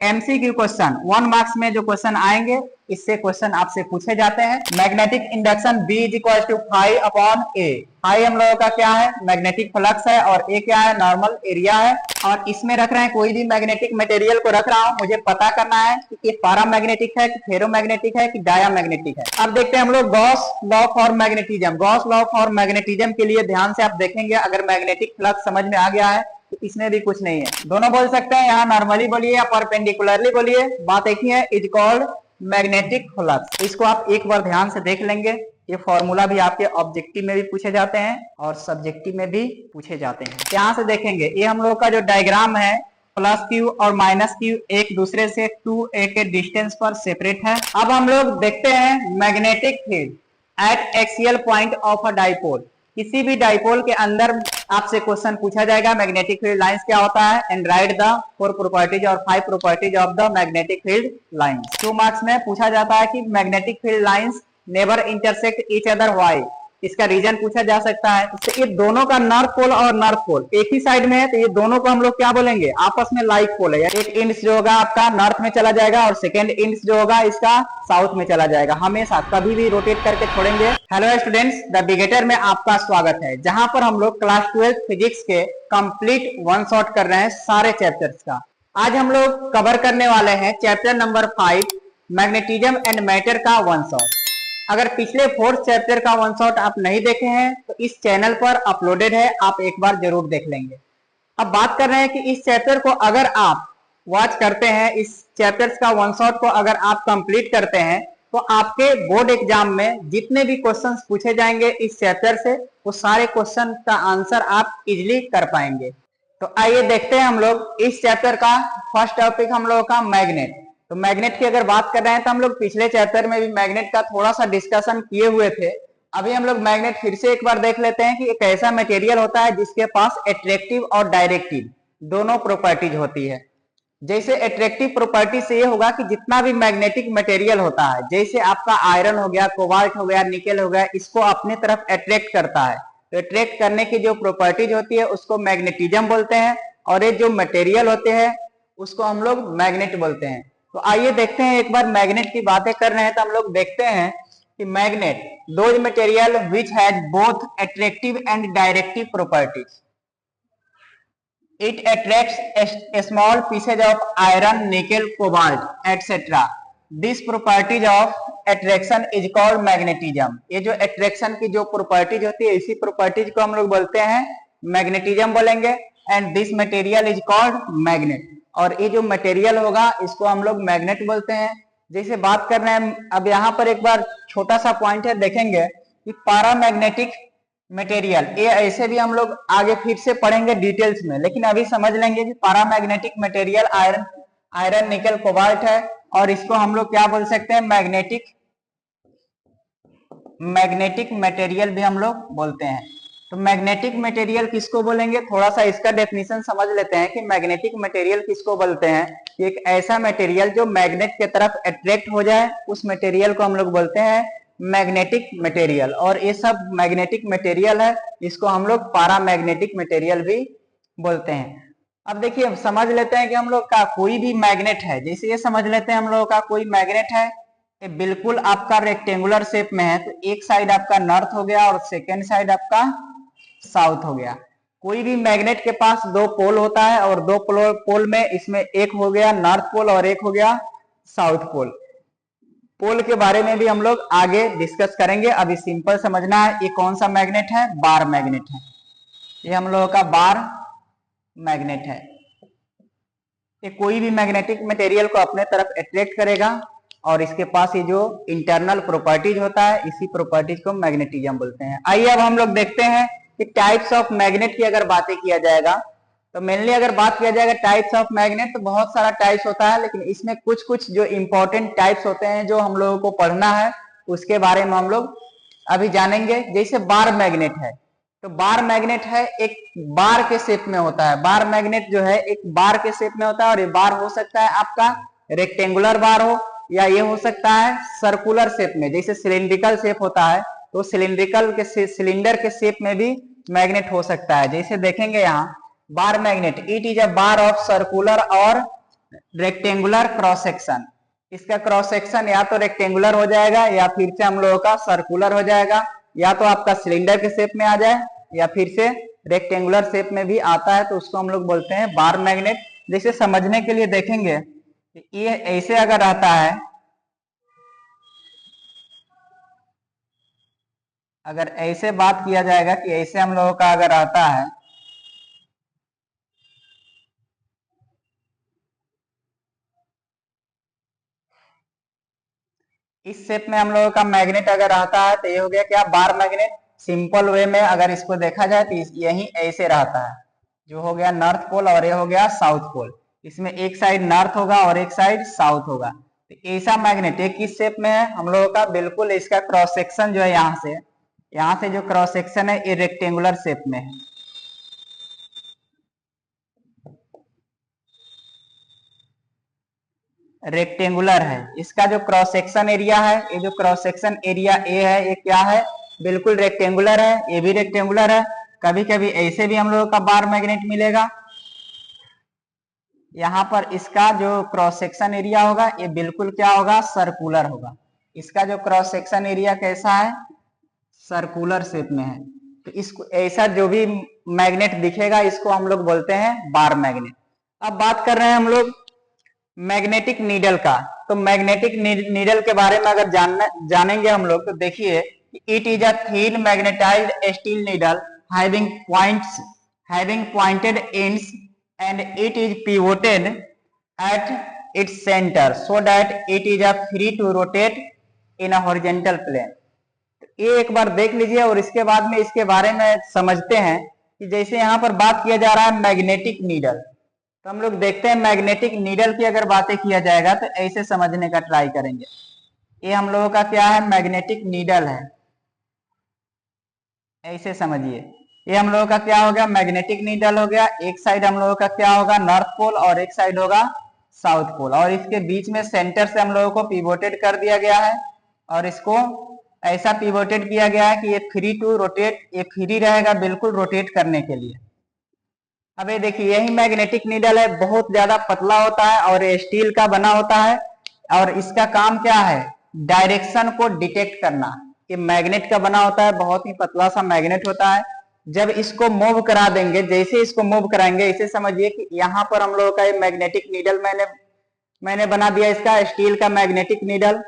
MCQ question 1 marks में जो question आएंगे इससे क्वेश्चन आपसे पूछे जाते हैं। Magnetic induction B is equal to phi upon A. Phi हम लोगों का क्या है, मैग्नेटिक फ्लक्स है, और ए क्या है, नॉर्मल एरिया है। और इसमें रख रहे हैं कोई भी मैग्नेटिक मटेरियल को रख रहा हूं, मुझे पता करना है कि ये पैरामैग्नेटिक है कि फेरोमैग्नेटिक है कि डायामैग्नेटिक है। अब देखते हैं हम लोग Gauss law for magnetism. Gauss law for magnetism के लिए ध्यान से आप देखेंगे, अगर मैग्नेटिक फ्लक्स समझ में आ गया है तो इसमें भी कुछ नहीं है, दोनों बोल सकते हैं, यहाँ नॉर्मली बोलिए या परपेंडिकुलरली बोलिए, बात एक ही है, इज कॉल्ड मैग्नेटिक फ्लक्स। इसको आप एक बार ध्यान से देख लेंगे। ये फॉर्मूला भी आपके ऑब्जेक्टिव में भी पूछे जाते हैं और सब्जेक्टिव में भी पूछे जाते हैं। यहाँ से देखेंगे, ये हम लोग का जो डायग्राम है, प्लस क्यू और माइनस क्यू एक दूसरे से 2a के डिस्टेंस पर सेपरेट है। अब हम लोग देखते हैं magnetic field at axial point of a dipole. किसी भी डाइपोल के अंदर आपसे क्वेश्चन पूछा जाएगा मैग्नेटिक फील्ड लाइंस क्या होता है, एंड राइट द 4 प्रॉपर्टीज और 5 properties of the magnetic field lines. 2 marks में पूछा जाता है कि magnetic field lines never intersect each other, why, इसका रीजन पूछा जा सकता है। तो ये दोनों का नॉर्थ पोल और नॉर्थ पोल एक ही साइड में है, तो ये दोनों को हम लोग क्या बोलेंगे, आपस में लाइक पोल है। एक इंड्स जो होगा आपका नॉर्थ में चला जाएगा और सेकेंड इंड्स जो होगा इसका साउथ में चला जाएगा, हमेशा कभी भी रोटेट करके छोड़ेंगे। हेलो स्टूडेंट्स, द बिगेटर में आपका स्वागत है, जहां पर हम लोग क्लास 12 फिजिक्स के कंप्लीट वन शॉट कर रहे हैं सारे चैप्टर्स का। आज हम लोग कवर करने वाले हैं chapter number 5 magnetism and matter का वन शॉट। अगर पिछले 4th चैप्टर का वन शॉट आप नहीं देखे हैं तो इस चैनल पर अपलोडेड है, आप एक बार जरूर देख लेंगे। अब बात कर रहे हैं कि इस चैप्टर को अगर आप वॉच करते हैं, इस चैप्टर्स का वन शॉट को अगर आप कंप्लीट करते हैं तो आपके बोर्ड एग्जाम में जितने भी क्वेश्चंस पूछे जाएंगे इस चैप्टर से, वो सारे क्वेश्चन का आंसर आप इजिली कर पाएंगे। तो आइए देखते हैं हम लोग इस चैप्टर का फर्स्ट टॉपिक हम लोगों का मैग्नेट। तो मैग्नेट की अगर बात कर रहे हैं तो हम लोग पिछले चैप्टर में भी मैग्नेट का थोड़ा सा डिस्कशन किए हुए थे। अभी हम लोग मैग्नेट फिर से एक बार देख लेते हैं कि एक ऐसा मटेरियल होता है जिसके पास एट्रैक्टिव और डायरेक्टिव दोनों प्रॉपर्टीज होती है। जैसे एट्रैक्टिव प्रॉपर्टी से ये होगा कि जितना भी मैग्नेटिक मटेरियल होता है, जैसे आपका आयरन हो गया, कोबाल्ट हो गया, निकेल हो गया, इसको अपनी तरफ अट्रैक्ट करता है। तो अट्रैक्ट करने की जो प्रॉपर्टीज होती है उसको मैग्नेटिज्म बोलते हैं, और ये जो मटेरियल होते हैं उसको हम लोग मैग्नेट बोलते हैं। तो आइए देखते हैं, एक बार मैग्नेट की बातें कर रहे हैं तो हम लोग देखते हैं कि magnet those material which has both attractive and directive properties. It attracts small pieces of iron, nickel, cobalt etcetera. This properties of attraction is called magnetism. ये जो अट्रैक्शन की जो प्रॉपर्टीज होती है इसी प्रॉपर्टीज को हम लोग बोलते हैं मैग्नेटिज्म बोलेंगे। And this material is called magnet, और ये जो मटेरियल होगा इसको हम लोग मैग्नेट बोलते हैं। जैसे बात कर रहे हैं, अब यहाँ पर एक बार छोटा सा पॉइंट है, देखेंगे कि पैरामैग्नेटिक मटेरियल, ये ऐसे भी हम लोग आगे फिर से पढ़ेंगे डिटेल्स में, लेकिन अभी समझ लेंगे कि paramagnetic material iron, nickel, cobalt है, और इसको हम लोग क्या बोल सकते हैं, मैग्नेटिक मटेरियल भी हम लोग बोलते हैं। तो मैग्नेटिक मटेरियल किसको बोलेंगे, थोड़ा सा इसका डेफिनेशन समझ लेते हैं कि मैग्नेटिक मटेरियल किसको बोलते हैं। एक ऐसा मटेरियल जो मैग्नेट के तरफ अट्रैक्ट हो जाए, उस मटेरियल को हम लोग बोलते हैं मैग्नेटिक मटेरियल। और ये सब मैग्नेटिक मटेरियल है, इसको हम लोग पैरामैग्नेटिक मटेरियल भी बोलते हैं। अब देखिए, अब समझ लेते हैं कि हम लोग का कोई भी मैग्नेट है, जैसे ये समझ लेते हैं हम लोगों का कोई मैग्नेट है, ये बिल्कुल आपका रेक्टेंगुलर शेप में है, तो एक साइड आपका नॉर्थ हो गया और सेकेंड साइड आपका साउथ हो गया। कोई भी मैग्नेट के पास 2 पोल होता है, और 2 पोल में इसमें एक हो गया नॉर्थ पोल और एक हो गया साउथ पोल। पोल के बारे में भी हम लोग आगे डिस्कस करेंगे, अभी सिंपल समझना है। ये कौन सा मैग्नेट है, बार मैग्नेट है। ये हम लोगों का बार मैग्नेट है। ये कोई भी मैग्नेटिक मटेरियल को अपने तरफ अट्रैक्ट करेगा, और इसके पास ये जो इंटरनल प्रॉपर्टीज होता है इसी प्रॉपर्टीज को मैग्नेटिज्म बोलते हैं। आइए अब हम लोग देखते हैं कि टाइप्स ऑफ मैग्नेट की अगर बातें किया जाएगा, तो मेनली अगर बात किया जाएगा टाइप्स ऑफ मैग्नेट, तो बहुत सारा टाइप्स होता है, लेकिन इसमें कुछ कुछ जो इंपॉर्टेंट टाइप्स होते हैं जो हम लोगों को पढ़ना है, उसके बारे में हम लोग अभी जानेंगे। जैसे बार मैग्नेट है, तो बार मैग्नेट है एक बार के शेप में होता है। बार मैग्नेट जो है एक बार के शेप में होता है, और ये बार हो सकता है आपका रेक्टेंगुलर बार हो, या ये हो सकता है सर्कुलर शेप में, जैसे सिलिंड्रिकल शेप होता है, तो सिलिंड्रिकल के सिलेंडर के शेप में भी मैग्नेट हो सकता है। जैसे देखेंगे यहाँ bar magnet, it is a bar of circular और रेक्टेंगुलर क्रॉस सेक्शन, इसका क्रॉस सेक्शन या तो रेक्टेंगुलर हो जाएगा या फिर से हम लोगों का सर्कुलर हो जाएगा, या तो आपका सिलेंडर के शेप में आ जाए या फिर से रेक्टेंगुलर शेप में भी आता है, तो उसको हम लोग बोलते हैं बार मैग्नेट। जैसे समझने के लिए देखेंगे, ये ऐसे अगर रहता है, अगर ऐसे बात किया जाएगा कि ऐसे हम लोगों का अगर आता है, इस शेप में हम लोगों का मैग्नेट अगर आता है, तो ये हो गया क्या, बार मैग्नेट। सिंपल वे में अगर इसको देखा जाए तो यही ऐसे रहता है, जो हो गया नॉर्थ पोल और ये हो गया साउथ पोल। इसमें एक साइड नॉर्थ होगा और एक साइड साउथ होगा। तो ऐसा मैग्नेट किस शेप में है हम लोगों का, बिल्कुल इसका क्रॉस सेक्शन जो है यहाँ से जो क्रॉस सेक्शन है ये रेक्टेंगुलर शेप में है। रेक्टेंगुलर है, इसका जो क्रॉस सेक्शन एरिया है, ये जो क्रॉस सेक्शन एरिया ए है, ये क्या है, बिल्कुल रेक्टेंगुलर है, ये भी रेक्टेंगुलर है। कभी कभी ऐसे भी हम लोगों का बार मैग्नेट मिलेगा। यहाँ पर इसका जो क्रॉस सेक्शन एरिया होगा ये बिल्कुल क्या होगा, सर्कुलर होगा। इसका जो क्रॉस सेक्शन एरिया कैसा है, सर्कुलर शेप में है। तो इसको ऐसा जो भी मैग्नेट दिखेगा इसको हम लोग बोलते हैं बार मैग्नेट। अब बात कर रहे हैं हम लोग मैग्नेटिक नीडल का। तो मैग्नेटिक नीडल के बारे में अगर जानेंगे हम लोग, तो देखिए, it is a thin magnetised steel needle having pointed ends and it is pivoted at its centre so that it is a free to rotate in a horizontal plane. ये एक बार देख लीजिए और इसके बाद में इसके बारे में समझते हैं कि जैसे यहाँ पर बात किया जा रहा है मैग्नेटिक नीडल, तो हम लोग देखते हैं मैग्नेटिक नीडल की अगर बातें किया जाएगा तो ऐसे समझने का ट्राई करेंगे। ये हम लोगों का क्या है, मैग्नेटिक नीडल है, ऐसे समझिए। ये हम लोगों का क्या हो गया, मैग्नेटिक नीडल हो गया। एक साइड हम लोगों का क्या होगा, नॉर्थ पोल और एक साइड होगा साउथ पोल, और इसके बीच में सेंटर से हम लोगों को पिवोटेड कर दिया गया है और इसको ऐसा पिवोटेड किया गया है कि ये फ्री टू रोटेट, ये फ्री रहेगा बिल्कुल रोटेट करने के लिए। अब ये देखिए, यही मैग्नेटिक नीडल है, बहुत ज्यादा पतला होता है और ये स्टील का बना होता है और इसका काम क्या है, डायरेक्शन को डिटेक्ट करना। ये मैग्नेट का बना होता है, बहुत ही पतला सा मैग्नेट होता है। जब इसको मूव करा देंगे, जैसे इसको मूव कराएंगे, इसे समझिए कि यहाँ पर हम लोगों का ये मैग्नेटिक नीडल मैंने बना दिया इसका स्टील का मैग्नेटिक नीडल।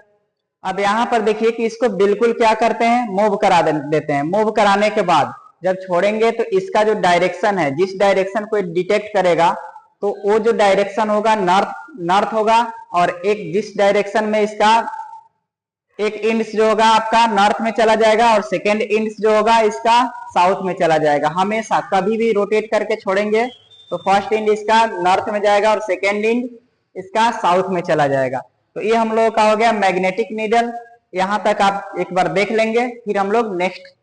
अब यहाँ पर देखिए कि इसको बिल्कुल क्या करते हैं, मूव करा देते हैं। मूव कराने के बाद जब छोड़ेंगे तो इसका जो डायरेक्शन है, जिस डायरेक्शन को डिटेक्ट करेगा, तो वो जो डायरेक्शन होगा नॉर्थ होगा, और एक जिस डायरेक्शन में इसका एक इंड्स जो होगा आपका नॉर्थ में चला जाएगा और सेकेंड इंड्स जो होगा इसका साउथ में चला जाएगा। हमेशा कभी भी रोटेट करके छोड़ेंगे तो फर्स्ट इंड इसका नॉर्थ में जाएगा और सेकेंड इंड इसका साउथ में चला जाएगा। तो ये हम लोगों का हो गया मैग्नेटिक नीडल। यहां तक आप एक बार देख लेंगे, फिर हम लोग नेक्स्ट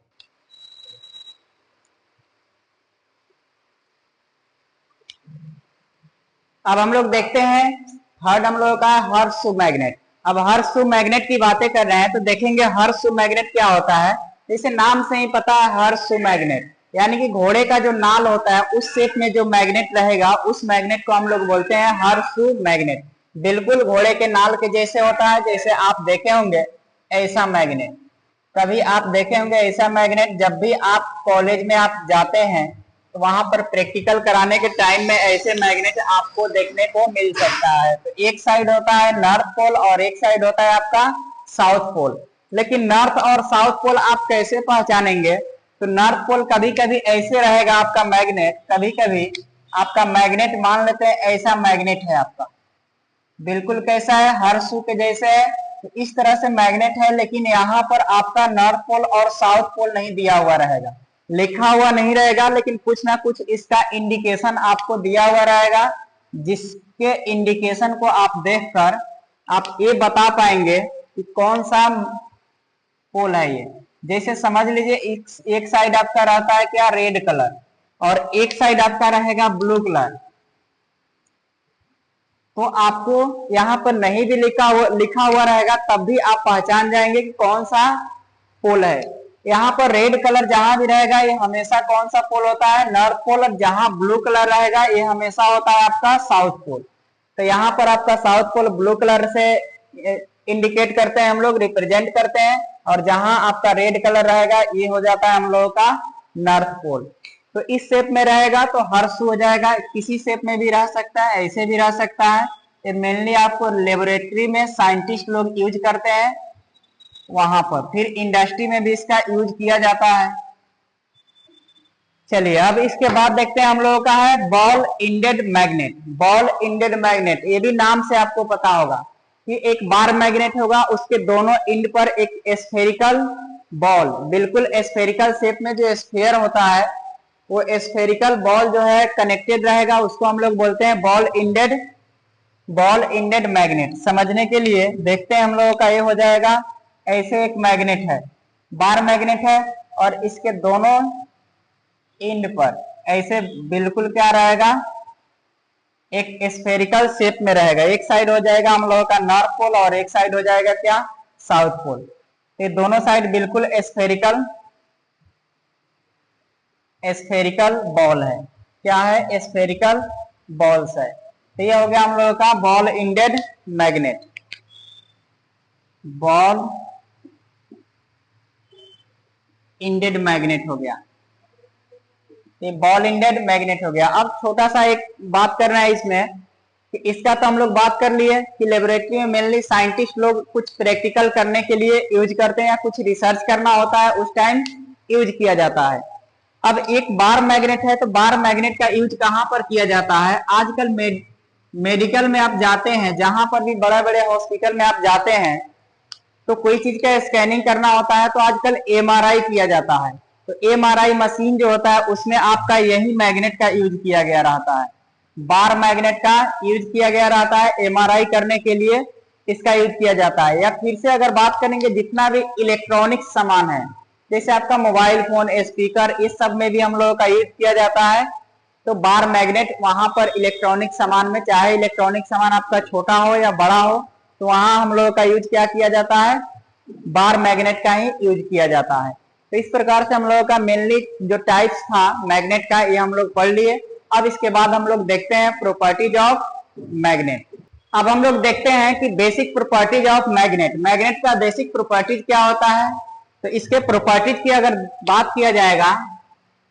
अब हम लोग देखते हैं थर्ड हम लोगों का हर्त्ज मैग्नेट। अब हर्त्ज मैग्नेट की बातें कर रहे हैं तो देखेंगे हर्त्ज मैग्नेट क्या होता है। जैसे नाम से ही पता है, हर्त्ज मैग्नेट यानी कि घोड़े का जो नाल होता है उस शेप में जो मैग्नेट रहेगा, उस मैग्नेट को हम लोग बोलते हैं हर्त्ज मैग्नेट। बिल्कुल घोड़े के नाल के जैसे होता है, जैसे आप देखे होंगे ऐसा मैग्नेट। कभी आप देखे होंगे ऐसा मैग्नेट, जब भी आप कॉलेज में आप जाते हैं तो वहां पर प्रैक्टिकल कराने के टाइम में ऐसे मैग्नेट आपको देखने को मिल सकता है। तो एक साइड होता है नॉर्थ पोल और एक साइड होता है आपका साउथ पोल। लेकिन नॉर्थ और साउथ पोल आप कैसे पहचानेंगे, तो नॉर्थ पोल कभी कभी ऐसे रहेगा आपका मैग्नेट, कभी कभी आपका मैग्नेट मान लेते हैं ऐसा मैग्नेट है आपका, बिल्कुल कैसा है, हर्ष के जैसे है। तो इस तरह से मैग्नेट है, लेकिन यहाँ पर आपका नॉर्थ पोल और साउथ पोल नहीं दिया हुआ रहेगा, लिखा हुआ नहीं रहेगा, लेकिन कुछ ना कुछ इसका इंडिकेशन आपको दिया हुआ रहेगा, जिसके इंडिकेशन को आप देखकर आप ये बता पाएंगे कि कौन सा पोल है ये। जैसे समझ लीजिए एक साइड आपका रहता है क्या, रेड कलर, और एक साइड आपका रहेगा ब्लू कलर। तो आपको यहाँ पर नहीं भी लिखा हुआ रहेगा तब भी आप पहचान जाएंगे कि कौन सा पोल है। यहाँ पर रेड कलर जहां भी रहेगा ये हमेशा कौन सा पोल होता है, नॉर्थ पोल, और जहां ब्लू कलर रहेगा ये हमेशा होता है आपका साउथ पोल। तो यहाँ पर आपका साउथ पोल ब्लू कलर से इंडिकेट करते हैं हम लोग, रिप्रेजेंट करते हैं, और जहां आपका रेड कलर रहेगा ये हो जाता है हम लोगों का नॉर्थ पोल। तो इस शेप में रहेगा तो हर्ष हो जाएगा, किसी शेप में भी रह सकता है, ऐसे भी रह सकता है। ये मेनली आपको लेबोरेटरी में साइंटिस्ट लोग यूज करते हैं वहां पर, फिर इंडस्ट्री में भी इसका यूज किया जाता है। चलिए अब इसके बाद देखते हैं हम लोगों का है ball ended magnet. Ball ended magnet, ये भी नाम से आपको पता होगा कि एक बार मैग्नेट होगा, उसके दोनों इंड पर एक स्फेरिकल बॉल, बिल्कुल स्फेरिकल शेप में जो स्फीयर होता है वो स्फेरिकल बॉल जो है कनेक्टेड रहेगा, उसको हम लोग बोलते हैं बॉल इंडेड मैग्नेट। समझने के लिए देखते हैं हम लोगों का ये हो जाएगा, ऐसे एक मैग्नेट है, बार मैग्नेट है, और इसके दोनों इंड पर ऐसे बिल्कुल क्या रहेगा, एक स्फेरिकल शेप में रहेगा। एक साइड हो जाएगा हम लोगों का नॉर्थ पोल और एक साइड हो जाएगा क्या, साउथ पोल। ये दोनों साइड बिल्कुल स्फेरिकल बॉल है। क्या है, स्फेरिकल बॉल्स है। तो ये हो गया हम लोगों का ball ended magnet. Ball ended magnet हो गया, ये बॉल इंडेड मैग्नेट हो गया। अब छोटा सा एक बात करना है इसमें कि इसका तो हम लोग बात कर लिए कि लेबोरेटरी में मेनली साइंटिस्ट लोग कुछ प्रैक्टिकल करने के लिए यूज करते हैं या कुछ रिसर्च करना होता है उस टाइम यूज किया जाता है। अब एक बार मैग्नेट है, तो बार मैग्नेट का यूज कहां पर किया जाता है, आजकल मेडिकल में आप जाते हैं, जहां पर भी बड़े बड़े हॉस्पिटल में आप जाते हैं तो कोई चीज का स्कैनिंग करना होता है तो आजकल एमआरआई किया जाता है। तो एमआरआई मशीन जो होता है उसमें आपका यही मैग्नेट का यूज किया गया रहता है, बार मैग्नेट का यूज किया गया रहता है। एमआरआई करने के लिए इसका यूज किया जाता है। या फिर से अगर बात करेंगे जितना भी इलेक्ट्रॉनिक सामान है, जैसे आपका मोबाइल फोन, स्पीकर, इस सब में भी हम लोगों का यूज किया जाता है। तो बार मैग्नेट वहां पर इलेक्ट्रॉनिक सामान में, चाहे इलेक्ट्रॉनिक सामान आपका छोटा हो या बड़ा हो, तो वहां हम लोगों का यूज क्या किया जाता है, बार मैग्नेट का ही यूज किया जाता है। तो इस प्रकार से हम लोगों का मेनली जो टाइप्स था मैग्नेट का ये हम लोग पढ़ लिए। अब इसके बाद हम लोग देखते हैं प्रॉपर्टीज ऑफ मैग्नेट। अब हम लोग देखते हैं कि basic properties of magnet. Magnet का बेसिक प्रॉपर्टीज क्या होता है, तो इसके प्रॉपर्टीज की अगर बात किया जाएगा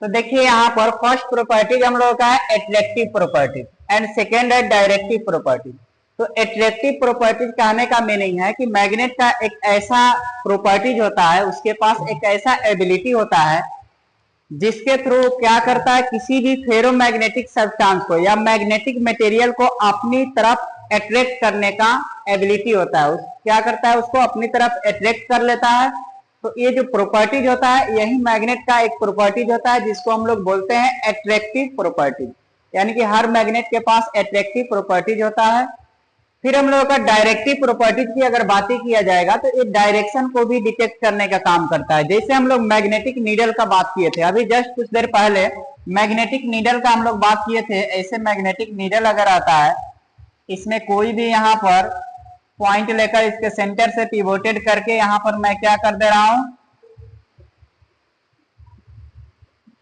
तो देखिए यहाँ पर फर्स्ट प्रॉपर्टीज हम लोगों का है एट्रैक्टिव प्रॉपर्टीज एंड सेकेंड है डायरेक्टिव प्रॉपर्टीज। तो एट्रैक्टिव प्रॉपर्टीज कहने का मीनिंग है कि मैग्नेट का एक ऐसा प्रॉपर्टीज होता है, उसके पास एक ऐसा एबिलिटी होता है जिसके थ्रू क्या करता है, किसी भी फेरोमैग्नेटिक सब्सटेंस को या मैग्नेटिक मटेरियल को अपनी तरफ अट्रैक्ट करने का एबिलिटी होता है। क्या करता है, उसको अपनी तरफ अट्रैक्ट कर लेता है। तो ये जो प्रॉपर्टीज होता है यही मैग्नेट का एक प्रॉपर्टीज होता है जिसको हम लोग बोलते हैं अट्रैक्टिव प्रॉपर्टीज, यानी कि हर मैग्नेट के पास अट्रैक्टिव प्रॉपर्टीज होता है। फिर हम लोगों का डायरेक्टिव प्रॉपर्टीज की अगर बात किया जाएगा तो ये डायरेक्शन को भी डिटेक्ट करने का काम करता है। जैसे हम लोग मैग्नेटिक नीडल का बात किए थे अभी जस्ट कुछ देर पहले, मैग्नेटिक नीडल का हम लोग बात किए थे। ऐसे मैग्नेटिक नीडल अगर आता है, इसमें कोई भी यहाँ पर पॉइंट लेकर इसके सेंटर से पिवोटेड करके यहाँ पर मैं क्या कर दे रहा हूं,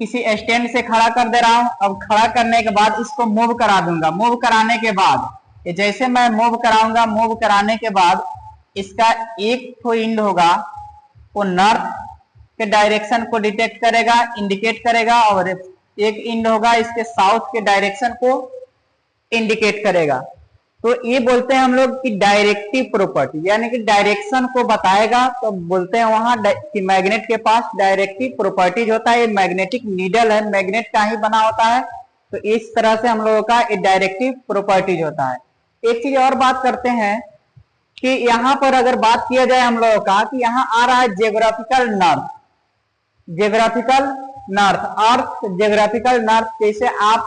किसी स्टैंड से खड़ा कर दे रहा हूं। अब खड़ा करने के बाद इसको मूव करा दूंगा। मूव कराने के बाद जैसे मैं मूव कराऊंगा, मूव कराने के बाद इसका एक तो इंड होगा वो नॉर्थ के डायरेक्शन को डिटेक्ट करेगा, इंडिकेट करेगा, और एक इंड होगा इसके साउथ के डायरेक्शन को इंडिकेट करेगा। तो ये बोलते हैं हम लोग कि डायरेक्टिव प्रॉपर्टी, यानी कि डायरेक्शन को बताएगा। तो बोलते हैं वहां कि मैग्नेट के पास डायरेक्टिव प्रॉपर्टीज होता है। ये मैग्नेटिक नीडल है, मैग्नेट का ही बना होता है। तो इस तरह से हम लोगों का ये डायरेक्टिव प्रॉपर्टीज होता है। एक चीज और बात करते हैं कि यहाँ पर अगर बात किया जाए हम लोगों का कि यहाँ आ रहा है जियोग्राफिकल नॉर्थ, जियोग्राफिकल नॉर्थ, अर्थ जियोग्राफिकल नॉर्थ। जैसे आप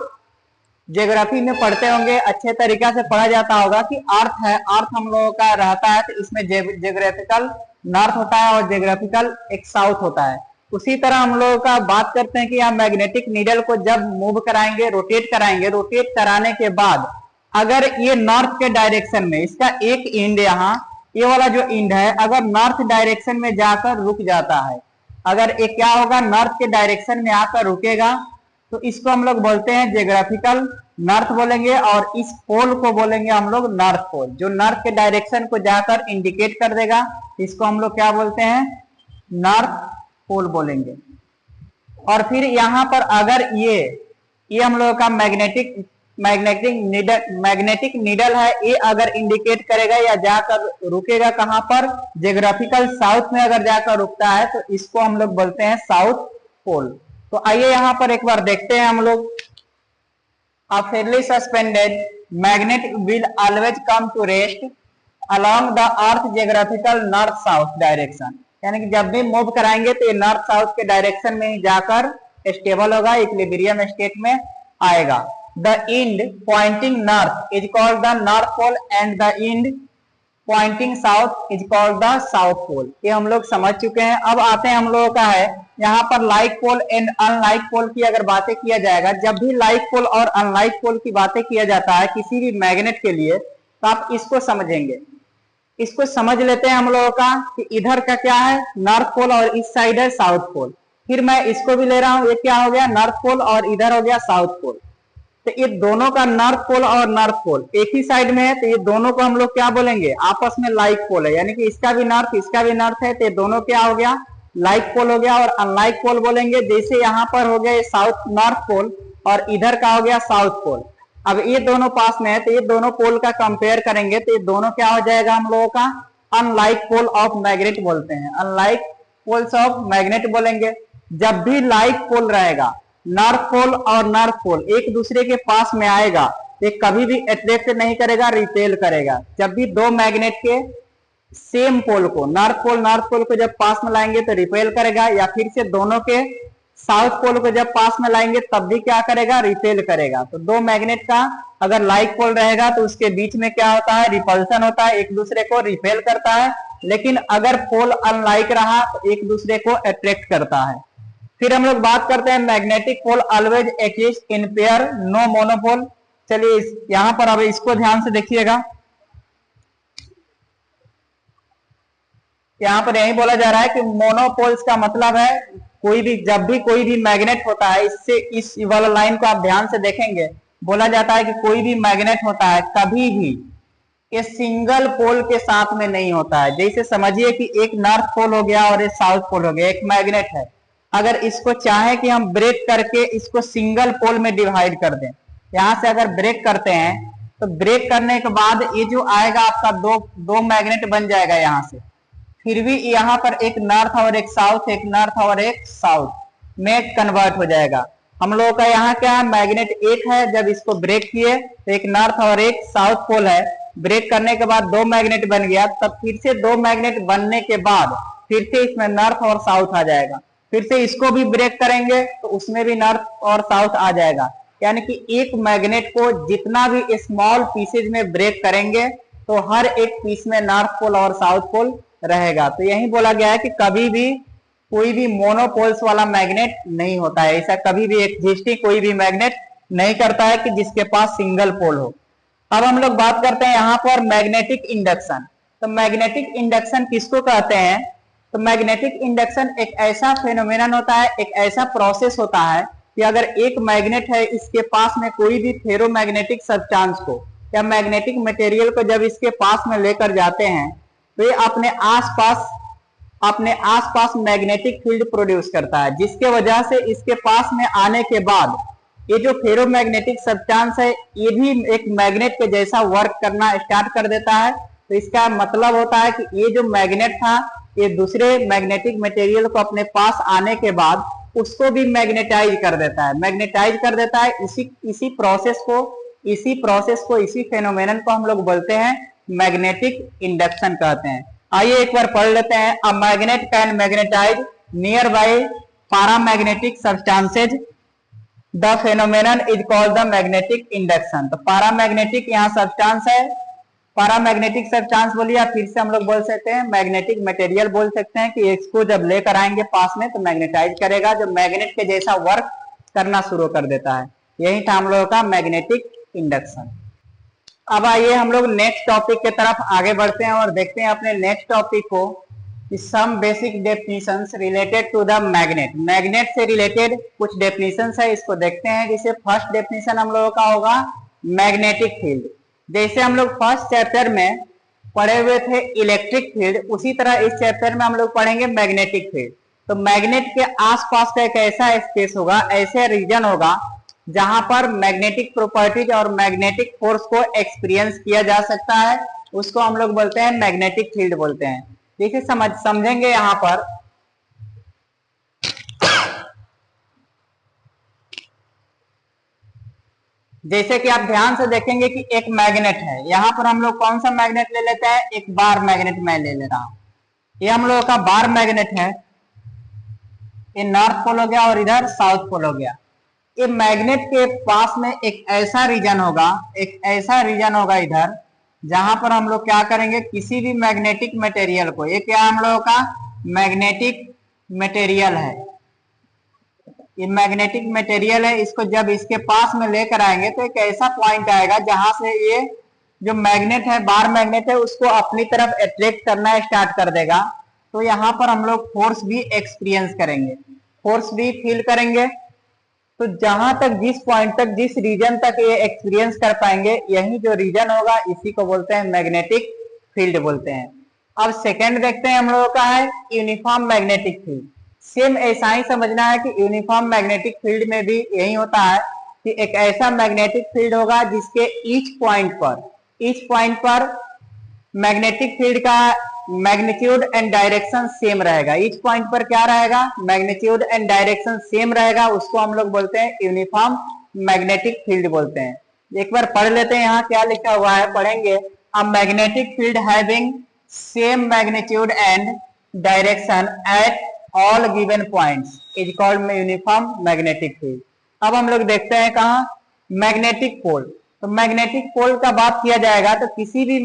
जियोग्राफी में पढ़ते होंगे, अच्छे तरीका से पढ़ा जाता होगा कि अर्थ है, अर्थ हम लोगों का रहता है तो इसमें जियोग्राफिकल नॉर्थ होता है और जियोग्राफिकल एक साउथ होता है। उसी तरह हम लोगों का बात करते हैं कि यहाँ मैग्नेटिक नीडल को जब मूव कराएंगे, रोटेट कराएंगे, रोटेट कराने के बाद अगर ये नॉर्थ के डायरेक्शन में, इसका एक इंड यहाँ ये वाला जो इंड है अगर नॉर्थ डायरेक्शन में जाकर रुक जाता है, अगर ये क्या होगा नॉर्थ के डायरेक्शन में आकर रुकेगा, तो इसको हम लोग बोलते हैं जियोग्राफिकल नॉर्थ बोलेंगे, और इस पोल को बोलेंगे हम लोग नॉर्थ पोल, जो नॉर्थ के डायरेक्शन को जाकर इंडिकेट कर देगा, इसको हम लोग क्या बोलते हैं, नॉर्थ पोल बोलेंगे। और फिर यहाँ पर अगर ये हम लोग का मैग्नेटिक नीडल है, ये अगर इंडिकेट करेगा या जाकर रुकेगा कहां पर, जियोग्राफिकल साउथ में अगर जाकर रुकता है तो इसको हम लोग बोलते हैं साउथ पोल। तो आइए यहाँ पर एक बार देखते हैं हम लोग। A fairly suspended magnet will always come to rest along the earth geographical north south direction, यानी कि जब भी मूव कराएंगे तो ये नॉर्थ साउथ के डायरेक्शन में ही जाकर स्टेबल होगा, इक्विलिब्रियम स्टेट में आएगा। The end pointing north is called the north pole and the end pointing south is called the south pole। ये हम लोग समझ चुके हैं। अब आते हैं हम लोगों का है यहाँ पर लाइक पोल एंड अनलाइक पोल की अगर बातें किया जाएगा, जब भी लाइक पोल और अनलाइक पोल की बातें किया जाता है किसी भी मैग्नेट के लिए, तो आप इसको समझेंगे। इसको समझ लेते हैं हम लोगों का कि इधर का क्या है, नॉर्थ पोल, और इस साइड है साउथ पोल। फिर मैं इसको भी ले रहा हूं, ये क्या हो गया, नॉर्थ पोल, और इधर हो गया साउथ पोल। तो ये दोनों का नॉर्थ पोल और नॉर्थ पोल एक ही साइड में है, तो ये दोनों को हम लोग क्या बोलेंगे, आपस में लाइक पोल है, यानी कि इसका भी नॉर्थ इसका भी नॉर्थ है, तो ये दोनों क्या हो गया, लाइक पोल हो गया। और अनलाइक पोल बोलेंगे, जैसे यहाँ पर हो गया साउथ नॉर्थ पोल और इधर का हो गया साउथ पोल। अब ये दोनों पास में है, तो ये दोनों पोल का कंपेयर करेंगे तो ये दोनों क्या हो जाएगा, हम लोगों का अनलाइक पोल ऑफ मैग्नेट बोलते हैं, अनलाइक पोल्स ऑफ मैग्नेट बोलेंगे। जब भी लाइक पोल रहेगा, नॉर्थ पोल और नॉर्थ पोल एक दूसरे के पास में आएगा, ये कभी भी अट्रैक्ट नहीं करेगा, रिपेल करेगा। जब भी दो मैग्नेट के सेम पोल को, नॉर्थ पोल को जब पास में लाएंगे तो रिपेल करेगा, या फिर से दोनों के साउथ पोल को जब पास में लाएंगे तब भी क्या करेगा, रिपेल करेगा। तो दो मैग्नेट का अगर लाइक पोल रहेगा तो उसके बीच में क्या होता है, रिपल्सन होता है, एक दूसरे को रिपेल करता है। लेकिन अगर पोल अनलाइक रहा तो एक दूसरे को अट्रैक्ट करता है। फिर हम लोग बात करते हैं magnetic pole always exist in pair, no monopole. चलिए यहां पर अब इसको ध्यान से देखिएगा। यहाँ पर यही बोला जा रहा है कि मोनोपोल्स का मतलब है कोई भी, जब भी कोई भी मैग्नेट होता है, इससे इस वाला लाइन को आप ध्यान से देखेंगे, बोला जाता है कि कोई भी मैग्नेट होता है कभी भी ये सिंगल पोल के साथ में नहीं होता है। जैसे समझिए कि एक नॉर्थ पोल हो गया और एक साउथ पोल हो गया, एक मैग्नेट है, अगर इसको चाहे कि हम ब्रेक करके इसको सिंगल पोल में डिवाइड कर दें, यहां से अगर ब्रेक करते हैं तो ब्रेक करने के बाद ये जो आएगा आपका दो मैग्नेट बन जाएगा यहाँ से, फिर भी यहाँ पर एक नॉर्थ और एक साउथ, एक नॉर्थ और एक साउथ में कन्वर्ट हो जाएगा। हम लोगों का यहाँ क्या है, मैग्नेट एक है, जब इसको ब्रेक किए तो एक नॉर्थ और एक साउथ पोल है, ब्रेक करने के बाद दो मैग्नेट बन गया, तब फिर से दो मैग्नेट बनने के बाद फिर से इसमें नॉर्थ और साउथ आ जाएगा। फिर से इसको भी ब्रेक करेंगे तो उसमें भी नॉर्थ और साउथ आ जाएगा। यानी कि एक मैग्नेट को जितना भी स्मॉल पीसेज में ब्रेक करेंगे तो हर एक पीस में नॉर्थ पोल और साउथ पोल रहेगा। तो यही बोला गया है कि कभी भी कोई भी मोनोपोल्स वाला मैग्नेट नहीं होता है, ऐसा कभी भी एग्जिस्टिंग कोई भी मैग्नेट नहीं करता है कि जिसके पास सिंगल पोल हो। अब हम लोग बात करते हैं यहाँ पर मैग्नेटिक इंडक्शन। तो मैग्नेटिक इंडक्शन किसको कहते हैं, तो मैग्नेटिक इंडक्शन एक ऐसा फेनोमेनन होता है, एक ऐसा प्रोसेस होता है कि अगर एक मैग्नेट है, इसके पास में कोई भी फेरोमैग्नेटिक सब्सटेंस को या मैग्नेटिक मटेरियल को जब इसके पास में लेकर जाते हैं तो ये अपने आसपास मैग्नेटिक फील्ड प्रोड्यूस करता है, जिसके वजह से इसके पास में आने के बाद ये जो फेरोमैग्नेटिक सब्सटेंस है ये भी एक मैग्नेट के जैसा वर्क करना स्टार्ट कर देता है। तो इसका मतलब होता है कि ये जो मैग्नेट था ये दूसरे मैग्नेटिक मटेरियल को अपने पास आने के बाद उसको भी मैग्नेटाइज कर देता है, इसी प्रोसेस को इसी फेनोमेनन को हम लोग बोलते हैं मैग्नेटिक इंडक्शन कहते हैं। आइए एक बार पढ़ लेते हैं। A magnet can magnetise nearby paramagnetic substances, the phenomenon is called the magnetic induction. तो पैरामैग्नेटिक यहाँ सब्सटेंस है, पैरामैग्नेटिक सब्सटेंस बोलिए, या फिर से हम लोग बोल सकते हैं मैग्नेटिक मटेरियल बोल सकते हैं कि इसको जब लेकर आएंगे पास में तो मैग्नेटाइज करेगा, जो मैग्नेट के जैसा वर्क करना शुरू कर देता है। यही था हम लोगों का मैग्नेटिक इंडक्शन। अब आइए हम लोग नेक्स्ट टॉपिक की तरफ आगे बढ़ते हैं और देखते हैं अपने नेक्स्ट टॉपिक को some basic definitions related to the magnet. Magnet से रिलेटेड कुछ डेफिनेशंस है, इसको देखते हैं। जैसे फर्स्ट डेफिनेशन हम लोगों का होगा मैग्नेटिक फील्ड। जैसे हम लोग फर्स्ट चैप्टर में पढ़े हुए थे इलेक्ट्रिक फील्ड, उसी तरह इस चैप्टर में हम लोग पढ़ेंगे मैग्नेटिक फील्ड। तो मैग्नेट के आसपास का एक ऐसा स्पेस होगा, ऐसे रीजन होगा जहां पर मैग्नेटिक प्रॉपर्टीज और मैग्नेटिक फोर्स को एक्सपीरियंस किया जा सकता है, उसको हम लोग बोलते हैं मैग्नेटिक फील्ड बोलते हैं। देखिए समझेंगे यहां पर। जैसे कि आप ध्यान से देखेंगे कि एक मैग्नेट है, यहां पर हम लोग कौन सा मैग्नेट ले लेते हैं, एक बार मैग्नेट मैं ले ले रहा हूं। ये हम लोगों का बार मैग्नेट है, ये नॉर्थ पोल हो गया और इधर साउथ पोल हो गया। ये मैग्नेट के पास में एक ऐसा रीजन होगा, एक ऐसा रीजन होगा इधर, जहां पर हम लोग क्या करेंगे, किसी भी मैग्नेटिक मटेरियल को, ये क्या हम लोगों का मैग्नेटिक मटेरियल है, ये मैग्नेटिक मटेरियल है, इसको जब इसके पास में लेकर आएंगे तो एक ऐसा पॉइंट आएगा जहां से ये जो मैग्नेट है, बार मैग्नेट है, उसको अपनी तरफ अट्रैक्ट करना स्टार्ट कर देगा। तो यहाँ पर हम लोग फोर्स भी एक्सपीरियंस करेंगे, फोर्स भी फील करेंगे। तो जहां तक, जिस पॉइंट तक, जिस रीजन तक ये एक्सपीरियंस कर पाएंगे, यही जो रीजन होगा इसी को बोलते हैं मैग्नेटिक फील्ड बोलते हैं। अब सेकेंड देखते हैं हम लोगों का है यूनिफॉर्म मैग्नेटिक फील्ड। सेम ऐसा ही समझना है कि यूनिफॉर्म मैग्नेटिक फील्ड में भी यही होता है कि एक ऐसा मैग्नेटिक फील्ड होगा जिसके ईच पॉइंट पर मैग्नेटिक फील्ड का मैग्नीट्यूड एंड डायरेक्शन सेम रहेगा। ईच पॉइंट पर क्या रहेगा, मैग्नीट्यूड एंड डायरेक्शन सेम रहेगा, उसको हम लोग बोलते हैं यूनिफॉर्म मैग्नेटिक फील्ड बोलते हैं। एक बार पढ़ लेते हैं यहाँ क्या लिखा हुआ है, पढ़ेंगे। अ magnetic field having same magnitude and direction at all given points is called uniform magnetic field. अब हम लोग देखते हैं कहाँ, मैग्नेटिक पोल। तो मैग्नेटिक पोल का बात किया जाएगा तो किसी भी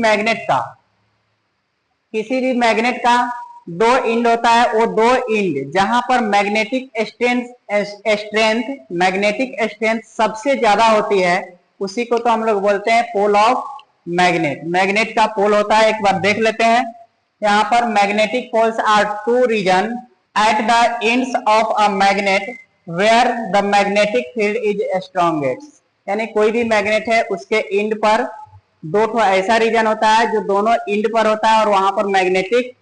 मैग्नेट का दो इंड होता है, वो दो इंड जहां पर मैग्नेटिक स्ट्रेंथ सबसे ज्यादा होती है, उसी को तो हम लोग बोलते हैं पोल ऑफ मैग्नेट। मैग्नेट का पोल होता है, एक बार देख लेते हैं। यहाँ पर magnetic poles are two region at the ends of a magnet where the magnetic field is strongest. यानी कोई भी मैग्नेट है, उसके इंड पर दो ठो ऐसा रीजन होता है जो दोनों इंड पर होता है, और वहां पर मैग्नेटिक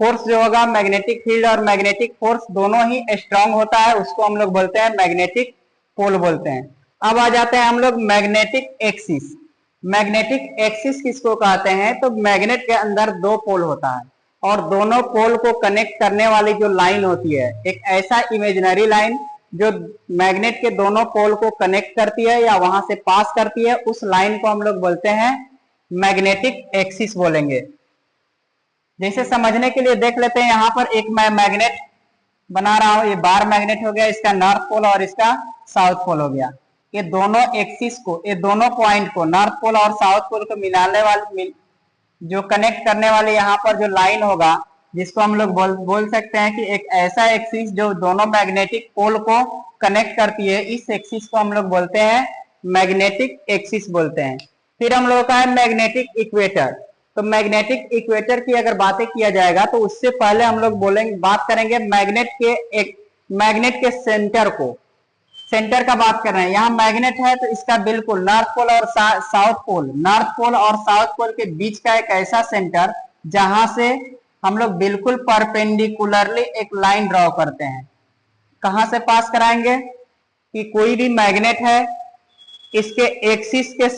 फोर्स जो होगा, मैग्नेटिक फील्ड और मैग्नेटिक फोर्स दोनों ही स्ट्रांग होता है, उसको हम लोग बोलते हैं मैग्नेटिक पोल बोलते हैं। अब आ जाते हैं हम लोग मैग्नेटिक एक्सिस। मैग्नेटिक एक्सिस किसको कहते हैं, तो मैग्नेट के अंदर दो पोल होता है और दोनों पोल को कनेक्ट करने वाली जो लाइन होती है, एक ऐसा इमेजिनरी लाइन जो मैग्नेट के दोनों पोल को कनेक्ट करती है या वहां से पास करती है, उस लाइन को हम लोग बोलते हैं मैग्नेटिक एक्सिस बोलेंगे। जैसे समझने के लिए देख लेते हैं, यहाँ पर एक मैं मैग्नेट बना रहा हूं, ये बार मैग्नेट हो गया, इसका नॉर्थ पोल और इसका साउथ पोल हो गया। ये दोनों एक्सिस को, ये दोनों पॉइंट को, नॉर्थ पोल और साउथ पोल को मिलाने वाले, जो कनेक्ट करने वाले यहाँ पर जो लाइन होगा, जिसको हम लोग बोल सकते हैं कि एक ऐसा एक्सिस जो दोनों मैग्नेटिक पोल को कनेक्ट करती है, इस एक्सिस को हम लोग बोलते हैं मैग्नेटिक एक्सिस बोलते हैं। फिर हम लोग का है मैग्नेटिक इक्वेटर। तो मैग्नेटिक इक्वेटर की अगर बातें किया जाएगा तो उससे पहले हम लोग बात करेंगे मैग्नेट के सेंटर को, सेंटर का बात कर रहे हैं। यहाँ मैग्नेट है तो इसका बिल्कुल नॉर्थ पोल और साउथ पोल, नॉर्थ पोल और साउथ पोल के बीच का एक ऐसा सेंटर जहां से हम लोग बिल्कुल परपेंडिकुलरली एक लाइन ड्रॉ करते हैं। कहां से पास कराएंगे कि कोई भी मैग्नेट है, इसके एक्सिस के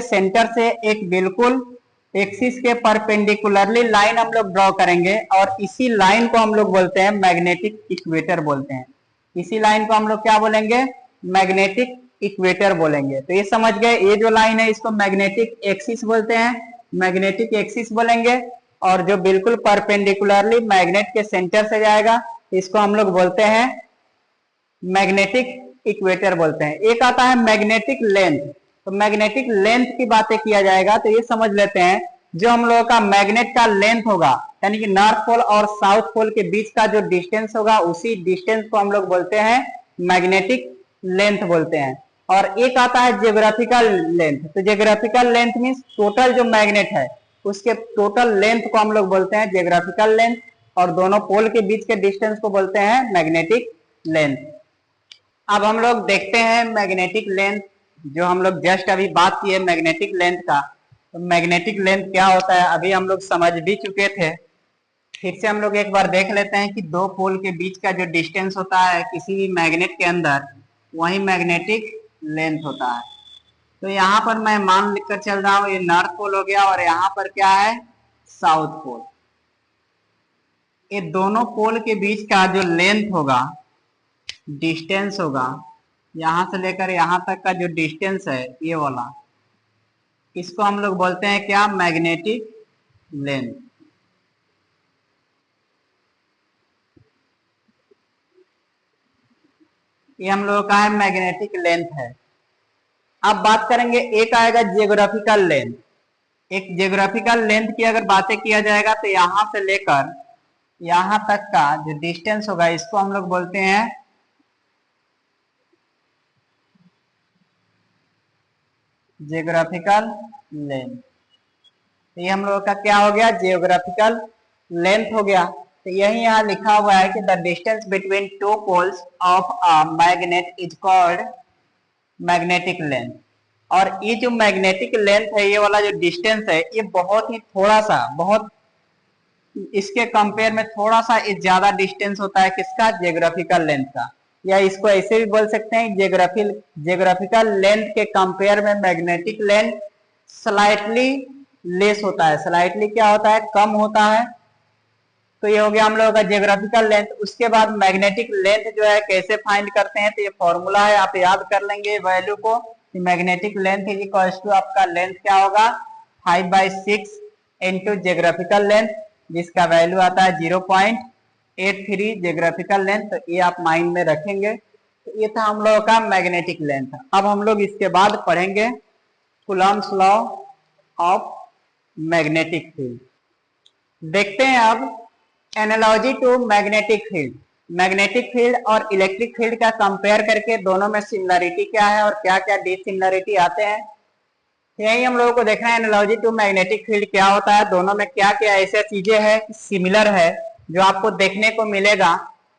सेंटर से एक बिल्कुल एक्सिस के परपेंडिकुलरली लाइन हम लोग ड्रॉ करेंगे, और इसी लाइन को हम लोग बोलते हैं मैग्नेटिक इक्वेटर बोलते हैं। इसी लाइन को हम लोग क्या बोलेंगे, मैग्नेटिक इक्वेटर बोलेंगे। तो ये समझ गए, ये जो लाइन है इसको मैग्नेटिक एक्सिस बोलते हैं, मैग्नेटिक एक्सिस बोलेंगे। और जो बिल्कुल परपेंडिकुलरली मैग्नेट के सेंटर से जाएगा, इसको हम लोग बोलते हैं मैग्नेटिक इक्वेटर बोलते हैं। एक आता है मैग्नेटिक लेंथ। तो मैग्नेटिक लेंथ की बातें किया जाएगा तो ये समझ लेते हैं, जो हम लोगों का मैग्नेट का लेंथ होगा, यानी कि नॉर्थ पोल और साउथ पोल के बीच का जो डिस्टेंस होगा, उसी डिस्टेंस को हम लोग बोलते हैं मैग्नेटिक लेंथ बोलते हैं। और एक आता है जियोग्राफिकल लेंथ। तो जियोग्राफिकल लेंथ मीन्स टोटल जो मैग्नेट है, उसके टोटल लेंथ को हम लोग बोलते हैं जियोग्राफिकल लेंथ, और दोनों पोल के बीच के डिस्टेंस को बोलते हैं मैग्नेटिक लेंथ। अब हम लोग देखते हैं मैग्नेटिक लेंथ, जो हम लोग जस्ट अभी बात की है मैग्नेटिक लेंथ का। तो मैग्नेटिक लेंथ क्या होता है अभी हम लोग समझ भी चुके थे, फिर से हम लोग एक बार देख लेते हैं कि दो पोल के बीच का जो डिस्टेंस होता है किसी भी मैग्नेट के अंदर, वही मैग्नेटिक लेंथ होता है। तो यहाँ पर मैं मान लिखकर चल रहा हूँ, ये नॉर्थ पोल हो गया और यहाँ पर क्या है, साउथ पोल। ये दोनों पोल के बीच का जो लेंथ होगा, डिस्टेंस होगा, यहां से लेकर यहां तक का जो डिस्टेंस है ये वाला, इसको हम लोग बोलते हैं क्या, मैग्नेटिक लेंथ। ये हम लोगों का है मैग्नेटिक लेंथ है। अब बात करेंगे, एक आएगा जियोग्राफिकल लेंथ। एक जियोग्राफिकल लेंथ की अगर बातें किया जाएगा तो यहां से लेकर यहां तक का जो डिस्टेंस होगा इसको हम लोग बोलते हैं जियोग्राफिकल लेंथ। तो ये हम लोगों का क्या हो गया, जियोग्राफिकल लेंथ हो गया। तो यही यहाँ लिखा हुआ है कि the distance between two poles of a magnet is called magnetic length. और ये जो मैग्नेटिक लेंथ है, ये वाला जो डिस्टेंस है, ये बहुत ही थोड़ा सा, बहुत इसके कंपेयर में थोड़ा सा ज्यादा डिस्टेंस होता है किसका, जियोग्राफिकल लेंथ का। या इसको ऐसे भी बोल सकते हैं, जियोग्राफिकल लेंथ के कंपेयर में मैग्नेटिक लेंथ स्लाइटली लेस होता है। स्लाइटली क्या होता है, कम होता है। तो ये हो गया हम लोगों का जियोग्राफिकल लेंथ। उसके बाद मैग्नेटिक लेंथ जो है कैसे फाइंड करते हैं, तो ये फॉर्मूला है, आप याद कर लेंगे वैल्यू को। Magnetic length is equal to आपका लेंथ क्या होगा, 5/6 इंटू जियोग्राफिकल लेंथ, जिसका वैल्यू आता है 0.83 जियोग्राफिकल लेंथ। तो ये आप माइंड में रखेंगे। तो ये था हम लोगों का मैग्नेटिक लेंथ। अब हम लोग इसके बाद पढ़ेंगे Coulomb's law of magnetic field. देखते हैं अब analogy to magnetic field. Magnetic field और इलेक्ट्रिक फील्ड का कंपेयर करके दोनों में सिमिलरिटी क्या है और क्या क्या डिसिमिलरिटी आते हैं, यही हम लोगों को देखना है। एनालॉजी टू मैग्नेटिक फील्ड क्या होता है, दोनों में क्या क्या ऐसी चीजें हैं सिमिलर है जो आपको देखने को मिलेगा।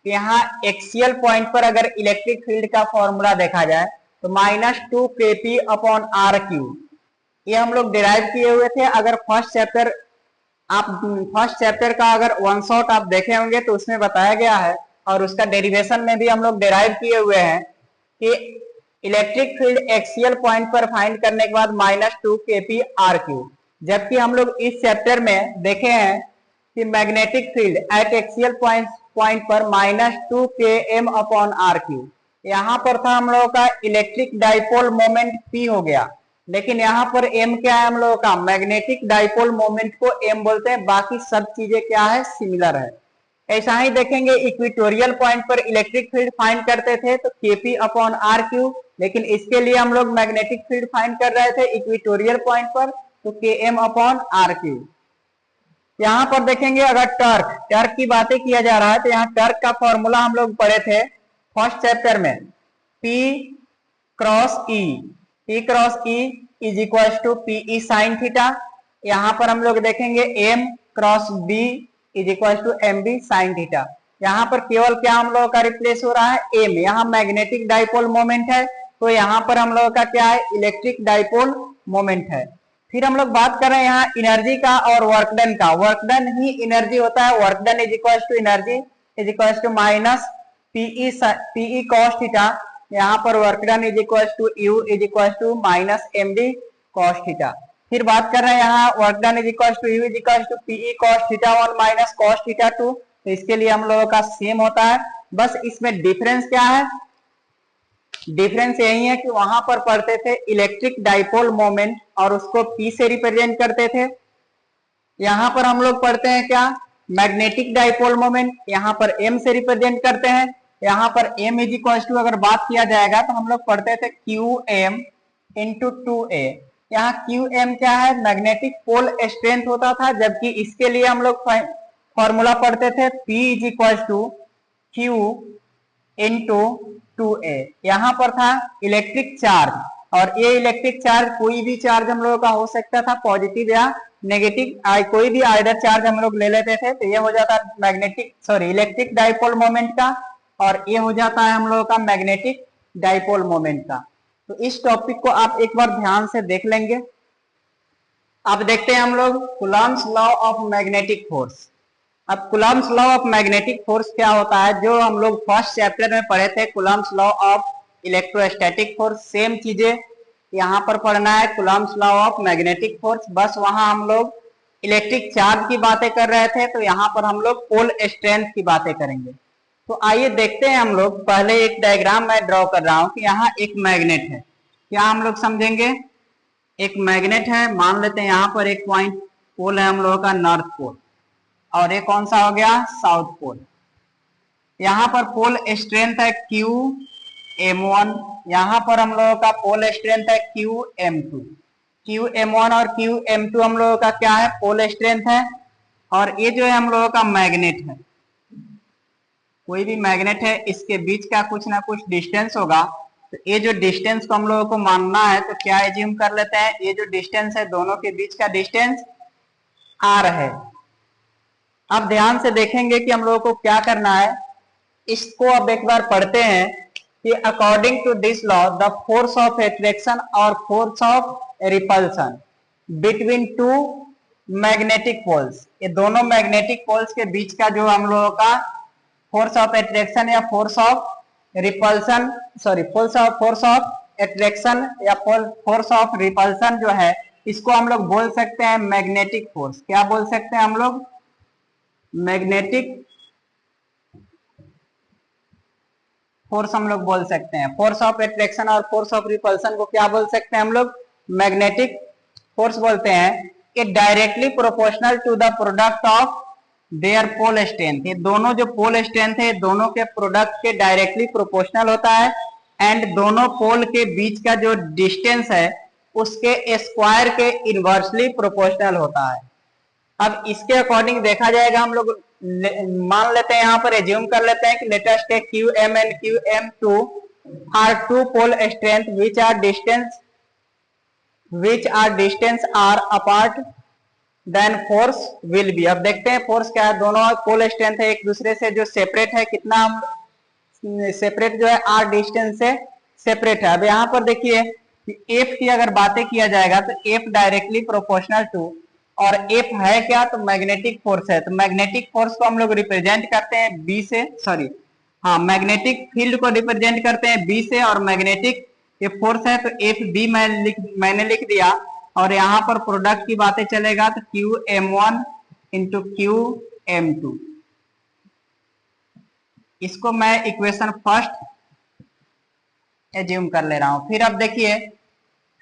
यहाँ एक्सियल पॉइंट पर अगर इलेक्ट्रिक फील्ड का फॉर्मूला देखा जाए तो -2 kp अपॉन आर क्यू, ये हम लोग डिराइव किए हुए थे। अगर फर्स्ट चैप्टर का अगर वन शॉट आप देखे होंगे तो उसमें बताया गया है, और उसका डेरिवेशन में भी हम लोग डिराइव किए हुए हैं कि इलेक्ट्रिक फील्ड एक्सियल पॉइंट पर फाइंड करने के बाद -2 kp आर क्यू। जबकि हम लोग इस चैप्टर में देखे हैं कि magnetic field at axial point पर -2 km अपॉन आर क्यू। यहाँ पर था हम लोगों का इलेक्ट्रिक डाइपोल मोमेंट P हो गया, लेकिन यहाँ पर m क्या है, हम लोगों का मैग्नेटिक डाइपोल मोमेंट को m बोलते हैं। बाकी सब चीजें क्या है, सिमिलर है। ऐसा ही देखेंगे, इक्वेटोरियल पॉइंट पर इलेक्ट्रिक फील्ड फाइंड करते थे तो kp अपॉन आर क्यू, लेकिन इसके लिए हम लोग मैग्नेटिक फील्ड फाइंड कर रहे थे इक्वेटोरियल पॉइंट पर, तो km अपॉन आर क्यू। यहाँ पर देखेंगे अगर टर्क की बातें किया जा रहा है तो यहाँ टर्क का फॉर्मूला हम लोग पढ़े थे फर्स्ट चैप्टर में, P cross E is equal to PE sine theta. यहाँ पर हम लोग देखेंगे M cross B is equal to MB sine theta. यहाँ पर केवल क्या हम लोगों का रिप्लेस हो रहा है, M। यहाँ मैग्नेटिक डाइपोल मोमेंट है, तो यहाँ पर हम लोगों का क्या है, इलेक्ट्रिक डाइपोल मोमेंट है। फिर हम लोग बात कर रहे हैं यहाँ एनर्जी का और वर्क डन का। वर्क डन ही एनर्जी होता है। Work done is equal to energy is equal to minus PE cos theta. यहाँ पर work done is equal to U is equal to minus MD cos theta. फिर बात कर रहे हैं यहाँ work done is equal to U is equal to PE cos theta 1 minus cos theta 2। तो इसके लिए हम लोगों का सेम होता है, बस इसमें डिफरेंस क्या है, डिफरेंस यही है कि वहां पर पढ़ते थे इलेक्ट्रिक डाइपोल मोमेंट और उसको P से रिप्रेजेंट करते थे। यहाँ पर हम लोग पढ़ते हैं क्या, मैग्नेटिक डाइपोल मोमेंट, यहाँ पर M से रिप्रेजेंट करते हैं। यहाँ पर M इज इक्वल टू अगर बात किया जाएगा तो हम लोग पढ़ते थे QM इंटू 2A। यहाँ QM क्या है, मैग्नेटिक पोल स्ट्रेंथ होता था, जबकि इसके लिए हम लोग फॉर्मूला पढ़ते थे P is equal to Q into 2A। यहाँ पर था इलेक्ट्रिक चार्ज, और ये इलेक्ट्रिक चार्ज कोई भी चार्ज हम लोगों का हो सकता था, पॉजिटिव या नेगेटिव, कोई भी आइदर चार्ज हम लोग ले लेते थे, तो ये हो जाता इलेक्ट्रिक डाइपोल मोमेंट का, और ये हो जाता है हम लोगों का मैग्नेटिक डाइपोल मोमेंट का। तो इस टॉपिक को आप एक बार ध्यान से देख लेंगे। अब देखते हैं हम लोग Coulomb's law of magnetic force. अब Coulomb's law of magnetic force क्या होता है, जो हम लोग फर्स्ट चैप्टर में पढ़े थे, Coulomb's law of electrostatic force, same चीजें यहाँ पर पढ़ना है, Coulomb's law of magnetic force. बस वहां हम लोग इलेक्ट्रिक चार्ज की बातें कर रहे थे, तो यहाँ पर हम लोग पोल स्ट्रेंथ की बातें करेंगे। तो आइए देखते हैं हम लोग, पहले एक डायग्राम मैं ड्रॉ कर रहा हूं कि यहाँ एक मैग्नेट है। क्या हम लोग समझेंगे, एक मैग्नेट है, मान लेते हैं यहाँ पर एक पॉइंट पोल है हम लोगों का नॉर्थ पोल, और ये कौन सा हो गया, साउथ पोल। यहाँ पर पोल स्ट्रेंथ है QM1, यहाँ पर हम लोगों का पोल स्ट्रेंथ है QM2। QM1 और QM2 हम लोगों का क्या है, पोल स्ट्रेंथ है। और ये जो है हम लोगों का मैग्नेट है, कोई भी मैग्नेट है, इसके बीच का कुछ ना कुछ डिस्टेंस होगा। तो ये जो डिस्टेंस को हम लोगों को मानना है, तो क्या एज्यूम कर लेते हैं, ये जो डिस्टेंस है दोनों के बीच का डिस्टेंस R है। अब ध्यान से देखेंगे कि हम लोगों को क्या करना है, इसको अब एक बार पढ़ते हैं कि according to this law the force of attraction और force of repulsion between two magnetic poles, ये दोनों मैग्नेटिक पोल्स के बीच का जो हम लोगों का फोर्स ऑफ अट्रैक्शन या force of repulsion, force of attraction या फोर्स ऑफ रिपल्सन जो है, इसको हम लोग बोल सकते हैं मैग्नेटिक फोर्स। क्या बोल सकते हैं हम लोग, मैग्नेटिक फोर्स हम लोग बोल सकते हैं। फोर्स ऑफ अट्रैक्शन और फोर्स ऑफ रिपल्सन को क्या बोल सकते हैं हम लोग, मैग्नेटिक फोर्स बोलते हैं। It directly proportional to the product of their pole strength, ये दोनों जो पोल स्ट्रेंथ है दोनों के प्रोडक्ट के डायरेक्टली प्रोपोर्शनल होता है। एंड दोनों पोल के बीच का जो डिस्टेंस है उसके स्क्वायर के इनवर्सली प्रोपोर्शनल होता है। अब इसके अकॉर्डिंग देखा जाएगा, हम लोग मान लेते हैं, यहाँ पर एज्यूम कर लेते हैं कि let us take QM and QM2 are two pole strength which are distance r apart, then force will be. अब देखते हैं फोर्स क्या है, दोनों पोल स्ट्रेंथ है एक दूसरे से जो सेपरेट है, कितना हम सेपरेट जो है R डिस्टेंस से सेपरेट है। अब यहाँ पर देखिए F की अगर बातें किया जाएगा तो F डायरेक्टली प्रोपोर्शनल टू, और F है क्या, तो मैग्नेटिक फोर्स है। तो मैग्नेटिक फोर्स को हम लोग रिप्रेजेंट करते हैं B से, मैग्नेटिक फील्ड को रिप्रेजेंट करते हैं B से, और मैग्नेटिक ये फोर्स है तो FB मैंने लिख दिया। और यहाँ पर प्रोडक्ट की बातें चलेगा तो QM1 इंटू QM2, इसको मैं इक्वेशन फर्स्ट एज्यूम कर ले रहा हूं। फिर अब देखिए,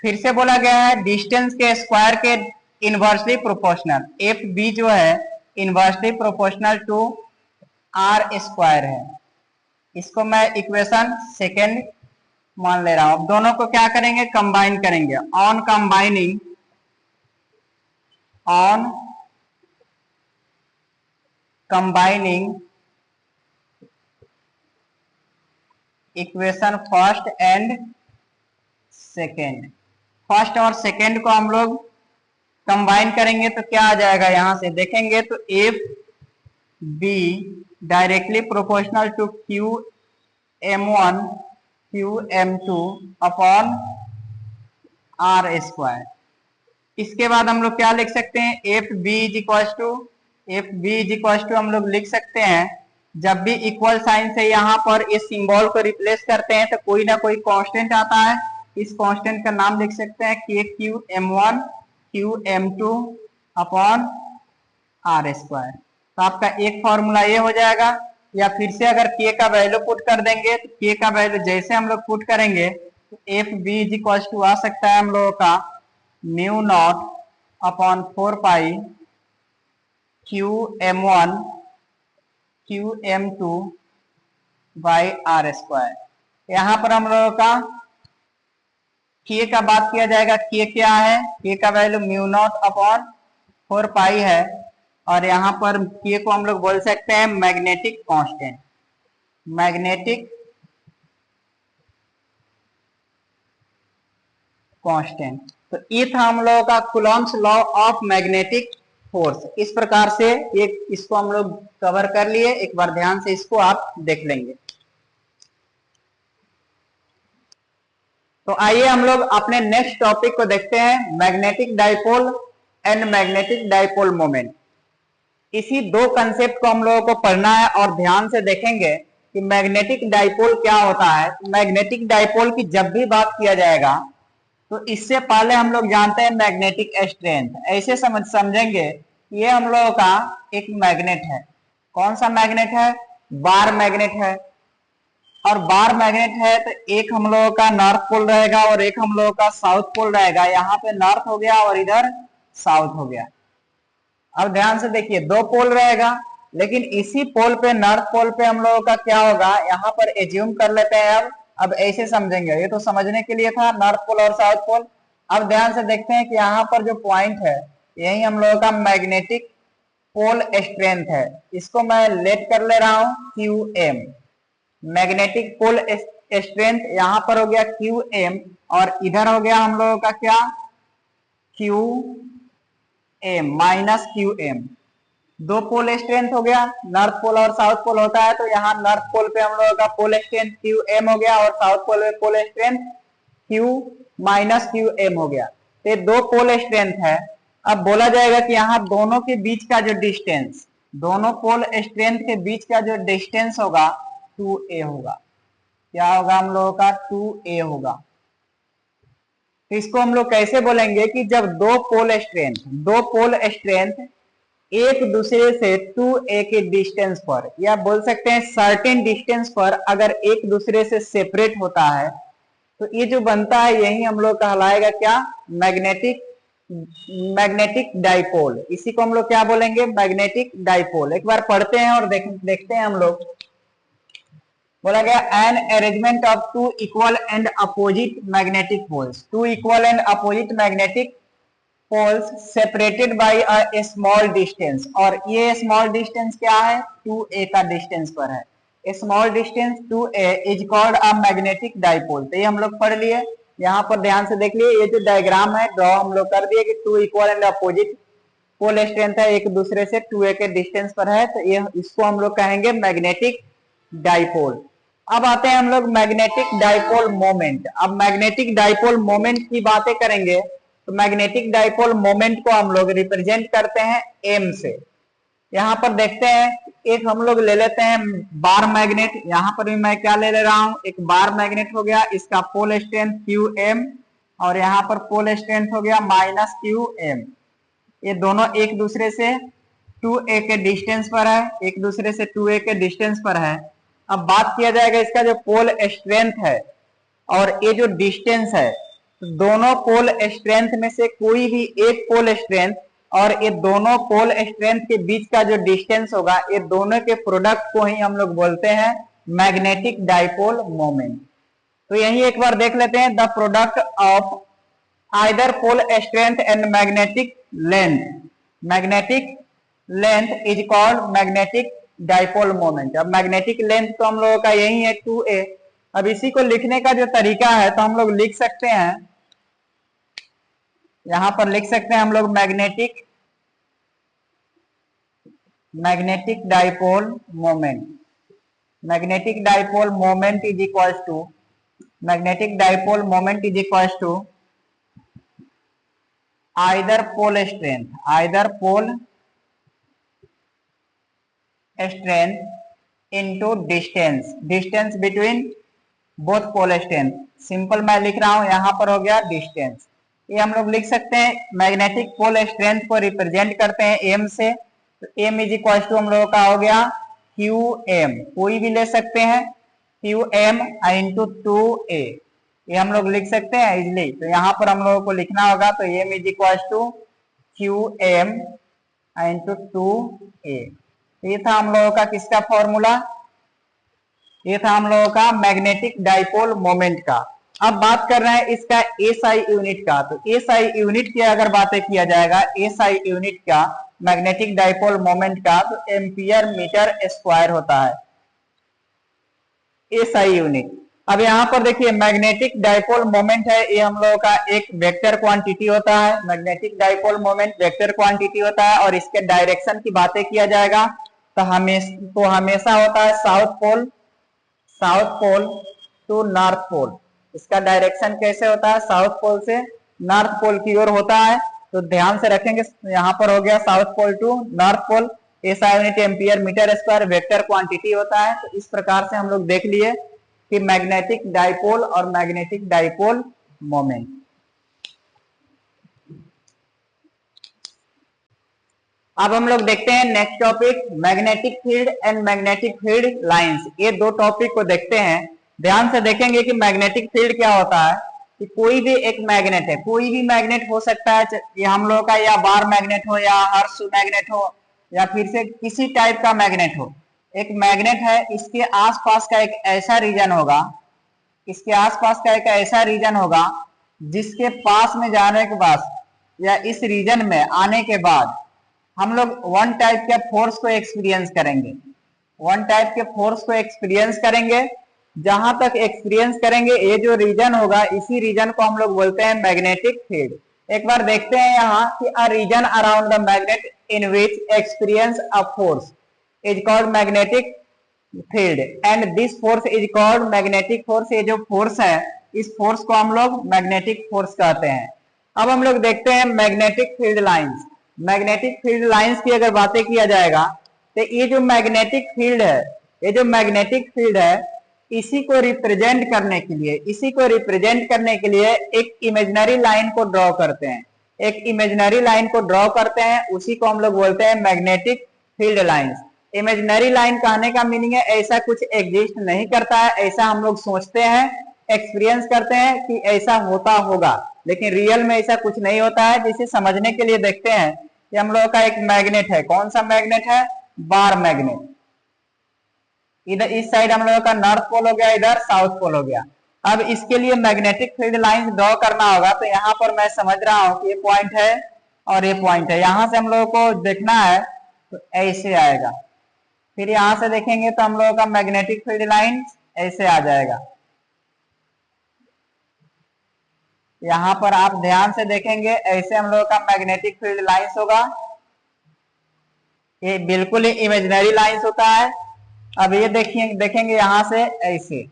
फिर से बोला गया है डिस्टेंस के स्क्वायर के इनवर्सली प्रोपोर्शनल, FB जो है inversely proportional to R square है, इसको मैं इक्वेशन सेकेंड मान ले रहा हूं। अब दोनों को क्या करेंगे, कंबाइन करेंगे। On combining equation first and second, first और सेकेंड को हम लोग कंबाइन करेंगे तो क्या आ जाएगा, यहां से देखेंगे तो FB directly proportional to QM1 QM2 upon R square. इसके बाद हम लोग क्या लिख सकते हैं, FB इज इक्वल टू हम लोग लिख सकते हैं, जब भी इक्वल साइन से यहाँ पर इस सिंबल को रिप्लेस करते हैं तो कोई ना कोई कांस्टेंट आता है। इस कांस्टेंट का नाम लिख सकते हैं QM1 QM2 upon R square. तो आपका एक फॉर्मूला ये हो जाएगा। या फिर से अगर K का वैल्यू पुट कर देंगे तो K का वैल्यू जैसे हम लोग पुट करेंगे तो FB इज इक्वल टू आ सकता है हम लोगों का mu naught upon 4 pi QM1 QM2 by R square. यहाँ पर हम लोगों का K का बात किया जाएगा, K क्या है, K का वैल्यू म्यू नॉट अपॉन 4 पाई है, और यहाँ पर K को हम लोग बोल सकते हैं मैग्नेटिक कांस्टेंट, मैग्नेटिक कांस्टेंट। तो ये था हम लोगों का Coulomb's law of magnetic force. इस प्रकार से इसको हम लोग कवर कर लिए। एक बार ध्यान से इसको आप देख लेंगे। तो आइए हम लोग अपने नेक्स्ट टॉपिक को देखते हैं, magnetic dipole and magnetic dipole moment. इसी दो कंसेप्ट को हम लोगों को पढ़ना है और ध्यान से देखेंगे कि मैग्नेटिक डाइपोल क्या होता है। मैग्नेटिक डाइपोल की जब भी बात किया जाएगा तो इससे पहले हम लोग जानते हैं मैग्नेटिक स्ट्रेंथ। ऐसे समझेंगे ये हम लोगों का एक मैग्नेट है। कौन सा मैग्नेट है? बार मैग्नेट है। और बार मैग्नेट है तो एक हम लोगों का नॉर्थ पोल रहेगा और एक हम लोगों का साउथ पोल रहेगा। यहाँ पे नॉर्थ हो गया और इधर साउथ हो गया। अब ध्यान से देखिए, दो पोल रहेगा, लेकिन इसी पोल पे, नॉर्थ पोल पे हम लोगों का क्या होगा, यहाँ पर एज्यूम कर लेते हैं। अब ऐसे समझेंगे, ये तो समझने के लिए था नॉर्थ पोल और साउथ पोल। अब ध्यान से देखते हैं कि यहाँ पर जो पॉइंट है यही हम लोगों का मैग्नेटिक पोल स्ट्रेंथ है। इसको मैं लेट कर ले रहा हूं QM। मैग्नेटिक पोल स्ट्रेंथ यहाँ पर हो गया QM और इधर हो गया हम लोगों का क्या, QM माइनस QM। दो पोल स्ट्रेंथ हो गया, नॉर्थ पोल और साउथ पोल होता है, तो यहाँ नॉर्थ पोल पे हम लोगों का पोल स्ट्रेंथ QM हो गया और साउथ पोल पे pole strength Q minus QM हो गया। तो दो पोल स्ट्रेंथ है। अब बोला जाएगा कि यहाँ दोनों के बीच का जो डिस्टेंस, दोनों पोल स्ट्रेंथ के बीच का जो डिस्टेंस होगा 2a होगा। क्या होगा हम लोगों का? 2a होगा। तो इसको हम लोग कैसे बोलेंगे कि जब दो पोल स्ट्रेंथ एक दूसरे से 2a के डिस्टेंस पर, या बोल सकते हैं सर्टेन डिस्टेंस पर अगर एक दूसरे से सेपरेट होता है तो ये जो बनता है यही हम लोग कहलाएगा क्या, मैग्नेटिक डाइपोल। इसी को हम लोग क्या बोलेंगे, मैग्नेटिक डाइपोल। एक बार पढ़ते हैं और देखते हैं हम लोग। बोला गया an arrangement of two equal and opposite magnetic poles, two equal and opposite magnetic poles separated by a small distance. और ये स्मॉल डिस्टेंस क्या है, 2a का डिस्टेंस पर है। Small distance 2a is called a magnetic dipole. तो ये हम लोग पढ़ लिए। यहाँ पर ध्यान से देख लिए, ये जो डायग्राम है ड्रॉ हम लोग कर दिए कि two equal and opposite pole strength है, एक दूसरे से 2a के डिस्टेंस पर है, तो ये इसको हम लोग कहेंगे मैग्नेटिक डाइपोल। अब आते हैं हम लोग मैग्नेटिक डाइपोल मोमेंट। अब मैग्नेटिक डाइपोल मोमेंट की बातें करेंगे तो मैग्नेटिक डाइपोल मोमेंट को हम लोग रिप्रेजेंट करते हैं m से। यहाँ पर देखते हैं, एक हम लोग ले लेते हैं बार मैग्नेट। यहाँ पर भी मैं क्या ले रहा हूं, एक बार मैग्नेट हो गया, इसका पोल स्ट्रेंथ QM और यहाँ पर पोल स्ट्रेंथ हो गया माइनस QM। ये दोनों एक दूसरे से 2a के डिस्टेंस पर है, एक दूसरे से 2a के डिस्टेंस पर है। अब बात किया जाएगा इसका जो पोल स्ट्रेंथ है और ये जो डिस्टेंस है, तो दोनों पोल स्ट्रेंथ में से कोई भी एक पोल स्ट्रेंथ और ये दोनों पोल स्ट्रेंथ के बीच का जो डिस्टेंस होगा, ये दोनों के प्रोडक्ट को ही हम लोग बोलते हैं मैग्नेटिक डाइपोल मोमेंट। तो यही एक बार देख लेते हैं, the product of either pole strength and magnetic length is called magnetic dipole moment. अब मैग्नेटिक लेंथ तो हम लोगों का यही है 2a। अब इसी को लिखने का जो तरीका है तो हम लोग लिख सकते हैं, यहां पर लिख सकते हैं हम लोग magnetic dipole moment. Magnetic dipole moment is equals to either pole strength into distance between both pole strength. Simple मैं लिख रहा हूं, यहां पर हो गया डिस्टेंस। ये हम लोग लिख सकते हैं, मैग्नेटिक पोल स्ट्रेंथ को रिप्रेजेंट करते हैं m से। तो m इज इक्वल टू हम लोगों का हो गया QM, कोई भी ले सकते हैं, QM इंटू 2a। ये हम लोग लिख सकते हैं इजिली। तो यहाँ पर हम लोगों को लिखना होगा, तो m is equal to QM into 2a। ये था हम लोगों का किसका फॉर्मूला, ये था हम लोगों का मैग्नेटिक डाइपोल मोमेंट का। अब बात कर रहे हैं इसका SI यूनिट का। तो SI यूनिट की अगर बातें किया जाएगा, SI यूनिट का मैग्नेटिक डाइपोल मोमेंट का, तो एम्पियर मीटर स्क्वायर होता है SI यूनिट। अब यहाँ पर देखिए मैग्नेटिक डाइपोल मोमेंट है, ये हम लोगों का एक वेक्टर क्वांटिटी होता है। Magnetic dipole moment vector quantity होता है और इसके डायरेक्शन की बातें किया जाएगा तो हमेशा होता है south pole to north pole. इसका डायरेक्शन कैसे होता है, साउथ पोल से नॉर्थ पोल की ओर होता है। तो ध्यान से रखेंगे, यहाँ पर हो गया south pole to north pole, SI unit ampere metre square vector quantity होता है। तो इस प्रकार से हम लोग देख लिए कि मैग्नेटिक डाइपोल और मैग्नेटिक डाइपोल मोमेंट। अब हम लोग देखते हैं next topic, magnetic field and magnetic field lines. ये दो टॉपिक को देखते हैं। ध्यान से देखेंगे कि मैग्नेटिक फील्ड क्या होता है कि कोई भी एक मैग्नेट है, कोई भी मैग्नेट हो सकता है, ये हम लोग का या बार मैग्नेट हो या हर्ष मैग्नेट हो या फिर से किसी टाइप का मैग्नेट हो। एक मैग्नेट है, इसके आसपास का एक ऐसा रीजन होगा, इसके आसपास का एक ऐसा रीजन होगा जिसके पास में जाने के बाद या इस रीजन में आने के बाद हम लोग वन टाइप के फोर्स को एक्सपीरियंस करेंगे, वन टाइप के फोर्स को एक्सपीरियंस करेंगे। जहां तक एक्सपीरियंस करेंगे, ये जो रीजन होगा इसी रीजन को हम लोग बोलते हैं मैग्नेटिक फील्ड। एक बार देखते हैं यहाँ कि a region around the magnet in which experience a force is called magnetic field and this force is called magnetic force. ये जो फोर्स है, इस फोर्स को हम लोग मैग्नेटिक फोर्स कहते हैं। अब हम लोग देखते हैं magnetic field lines. Magnetic field lines की अगर बातें किया जाएगा तो ये जो मैग्नेटिक फील्ड है, ये जो मैग्नेटिक फील्ड है, इसी को रिप्रेजेंट करने के लिए एक इमेजिनरी लाइन को ड्रॉ करते हैं, एक इमेजिनरी लाइन को ड्रॉ करते हैं, उसी को हम लोग बोलते हैं magnetic field lines. Imaginary line कहने का मीनिंग है ऐसा कुछ एग्जिस्ट नहीं करता है, ऐसा हम लोग सोचते हैं, एक्सपीरियंस करते हैं कि ऐसा होता होगा, लेकिन रियल में ऐसा कुछ नहीं होता है। जिसे समझने के लिए देखते हैं, ये हम लोग का एक मैग्नेट है। कौन सा मैग्नेट है, बार मैग्नेट। इधर इस साइड हम लोगों का नॉर्थ पोल हो गया, इधर साउथ पोल हो गया। अब इसके लिए मैग्नेटिक फील्ड लाइन ड्रॉ करना होगा। तो यहाँ पर मैं समझ रहा हूँ कि ये पॉइंट है और ये पॉइंट है, यहाँ से हम लोगों को देखना है तो ऐसे आएगा। फिर यहाँ से देखेंगे तो हम लोगों का मैग्नेटिक फील्ड लाइन ऐसे आ जाएगा। यहाँ पर आप ध्यान से देखेंगे, ऐसे हम लोगों का मैग्नेटिक फील्ड लाइंस होगा। ये बिल्कुल ही इमेजिनरी लाइंस होता है। अब ये देखेंगे यहां से ऐसे,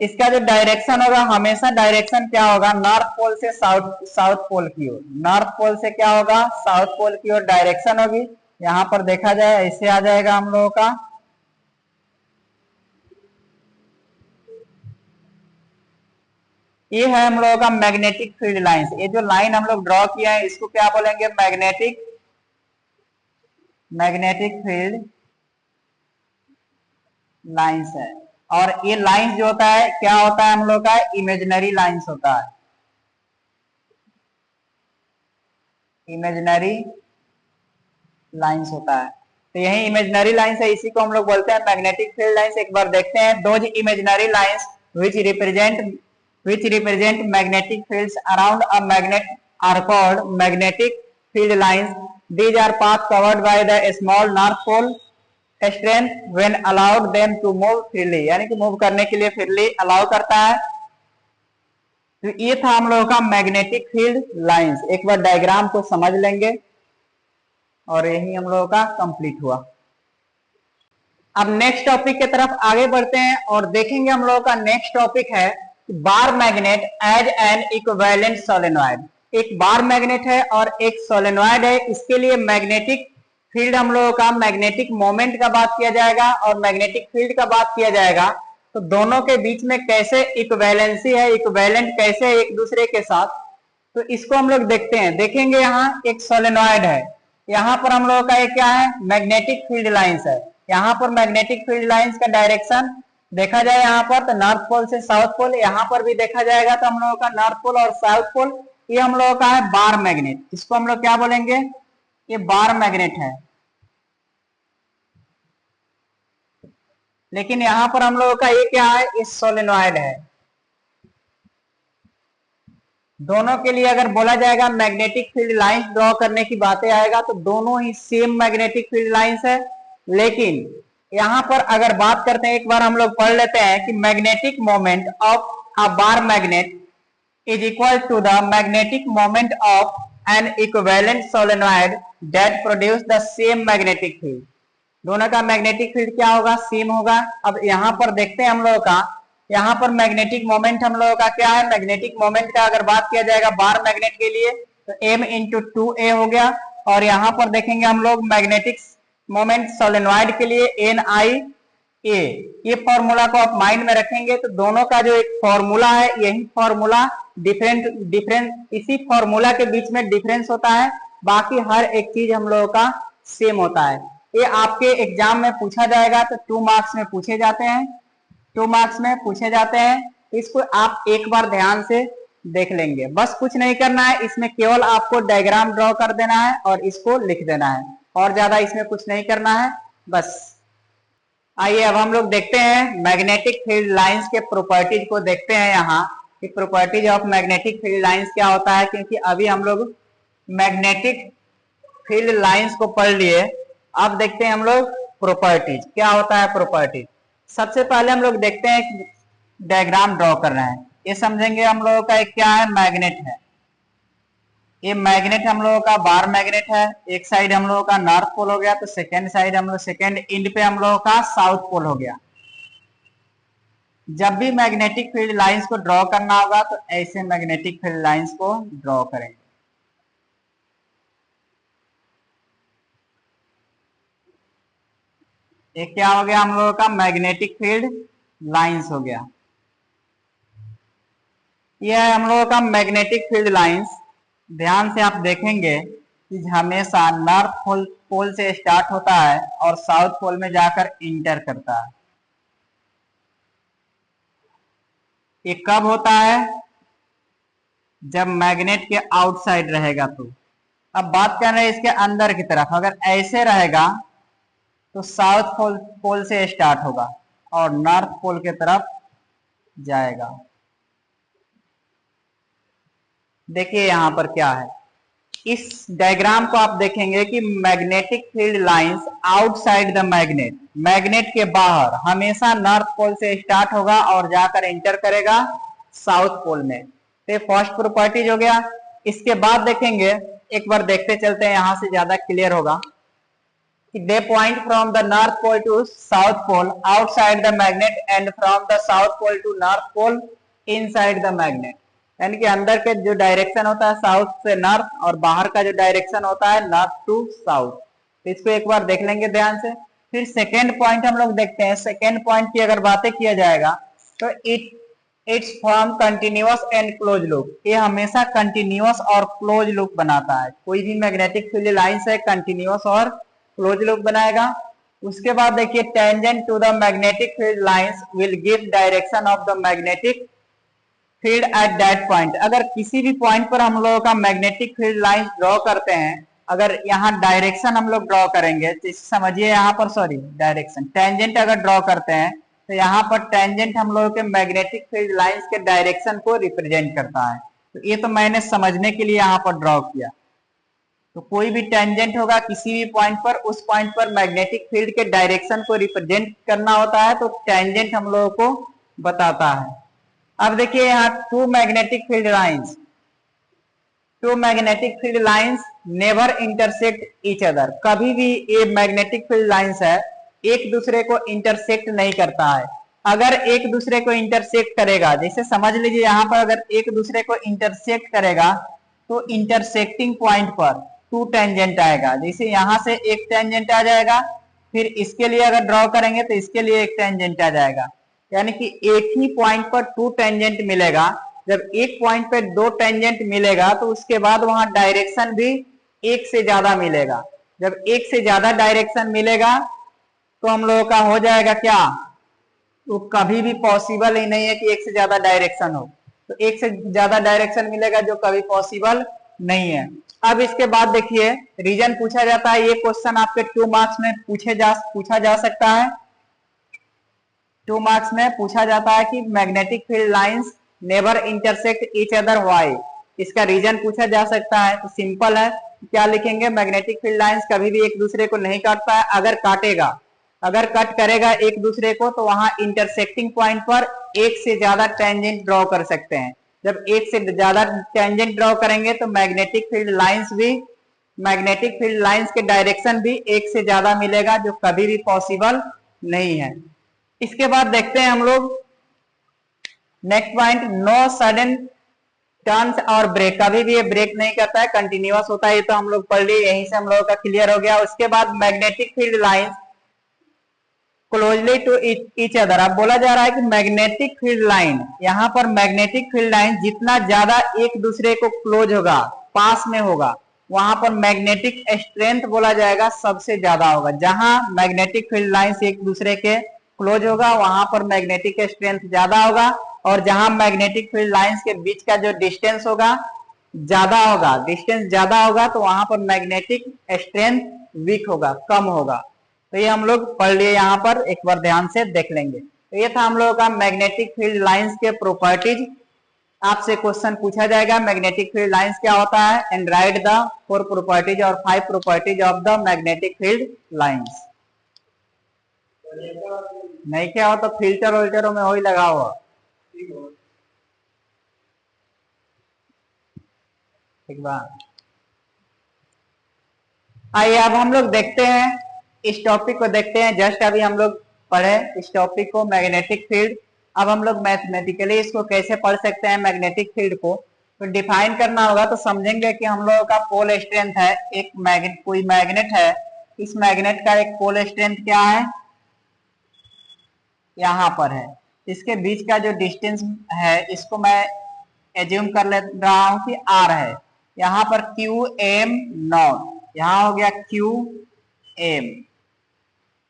इसका जो डायरेक्शन होगा, हमेशा डायरेक्शन क्या होगा, नॉर्थ पोल से साउथ पोल की ओर, नॉर्थ पोल से क्या होगा, साउथ पोल की ओर डायरेक्शन होगी। यहां पर देखा जाए ऐसे आ जाएगा हम लोगों का। ये है हम लोगों का मैग्नेटिक फील्ड लाइंस। ये जो लाइन हम लोग ड्रॉ किया है इसको क्या बोलेंगे, मैग्नेटिक फील्ड लाइंस है। और ये लाइंस जो होता है क्या होता है, हम लोग का इमेजिनरी लाइंस होता है, इमेजिनरी लाइंस होता है। तो यही इमेजिनरी लाइंस है, इसी को हम लोग बोलते हैं मैग्नेटिक फील्ड लाइंस। एक बार देखते हैं, those imaginary lines which represent magnetic fields around a magnet are called magnetic field lines. These are paths covered by the small north pole strength when allowed them to move freely, यानी कि move करने के लिए freely allow करता है। तो ये था हम लोगों का मैग्नेटिक फील्ड लाइंस। एक बार डायग्राम को समझ लेंगे और यही हम लोगों का कंप्लीट हुआ। अब नेक्स्ट टॉपिक की तरफ आगे बढ़ते हैं और देखेंगे हम लोगों का नेक्स्ट टॉपिक है bar magnet as an equivalent solenoid. एक बार मैग्नेट है और एक सोलेनॉइड है। इसके लिए मैग्नेटिक फील्ड हम लोगों का, मैग्नेटिक मोमेंट का बात किया जाएगा और मैग्नेटिक फील्ड का बात किया जाएगा। तो दोनों के बीच में कैसे इक्विवेलेंसी है, इक्विवेलेंट कैसे एक दूसरे के साथ, तो इसको हम लोग देखते हैं। देखेंगे यहाँ एक सोलेनॉइड है, यहाँ पर हम लोगों का एक क्या है, मैग्नेटिक फील्ड लाइंस है। यहाँ पर मैग्नेटिक फील्ड लाइंस का डायरेक्शन देखा जाए यहाँ पर तो नॉर्थ पोल से साउथ पोल, यहाँ पर भी देखा जाएगा तो हम लोगों का नॉर्थ पोल और साउथ पोल। ये हम लोगों का है बार मैग्नेट, इसको हम लोग क्या बोलेंगे, ये बार मैग्नेट है। लेकिन यहाँ पर हम लोगों का ये क्या है, ये सोलेनॉइड है। दोनों के लिए अगर बोला जाएगा मैग्नेटिक फील्ड लाइंस ड्रॉ करने की बातें आएगा तो दोनों ही सेम मैग्नेटिक फील्ड लाइंस है। लेकिन यहां पर अगर बात करते हैं, एक बार हम लोग पढ़ लेते हैं कि magnetic moment of a bar magnet is equal to the magnetic moment of an equivalent solenoid that produce the same magnetic field। दोनों का मैग्नेटिक फील्ड क्या होगा, सेम होगा। अब यहाँ पर देखते हैं हम लोगों का, यहाँ पर मैग्नेटिक मोमेंट हम लोगों का क्या है, मैग्नेटिक मोमेंट का अगर बात किया जाएगा बार मैग्नेट के लिए तो m इंटू 2a हो गया। और यहाँ पर देखेंगे हम लोग मैग्नेटिक मोमेंट सोलेनॉइड के लिए NI ए। ये फॉर्मूला को आप माइंड में रखेंगे तो दोनों का जो एक फॉर्मूला है, यही फॉर्मूला डिफरेंट इसी फॉर्मूला के बीच में डिफरेंस होता है, बाकी हर एक चीज हम लोगों का सेम होता है। ये आपके एग्जाम में पूछा जाएगा तो 2 मार्क्स में पूछे जाते हैं, 2 मार्क्स में पूछे जाते हैं। इसको आप एक बार ध्यान से देख लेंगे, बस कुछ नहीं करना है, इसमें केवल आपको डायग्राम ड्रॉ कर देना है और इसको लिख देना है, और ज्यादा इसमें कुछ नहीं करना है बस। आइए अब हम लोग देखते हैं मैग्नेटिक फील्ड लाइंस के प्रॉपर्टीज को देखते हैं यहाँ कि properties of magnetic field lines क्या होता है, क्योंकि अभी हम लोग मैग्नेटिक फील्ड लाइंस को पढ़ लिए। अब देखते हैं हम लोग प्रॉपर्टीज क्या होता है। प्रॉपर्टीज सबसे पहले हम लोग देखते हैं, डायग्राम ड्रॉ कर रहे हैं, ये समझेंगे हम लोगों का एक क्या है, मैग्नेट है। ये मैग्नेट हम लोगों का बार मैग्नेट है, एक साइड हम लोगों का नॉर्थ पोल हो गया तो सेकेंड साइड हम लोग सेकेंड इंड पे हम लोगों का साउथ पोल हो गया। जब भी मैग्नेटिक फील्ड लाइंस को ड्रॉ करना होगा तो ऐसे मैग्नेटिक फील्ड लाइंस को ड्रॉ करेंगे। ये क्या हो गया, हम लोगों का मैग्नेटिक फील्ड लाइंस हो गया। यह है हम लोगों का मैग्नेटिक फील्ड लाइंस। ध्यान से आप देखेंगे कि हमेशा नॉर्थ पोल से स्टार्ट होता है और साउथ पोल में जाकर इंटर करता है। ये कब होता है, जब मैग्नेट के आउटसाइड रहेगा तो। अब बात कर रहे हैं इसके अंदर की तरफ, अगर ऐसे रहेगा तो साउथ पोल से स्टार्ट होगा और नॉर्थ पोल के तरफ जाएगा। देखिए यहां पर क्या है, इस डायग्राम को आप देखेंगे कि magnetic field lines outside the magnet, magnet के बाहर हमेशा नॉर्थ पोल से स्टार्ट होगा और जाकर इंटर करेगा साउथ पोल में। तो फर्स्ट प्रॉपर्टीज हो गया। इसके बाद देखेंगे, एक बार देखते चलते हैं, यहां से ज्यादा क्लियर होगा कि they point from the north pole to south pole outside the magnet and from the south pole to north pole inside the magnet. यानी कि अंदर के जो डायरेक्शन होता है साउथ से नॉर्थ और बाहर का जो डायरेक्शन होता है नॉर्थ टू साउथ। तो इसको एक बार देख लेंगे ध्यान से। फिर सेकेंड पॉइंट हम लोग देखते हैं। सेकेंड पॉइंट की अगर बातें किया जाएगा तो it's form continuous and close loop. ये हमेशा कंटिन्यूअस और क्लोज लूप बनाता है। कोई भी मैग्नेटिक फील्ड लाइंस है कंटिन्यूअस और क्लोज लूप बनाएगा। उसके बाद देखिए, tangent to the magnetic field lines will give direction of the magnetic field at that point. अगर किसी भी पॉइंट पर हम लोगों का मैग्नेटिक फील्ड लाइन ड्रॉ करते हैं, अगर यहाँ डायरेक्शन हम लोग ड्रॉ करेंगे तो समझिए यहाँ पर, सॉरी डायरेक्शन, टेंजेंट अगर ड्रॉ करते हैं तो यहाँ पर टेंजेंट हम लोगों के मैग्नेटिक फील्ड लाइंस के डायरेक्शन को रिप्रेजेंट करता है। तो ये तो मैंने समझने के लिए यहाँ पर ड्रॉ किया। तो कोई भी टेंजेंट होगा किसी भी पॉइंट पर, उस पॉइंट पर मैग्नेटिक फील्ड के डायरेक्शन को रिप्रेजेंट करना होता है, तो टेंजेंट हम लोगों को बताता है। अब देखिए यहाँ two magnetic field lines never intersect each other. कभी भी ये मैग्नेटिक फील्ड लाइंस है एक दूसरे को इंटरसेक्ट नहीं करता है। अगर एक दूसरे को इंटरसेक्ट करेगा, जैसे समझ लीजिए यहाँ पर अगर एक दूसरे को इंटरसेक्ट करेगा तो इंटरसेक्टिंग पॉइंट पर टू टेंजेंट आएगा। जैसे यहाँ से एक टेंजेंट आ जाएगा, फिर इसके लिए अगर ड्रॉ करेंगे तो इसके लिए एक टेंजेंट आ जाएगा। यानी कि एक ही पॉइंट पर टू टेंजेंट मिलेगा। जब एक पॉइंट पर दो टेंजेंट मिलेगा तो उसके बाद वहां डायरेक्शन भी एक से ज्यादा मिलेगा। जब एक से ज्यादा डायरेक्शन मिलेगा तो हम लोगों का हो जाएगा क्या, तो कभी भी पॉसिबल ही नहीं है कि एक से ज्यादा डायरेक्शन हो। तो एक से ज्यादा डायरेक्शन मिलेगा जो कभी पॉसिबल नहीं है। अब इसके बाद देखिए, रीजन पूछा जाता है। ये क्वेश्चन आपके 2 मार्क्स में पूछा जा सकता है। 2 मार्क्स में पूछा जाता है कि magnetic field lines never intersect each other, why. इसका रीजन पूछा जा सकता है। तो सिंपल है, क्या लिखेंगे, मैग्नेटिक फील्ड लाइंस कभी भी एक दूसरे को नहीं काटता है। अगर काटेगा, अगर कट करेगा एक दूसरे को, तो वहां इंटरसेक्टिंग पॉइंट पर एक से ज्यादा टेंजेंट ड्रॉ कर सकते हैं। जब एक से ज्यादा टेंजेंट ड्रॉ करेंगे तो मैग्नेटिक फील्ड लाइंस के डायरेक्शन भी एक से ज्यादा मिलेगा, जो कभी भी पॉसिबल नहीं है। इसके बाद देखते हैं हम लोग next point, no sudden turns और ब्रेक। कभी भी ये ब्रेक नहीं करता है, कंटिन्यूअस होता है। ये तो हम लोग पढ़ लिए, यहीं से हम लोगों का क्लियर हो गया। उसके बाद magnetic field lines closely to each other. अब बोला जा रहा है कि मैग्नेटिक फील्ड लाइन, यहाँ पर मैग्नेटिक फील्ड लाइन जितना ज्यादा एक दूसरे को क्लोज होगा, पास में होगा, वहां पर मैग्नेटिक स्ट्रेंथ बोला जाएगा सबसे ज्यादा होगा। जहां मैग्नेटिक फील्ड लाइंस एक दूसरे के क्लोज होगा, वहां पर मैग्नेटिक स्ट्रेंथ ज्यादा होगा। और जहां मैग्नेटिक फील्ड लाइंस के बीच का जो डिस्टेंस होगा ज्यादा होगा, डिस्टेंस ज्यादा होगा, तो वहां पर मैग्नेटिक स्ट्रेंथ वीक होगा, कम होगा। तो ये हम लोग पढ़ लिए, यहाँ पर एक बार ध्यान से देख लेंगे। तो ये था हम लोगों का मैग्नेटिक फील्ड लाइंस के प्रॉपर्टीज। आपसे क्वेश्चन पूछा जाएगा मैग्नेटिक फील्ड लाइंस क्या होता है, एंड राइट द 4 प्रॉपर्टीज और 5 properties of the magnetic field lines. नहीं क्या हो तो फिल्टर वोल्टरों में वही लगा हुआ। ठीक बात। आइए अब हम लोग देखते हैं, इस टॉपिक को देखते हैं। जस्ट अभी हम लोग पढ़े इस टॉपिक को, मैग्नेटिक फील्ड। अब हम लोग मैथमेटिकली इसको कैसे पढ़ सकते हैं मैग्नेटिक फील्ड को, तो डिफाइन करना होगा। तो समझेंगे कि हम लोगों का पोल स्ट्रेंथ है, एक मैग्नेट, कोई मैग्नेट है, इस मैग्नेट का एक पोल स्ट्रेंथ क्या है, यहाँ पर है। इसके बीच का जो डिस्टेंस है, इसको मैं एज्यूम कर ले रहा हूं कि आर है। यहाँ पर क्यू एम नॉट, यहाँ हो गया क्यू एम।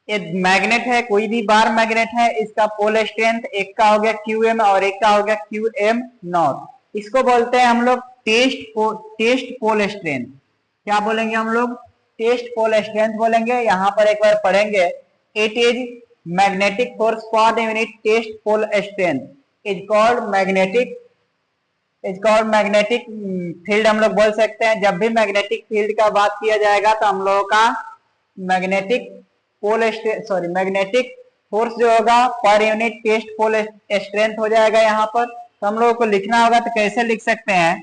ये मैग्नेट है, कोई भी बार मैग्नेट है, इसका पोल स्ट्रेंथ एक का हो गया क्यू एम और एक का हो गया क्यू एम नॉट। इसको बोलते हैं हम लोग टेस्ट पोल स्ट्रेंथ। क्या बोलेंगे हम लोग, टेस्ट पोल स्ट्रेंथ बोलेंगे। यहाँ पर एक बार पढ़ेंगे, it is magnetic force per the unit test pole strength is called magnetic field हम लोग बोल सकते हैं। जब भी मैग्नेटिक फील्ड का बात किया जाएगा तो हम लोगों का मैग्नेटिक फोर्स जो होगा per unit test pole strength हो जाएगा यहाँ पर। तो हम लोगों को लिखना होगा, तो कैसे लिख सकते हैं,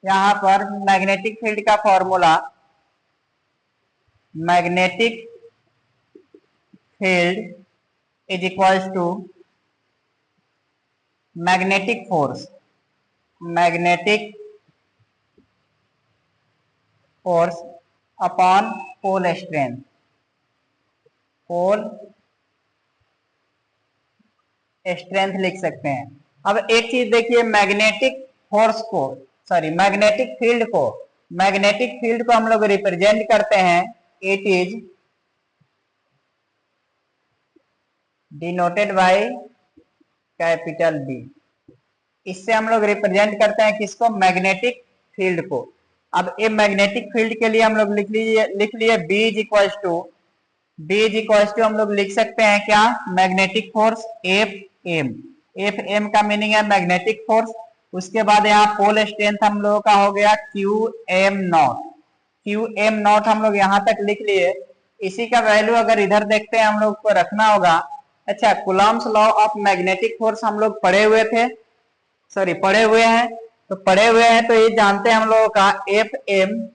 यहाँ पर मैग्नेटिक फील्ड का formula, magnetic field is equals to magnetic force upon pole strength. Pole strength लिख सकते हैं। अब एक चीज देखिए, मैग्नेटिक फील्ड को हम लोग रिप्रेजेंट करते हैं, it is denoted by capital B. इससे हम लोग रिप्रेजेंट करते हैं किसको, मैग्नेटिक फील्ड को। अब ये मैग्नेटिक फील्ड के लिए हम लोग लिख लिए बी इज इक्वल टू हम लोग लिख सकते हैं क्या, मैग्नेटिक फोर्स एफ एम का मीनिंग है मैग्नेटिक फोर्स। उसके बाद यहाँ पोल स्ट्रेंथ हम लोगों का हो गया क्यू एम नॉट हम लोग यहाँ तक लिख लिए। इसी का वैल्यू अगर इधर देखते हैं हम लोग को रखना होगा। अच्छा, Coulomb's law of magnetic force हम लोग पढ़े हुए हैं। तो ये जानते हैं हम लोगों का F M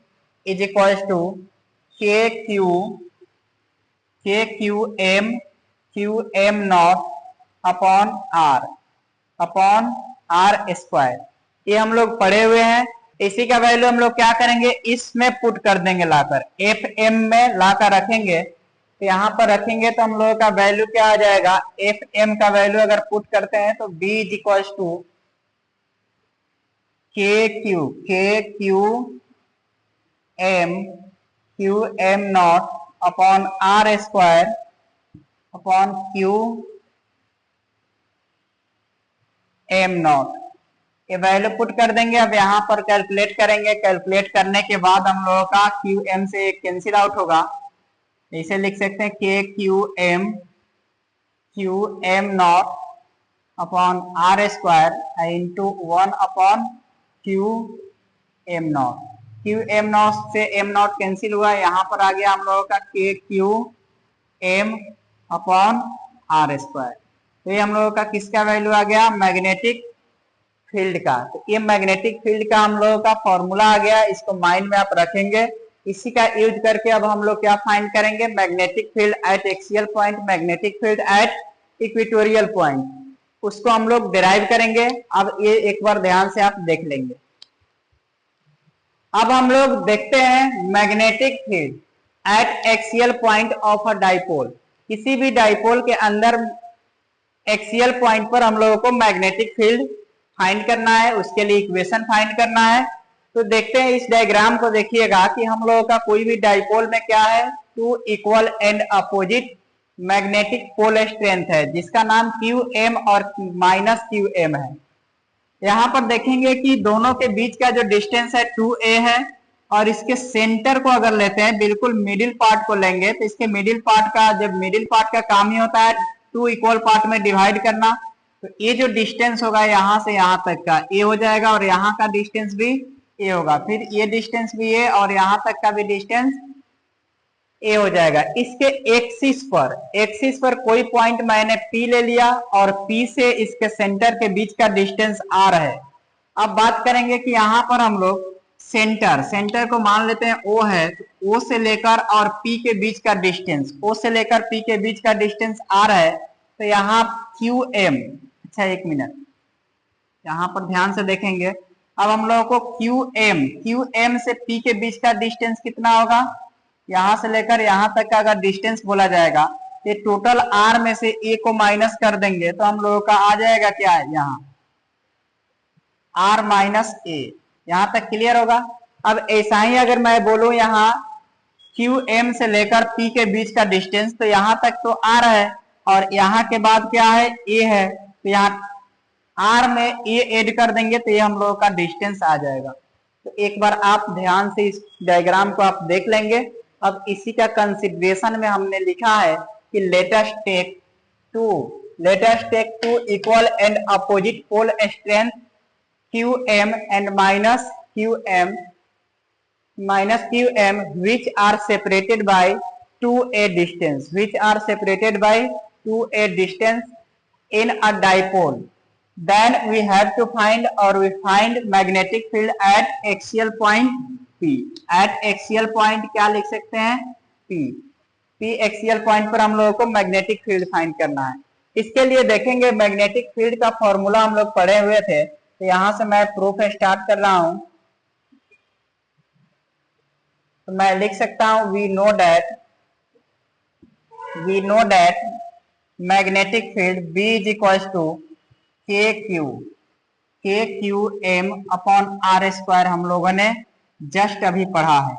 is equal to K Q M not upon R square. ये हम लोग पढ़े हुए हैं। इसी का वैल्यू हम लोग क्या करेंगे, इसमें पुट कर देंगे, लाकर एफ एम में लाकर रखेंगे। तो यहाँ पर रखेंगे तो हम लोगों का वैल्यू क्या आ जाएगा, एफ एम का वैल्यू अगर पुट करते हैं तो B is equal to Q M not upon R square upon Q M naught. ये वैल्यू पुट कर देंगे। अब यहाँ पर कैलकुलेट करेंगे, कैलकुलेट करने के बाद हम लोगों का क्यू एम से कैंसिल आउट होगा। इसे लिख सकते हैं K Q M not upon R square into 1 upon Q M naught, Q M naught से एम नॉट कैंसिल हुआ, यहाँ पर आ गया हम लोगों का K Q M upon R square. तो ये हम लोगों का किसका वैल्यू आ गया, मैग्नेटिक फील्ड का। तो ये मैग्नेटिक फील्ड का हम लोगों का फॉर्मूला आ गया, इसको माइंड में आप रखेंगे। इसी का यूज करके अब हम लोग क्या फाइंड करेंगे, magnetic field at axial point, magnetic field at equatorial point, उसको हम लोग डिराइव करेंगे। अब ये एक बार ध्यान से आप देख लेंगे। अब हम लोग देखते हैं magnetic field at axial point of a dipole. किसी भी डाइपोल के अंदर एक्सियल पॉइंट पर हम लोगों को मैग्नेटिक फील्ड फाइंड करना है, उसके लिए इक्वेशन फाइंड करना है। तो देखते हैं इस डायग्राम को, देखिएगा कि हम लोगों का कोई भी डाइपोल में क्या है, two equal and opposite magnetic pole strength है, जिसका नाम क्यू एम और माइनस क्यू एम है। यहाँ पर देखेंगे कि दोनों के बीच का जो डिस्टेंस है 2a है, और इसके सेंटर को अगर लेते हैं, बिल्कुल मिडिल पार्ट को लेंगे, तो इसके मिडिल पार्ट का, जब मिडिल पार्ट का काम ही होता है टू इक्वल पार्ट में डिवाइड करना, तो ये जो डिस्टेंस होगा यहाँ से यहाँ तक का ए हो जाएगा, और यहाँ का डिस्टेंस भी ए होगा, फिर ये डिस्टेंस भी ए, और यहाँ तक का भी डिस्टेंस ए हो जाएगा। इसके एक्सिस पर कोई पॉइंट मैंने पी ले लिया, और पी से इसके सेंटर के बीच का डिस्टेंस आर है। अब बात करेंगे कि यहाँ पर हम लोग सेंटर को मान लेते हैं ओ है, तो ओ से लेकर और पी के बीच का डिस्टेंस, ओ से लेकर पी के बीच का डिस्टेंस आर है। तो यहाँ क्यू एम, अच्छा एक मिनट, यहाँ पर ध्यान से देखेंगे। अब हम लोगों को क्यू एम से पी के बीच का डिस्टेंस कितना होगा, यहां से लेकर यहां तक का अगर डिस्टेंस बोला जाएगा, ये टोटल आर में से ए को माइनस कर देंगे तो हम लोगों का आ जाएगा क्या है, यहाँ आर माइनस ए। यहां तक क्लियर होगा। अब ऐसा ही अगर मैं बोलूं यहाँ क्यू एम से लेकर पी के बीच का डिस्टेंस, तो यहाँ तक तो आर है, और यहाँ के बाद क्या है, ए है, तो यहाँ आर में ए ऐड कर देंगे तो ये हम लोगों का डिस्टेंस आ जाएगा। तो एक बार आप ध्यान से इस डायग्राम को आप देख लेंगे। अब इसी का कंसिडरेशन में हमने लिखा है कि let us take two equal and opposite pole strength Q M and minus Q M which are separated by 2a distance in a dipole. Then we have to find magnetic field at axial point P. At axial point क्या लिख सकते हैं, P axial point पर हम लोगों को magnetic field find करना है। इसके लिए देखेंगे मैग्नेटिक फील्ड का फॉर्मूला हम लोग पढ़े हुए थे, तो यहां से मैं प्रूफ स्टार्ट कर रहा हूं। तो मैं लिख सकता हूं we know that magnetic field B is equals to K Q M upon R square, हम लोगों ने जस्ट अभी पढ़ा है।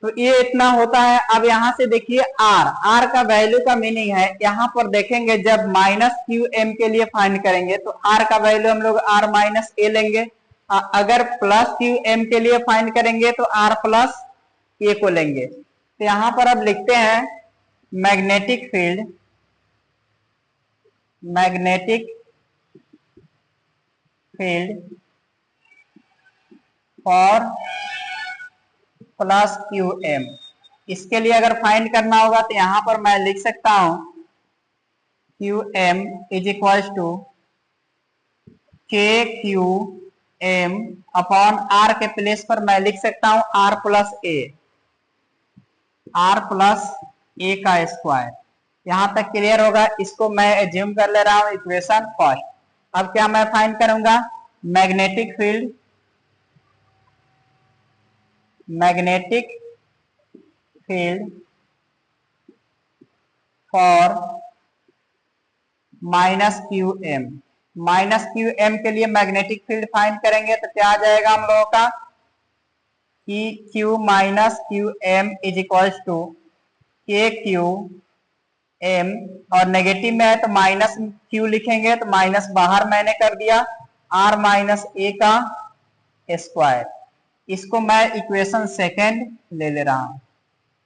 तो ये इतना होता है। अब यहां से देखिए आर का वैल्यू का मीनिंग है, यहां पर देखेंगे जब माइनस क्यू एम के लिए फाइंड करेंगे तो आर का वैल्यू हम लोग आर माइनस ए लेंगे, अगर प्लस क्यू एम के लिए फाइंड करेंगे तो आर प्लस ए को लेंगे। तो यहां पर अब लिखते हैं magnetic field for plus Q M. इसके लिए अगर फाइंड करना होगा तो यहां पर मैं लिख सकता हूं Q M is equals to K Q M upon R के प्लेस पर मैं लिख सकता हूं आर प्लस ए का स्क्वायर। यहां तक क्लियर होगा। इसको मैं एज्यूम कर ले रहा हूं इक्वेशन फर्स्ट। अब क्या मैं फाइंड करूंगा, magnetic field for minus Q M के लिए मैग्नेटिक फील्ड फाइंड करेंगे तो क्या आ जाएगा हम लोगों का कि Q minus Q M is equals to K Q M, और नेगेटिव में है तो माइनस क्यू लिखेंगे, तो माइनस बाहर मैंने कर दिया, आर माइनस ए का स्क्वायर। इसको मैं इक्वेशन सेकेंड ले रहा हूं।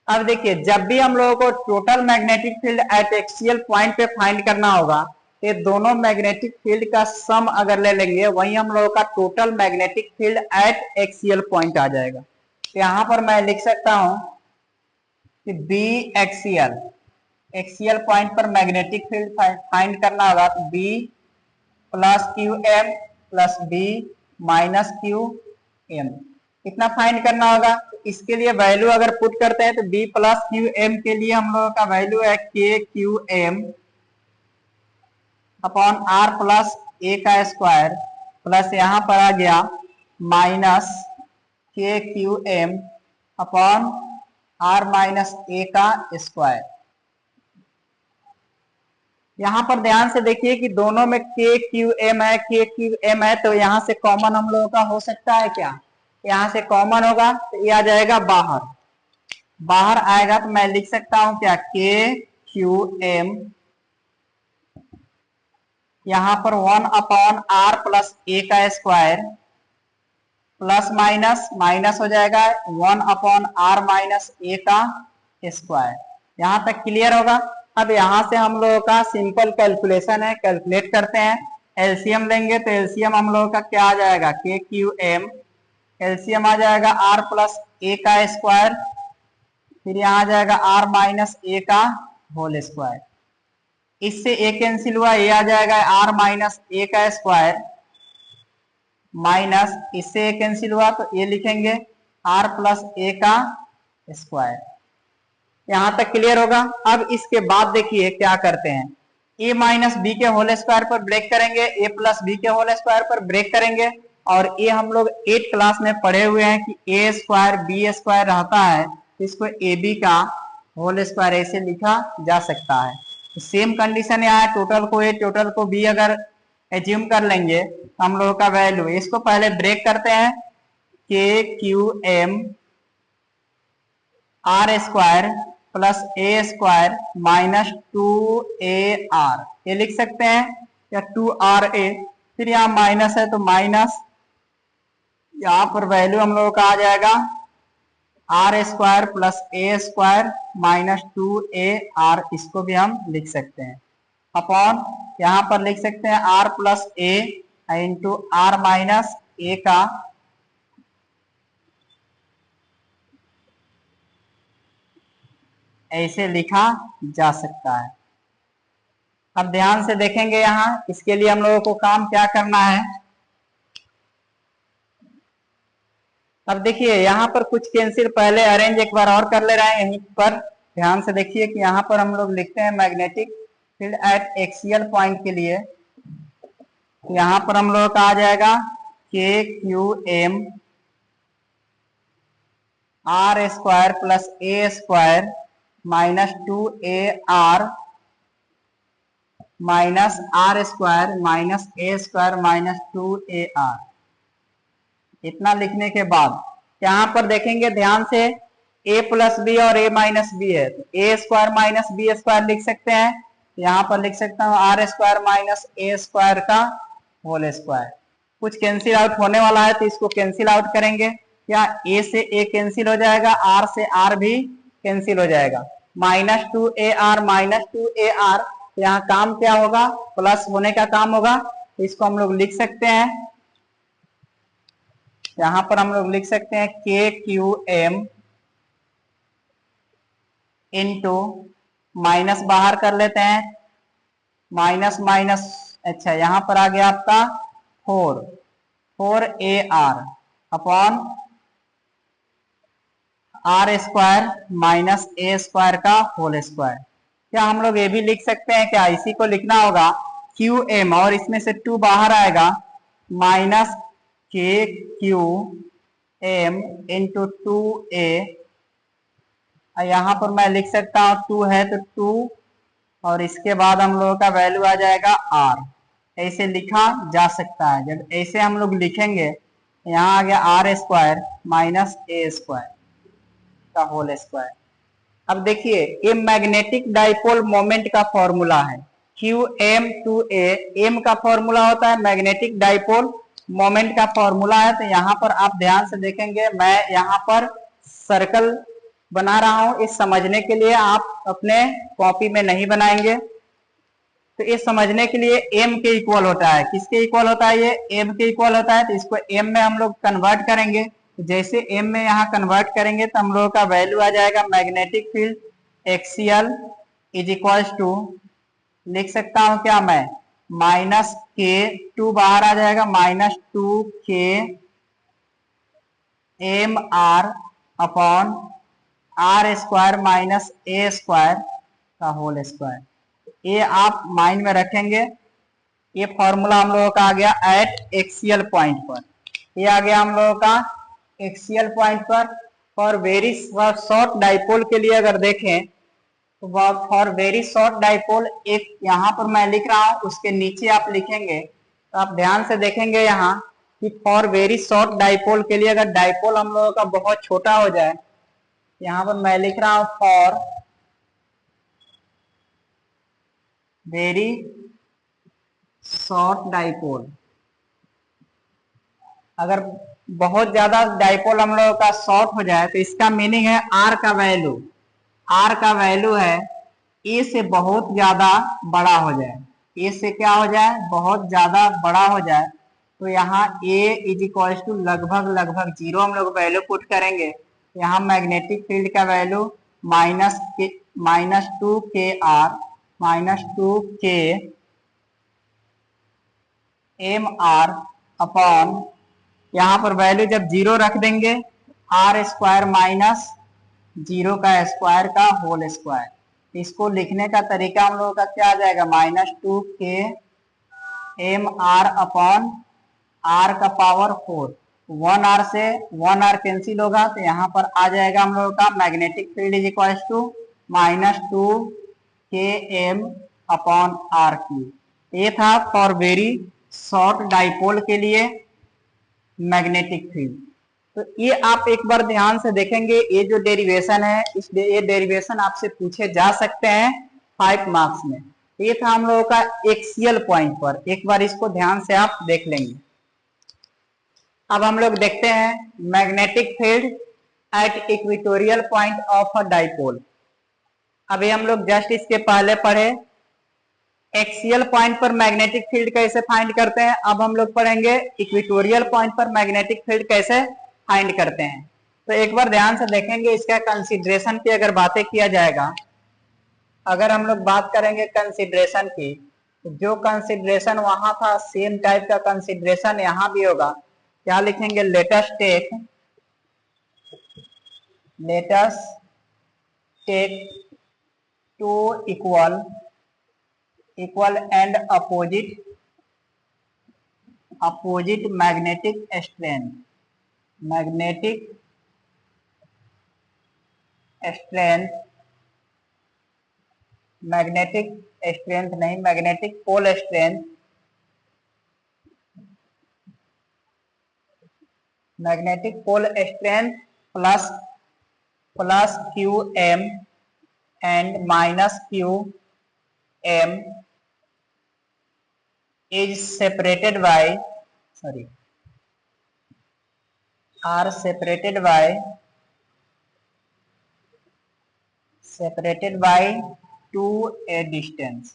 अब देखिए जब भी हम लोगों को total magnetic field at axial point पे फाइंड करना होगा ये दोनों मैग्नेटिक फील्ड का सम अगर ले लेंगे वही हम लोगों का total magnetic field at axial point आ जाएगा। यहाँ पर मैं लिख सकता हूं कि बी एक्सियल, एक्सियल पॉइंट पर मैग्नेटिक फील्ड फाइंड करना होगा तो B plus Q M plus B minus Q M, इतना फाइंड करना होगा। इसके लिए वैल्यू अगर पुट करते हैं तो बी प्लस क्यू एम के लिए हम लोगों का वैल्यू है K Q M upon R plus A का स्क्वायर प्लस यहां पर आ गया minus K Q M upon R minus A का स्क्वायर। यहां पर ध्यान से देखिए कि दोनों में के क्यू एम है, के क्यू एम है, तो यहां से कॉमन हम लोगों का हो सकता है क्या, यहां से कॉमन होगा तो ये आ जाएगा बाहर, बाहर आएगा तो मैं लिख सकता हूं क्या के क्यू एम यहां पर 1 अपॉन आर प्लस ए का स्क्वायर प्लस माइनस माइनस हो जाएगा 1 अपॉन आर माइनस ए का स्क्वायर। यहां तक क्लियर होगा। अब यहां से हम लोगों का सिंपल कैलकुलेशन है, कैलकुलेट करते हैं। एलसीएम लेंगे तो एलसीएम हम लोगों का क्या आ जाएगा के क्यू एम, एलसीएम आ जाएगा आर प्लस ए का स्क्वायर, फिर यहाँ आ जाएगा आर माइनस ए का होल स्क्वायर। इससे ए कैंसिल हुआ, ये आ जाएगा आर माइनस ए का स्क्वायर माइनस इससे ए कैंसिल हुआ तो ये लिखेंगे आर प्लस ए का स्क्वायर। यहां तक क्लियर होगा। अब इसके बाद देखिए क्या करते हैं, ए माइनस बी के होल स्क्वायर पर ब्रेक करेंगे, ए प्लस बी के होल स्क्वायर पर ब्रेक करेंगे, और ये हम लोग 8 क्लास में पढ़े हुए हैं कि ए स्क्वायर बी स्क्वायर रहता है, इसको ए बी का होल स्क्वायर ऐसे लिखा जा सकता है। तो सेम कंडीशन यहाँ है, टोटल को ए टोटल को बी अगर एज्यूम कर लेंगे तो हम लोगों का वैल्यू, इसको पहले ब्रेक करते हैं, K Q M R square plus A square minus 2AR, ये लिख सकते हैं या 2RA, फिर यहाँ माइनस है तो माइनस, यहाँ पर वैल्यू हम लोगों का आ जाएगा R square plus A square minus 2AR, इसको भी हम लिख सकते हैं अपॉन यहाँ पर लिख सकते हैं R plus A into R minus A का ऐसे लिखा जा सकता है। अब ध्यान से देखेंगे यहाँ, इसके लिए हम लोगों को काम क्या करना है। अब देखिए यहाँ पर कुछ कैंसिल पहले अरेंज एक बार और कर ले रहे हैं। यहीं पर ध्यान से देखिए कि यहाँ पर हम लोग लिखते हैं magnetic field at axial point के लिए, यहाँ पर हम लोगों का आ जाएगा K Q M R square plus A square minus 2AR minus R square minus A square minus 2AR। इतना लिखने के बाद यहाँ पर देखेंगे ध्यान से, a प्लस बी और a माइनस बी है, तो A square minus B square लिख सकते हैं। यहाँ पर लिख सकता हूँ R square minus A square का होल स्क्वायर। कुछ कैंसिल आउट होने वाला है तो इसको कैंसिल आउट करेंगे, या a से a कैंसिल हो जाएगा, r से r भी कैंसिल हो जाएगा, माइनस 2AR माइनस 2AR। यहाँ काम क्या होगा, प्लस होने का काम होगा, तो इसको हम लोग लिख सकते हैं, यहाँ पर हम लोग लिख सकते हैं K Q M into minus बाहर कर लेते हैं, माइनस माइनस, अच्छा यहाँ पर आ गया आपका 4AR upon R square minus A square का होल स्क्वायर। क्या हम लोग ये भी लिख सकते हैं क्या, इसी को लिखना होगा क्यू एम और इसमें से 2 बाहर आएगा minus K Q M into 2A, यहाँ पर मैं लिख सकता हूँ 2 है तो 2, और इसके बाद हम लोगों का वैल्यू आ जाएगा R, ऐसे लिखा जा सकता है। जब ऐसे हम लोग लिखेंगे, यहाँ आ गया R square minus A square का होल स्क्वायर। अब देखिए ये मैग्नेटिक डाइपोल मोमेंट का फॉर्मूला है, QM2A, एम का फॉर्मूला होता है, मैग्नेटिक डाइपोल मोमेंट का फॉर्मूला है। तो यहाँ पर आप ध्यान से देखेंगे, मैं यहाँ पर सर्कल बना रहा हूं इस समझने के लिए, आप अपने कॉपी में नहीं बनाएंगे। तो तो ये समझने के लिए m के इक्वल होता है, किसके इक्वल होता है, ये m के इक्वल होता है। तो इसको m में हम लोग कन्वर्ट करेंगे, तो जैसे m में यहाँ कन्वर्ट करेंगे तो हम लोगों का वैल्यू आ जाएगा magnetic field axial is equal to, लिख सकता हूं क्या मैं, माइनस के, टू बाहर आ जाएगा, minus 2k M R upon R square minus A square का होल स्क्वायर। ये आप माइंड में रखेंगे। ये फॉर्मूला हम लोगों का आ गया एट एक्सियल पॉइंट पर, ये आ गया हम लोगों का एक्सियल पॉइंट पर। फॉर वेरी शॉर्ट डाइपोल के लिए अगर देखें तो फॉर वेरी शॉर्ट डाइपोल, एक यहाँ पर मैं लिख रहा हूं, उसके नीचे आप लिखेंगे तो आप ध्यान से देखेंगे यहाँ कि फॉर वेरी शॉर्ट डाइपोल के लिए, अगर डाइपोल हम लोगों का बहुत छोटा हो जाए, यहाँ पर मैं लिख रहा हूं फॉर वेरी शॉर्ट डाइपोल। अगर बहुत ज्यादा डाइपोल हम लोगों का शॉर्ट हो जाए तो इसका मीनिंग है आर का वैल्यू है ए से बहुत ज्यादा बड़ा हो जाए, ए से क्या हो जाए, बहुत ज्यादा बड़ा हो जाए। तो यहाँ ए इज इक्वल टू लगभग जीरो हम लोग वैल्यू पुट करेंगे। यहाँ मैग्नेटिक फील्ड का value -2k M R upon, यहाँ पर वैल्यू जब जीरो रख देंगे, आर स्क्वायर माइनस जीरो का स्क्वायर का होल स्क्वायर। इसको लिखने का तरीका हम लोगों का क्या आ जाएगा, -2k M R upon R का पावर 4, 1r से 1r कैंसिल होगा, तो यहाँ पर आ जाएगा हम लोगों का magnetic field is equal to -2k M upon R cube. ये था फॉर वेरी शॉर्ट डाइपोल के लिए मैग्नेटिक फील्ड। तो ये आप एक बार ध्यान से देखेंगे, ये जो डेरिवेशन है, ये डेरिवेशन आपसे पूछे जा सकते हैं 5 मार्क्स में। ये था हम लोगों का एक्सियल पॉइंट पर, एक बार इसको ध्यान से आप देख लेंगे। अब हम लोग देखते हैं magnetic field at equatorial point of a dipole. अभी हम लोग जस्ट इसके पहले पढ़े एक्सियल पॉइंट पर मैग्नेटिक फील्ड कैसे फाइंड करते हैं। अब हम लोग पढ़ेंगे इक्वेटोरियल पॉइंट पर मैग्नेटिक फील्ड कैसे फाइंड करते हैं। तो एक बार ध्यान से देखेंगे, इसका कंसीडरेशन की अगर बातें किया जाएगा, अगर हम लोग बात करेंगे कंसीडरेशन की, तो जो कंसीडरेशन वहां था सेम टाइप का कंसीडरेशन यहाँ भी होगा। क्या लिखेंगे, let's take two equal and opposite magnetic strength नहीं, magnetic pole strength, plus Q M and minus Q M is separated by are separated by 2a distance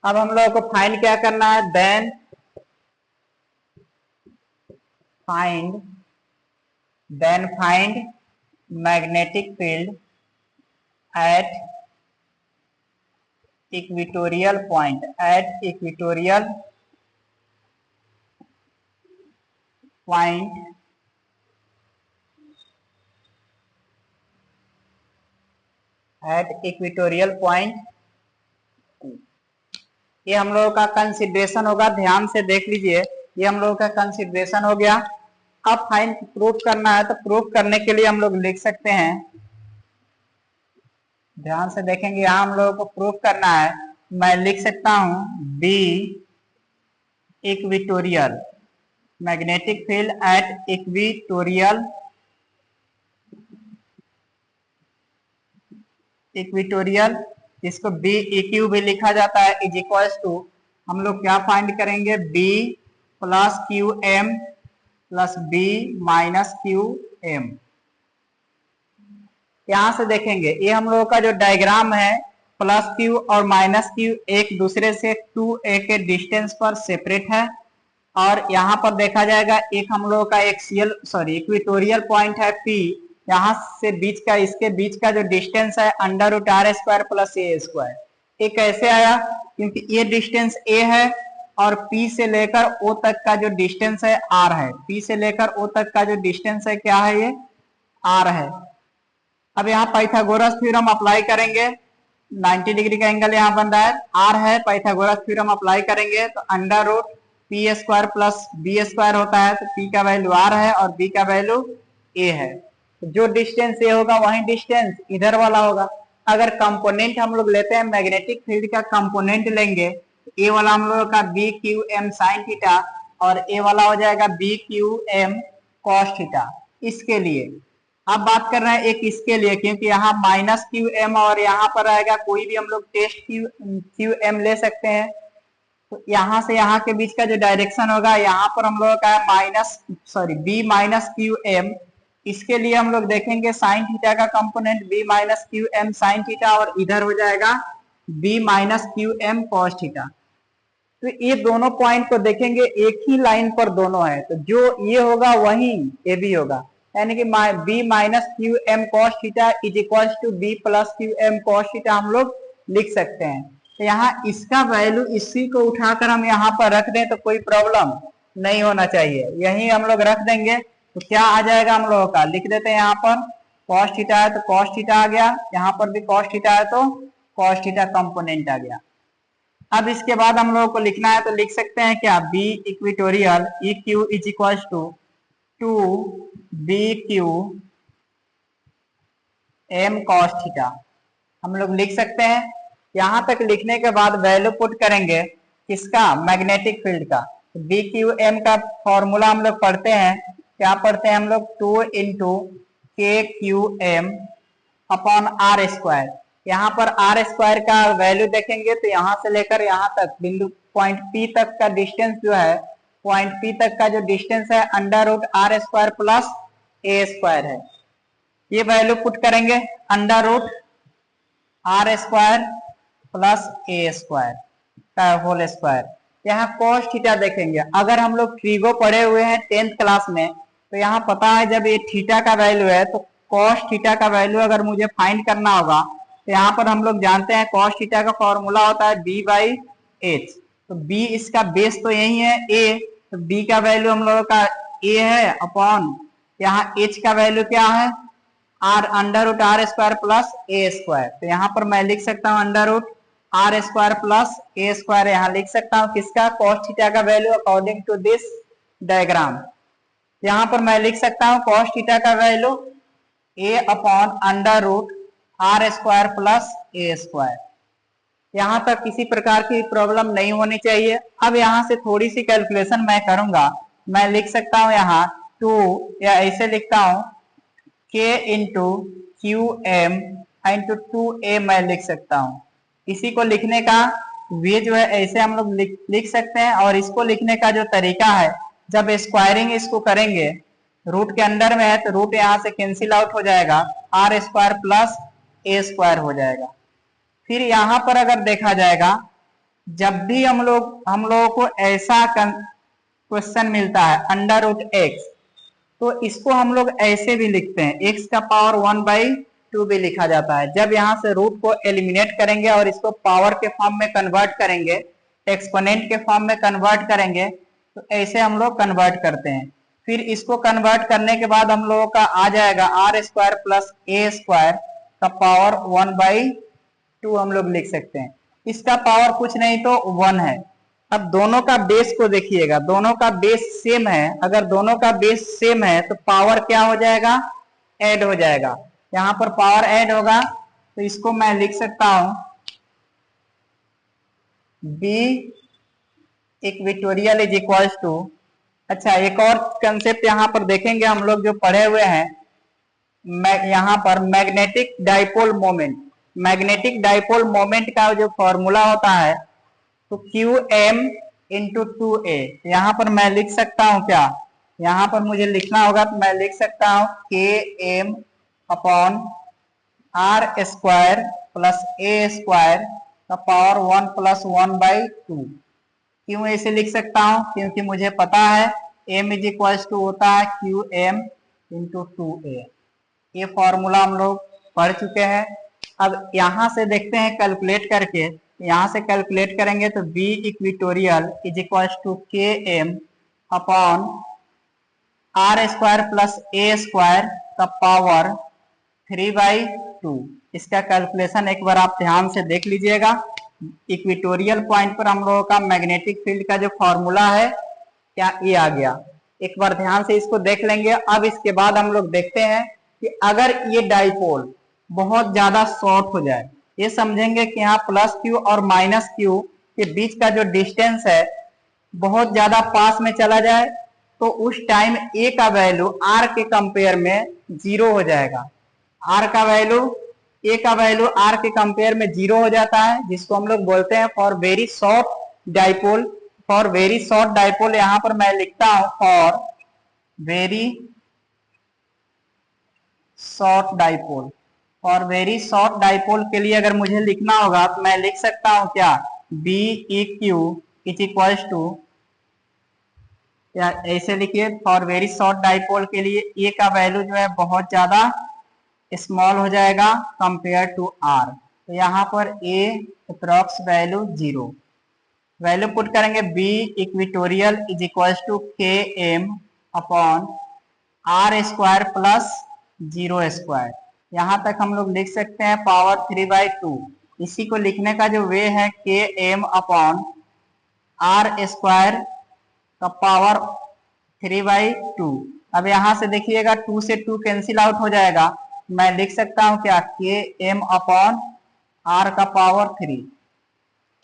अब हम लोगों को फाइंड क्या करना है, then find magnetic field at equatorial point ये हम लोगों का कंसिडरेशन होगा। ध्यान से देख लीजिए, ये हम लोगों का कंसिडरेशन हो गया। अब फाइंड प्रूफ करना है, तो प्रूफ करने के लिए हम लोग लिख सकते हैं, ध्यान से देखेंगे, यहाँ हम लोगों को प्रूफ करना है। मैं लिख सकता हूं B equatorial, magnetic field at equatorial, इसको बी इक्यू भी लिखा जाता है, इज इक्वल्स टू, हम लोग क्या फाइंड करेंगे, B plus Q M plus B minus Q M. यहाँ से देखेंगे ये हम लोगों का जो डायग्राम है, प्लस क्यू और माइनस क्यू एक दूसरे से 2a के डिस्टेंस पर सेपरेट है, और यहाँ पर देखा जाएगा एक हम लोगों का इक्वेटोरियल पॉइंट है P, यहाँ से बीच का इसके बीच का जो डिस्टेंस है √r² प्लस a²। ये कैसे आया? क्योंकि ये डिस्टेंस a है और P से लेकर O तक का जो डिस्टेंस है r है। P से लेकर O तक का जो डिस्टेंस है क्या है? ये r है। अब यहाँ पाइथागोरस थ्योरम अप्लाई करेंगे, 90 डिग्री का एंगल यहाँ बन रहा है, r है, पाइथागोरस थ्योरम अप्लाई करेंगे तो √p² प्लस b² होता है, तो p का वैल्यू r है और b का वैल्यू a है। तो जो डिस्टेंस a होगा वही डिस्टेंस इधर वाला होगा। अगर कंपोनेंट हम लोग लेते हैं, मैग्नेटिक फील्ड का कंपोनेंट लेंगे, a वाला हम लोग का BQM sin थीटा और a वाला हो जाएगा BQM cos थीटा। इसके लिए अब बात कर रहे हैं एक इसके लिए, क्योंकि यहाँ -QM और यहाँ पर आएगा कोई भी हम लोग टेस्ट QM ले सकते हैं। तो यहाँ से यहाँ के बीच का जो डायरेक्शन होगा, यहाँ पर हम लोग का B-QM, इसके लिए हम लोग देखेंगे साइन थीटा का कंपोनेंट B-QM साइन थीटा और इधर हो जाएगा B-QM cos थीटा। तो ये दोनों पॉइंट को देखेंगे एक ही लाइन पर दोनों है, तो जो ये होगा वही ये भी होगा, यानी कि B-QM cos theta is equal to B+QM cos theta हम लोग लिख सकते हैं। तो यहाँ इसका वैल्यू इसी को उठाकर हम यहाँ पर रख दें तो कोई प्रॉब्लम नहीं होना चाहिए, यही हम लोग रख देंगे तो क्या आ जाएगा हम लोगों का, लिख देते हैं यहाँ पर cos थीटा है तो cos थीटा आ गया, यहाँ पर भी cos थीटा है तो cos थीटा कंपोनेंट आ गया। अब इसके बाद हम लोगों को लिखना है तो लिख सकते हैं क्या, B equatorial EQ is equal to 2BQM cos theta हम लोग लिख सकते हैं। यहां तक लिखने के बाद वैल्यू पुट करेंगे किसका, मैग्नेटिक फील्ड का। BQM का फॉर्मूला हम लोग पढ़ते हैं, क्या पढ़ते हैं हम लोग, 2 × KQM अपॉन r²। यहाँ पर r² का वैल्यू देखेंगे तो यहाँ से लेकर यहाँ तक बिंदु पॉइंट P तक का डिस्टेंस जो है, पॉइंट P तक का जो डिस्टेंस है √r² प्लस a² है। ये वैल्यू पुट करेंगे √r² प्लस a² का होल स्क्वायर। यहाँ cos थीटा देखेंगे, अगर हम लोग ट्रिगो पढ़े हुए हैं 10th क्लास में तो यहाँ पता है जब ये थीटा का वैल्यू है तो cos थीटा का वैल्यू अगर मुझे फाइंड करना होगा तो यहाँ पर हम लोग जानते हैं cos थीटा का फॉर्मूला होता है B/H। तो B इसका बेस तो यही है A, तो B का वैल्यू हम लोगों का A है अपॉन यहाँ H का वैल्यू क्या है, √r² प्लस a²। तो यहाँ पर मैं लिख सकता हूँ √r² प्लस a², यहाँ लिख सकता हूँ किसका, cos थीटा का value according to this diagram. यहाँ पर मैं लिख सकता हूँ cos थीटा का value a upon √r² plus a²। यहाँ तक किसी प्रकार की प्रॉब्लम नहीं होनी चाहिए। अब यहाँ से थोड़ी सी कैलकुलेशन मैं करूंगा, मैं लिख सकता हूँ यहाँ 2 या ऐसे लिखता हूँ K × QM × 2a मैं लिख सकता हूँ। इसी को लिखने का वे जो है ऐसे हम लोग लिख सकते हैं, और इसको लिखने का जो तरीका है, जब स्क्वायरिंग इसको करेंगे रूट के अंदर में है तो रूट यहाँ से कैंसिल आउट हो जाएगा, r² प्लस a² हो जाएगा। फिर यहाँ पर अगर देखा जाएगा, जब भी हम लोगों को ऐसा क्वेश्चन मिलता है √x, तो इसको हम लोग ऐसे भी लिखते हैं, x का पावर 1/2 भी लिखा जाता है। जब यहाँ से रूट को एलिमिनेट करेंगे और इसको पावर के फॉर्म में कन्वर्ट करेंगे, एक्सपोनेंट के फॉर्म में कन्वर्ट करेंगे, तो ऐसे हम लोग कन्वर्ट करते हैं। फिर इसको कन्वर्ट करने के बाद हम लोगों का आ जाएगा r² प्लस a² का पावर 1/2 हम लोग लिख सकते हैं। इसका पावर कुछ नहीं तो 1 है। अब दोनों का बेस को देखिएगा, दोनों का बेस सेम है, अगर दोनों का बेस सेम है तो पावर क्या हो जाएगा, ऐड हो जाएगा। यहाँ पर पावर ऐड होगा तो इसको मैं लिख सकता हूं B equatorial is equal to, अच्छा एक और कंसेप्ट यहाँ पर देखेंगे हम लोग जो पढ़े हुए हैं, यहाँ पर magnetic dipole moment. Magnetic dipole moment का जो फॉर्मूला होता है तो QM × 2a, यहाँ पर मैं लिख सकता हूँ क्या, यहाँ पर मुझे लिखना होगा तो मैं लिख सकता हूँ KM upon R square plus A square का पावर 1 प्लस 1/2। क्यों ऐसे लिख सकता हूं? क्योंकि मुझे पता है m इज इक्वल टू होता है क्यू एम इंटू 2a। ये फॉर्मूला हम लोग पढ़ चुके हैं। अब यहां से देखते हैं कैलकुलेट करके। यहां से कैलकुलेट करेंगे तो b equatorial is equal to K M upon R square plus A square का पावर 3/2। इसका कैलकुलेशन एक बार आप ध्यान से देख लीजिएगा। इक्वेटोरियल पॉइंट पर हम लोगों का मैग्नेटिक फील्ड का जो फॉर्मूला है क्या ये आ गया। एक बार ध्यान से इसको देख लेंगे। अब इसके बाद हम लोग देखते हैं कि अगर ये डाइपोल बहुत ज्यादा शॉर्ट हो जाए, ये समझेंगे कि यहाँ प्लस क्यू और माइनस क्यू के बीच का जो डिस्टेंस है बहुत ज्यादा पास में चला जाए, तो उस टाइम ए का वैल्यू आर के कंपेयर में 0 हो जाएगा। आर का वैल्यू ए का वैल्यू आर के कंपेयर में 0 हो जाता है, जिसको हम लोग बोलते हैं for very short dipole. For very short dipole यहां पर मैं लिखता हूं for very short dipole. For very short dipole के लिए अगर मुझे लिखना होगा तो मैं लिख सकता हूं क्या, B E Q is equal to, या ऐसे लिखिए फॉर वेरी शॉर्ट डाइपोल के लिए ए का वैल्यू जो है बहुत ज्यादा स्मॉल हो जाएगा कंपेयर टू आर। तो यहाँ पर a approx value 0। Value put करेंगे B equatorial is equal to K M upon R square plus 0 square. यहाँ तक हम लोग लिख सकते हैं पावर 3/2। इसी को लिखने का जो वे है के एम अपॉन आर स्क्वायर का पावर 3/2। अब यहां से देखिएगा 2 से 2 कैंसिल आउट हो जाएगा। मैं लिख सकता हूं क्या, के एम अपॉन आर का पावर 3।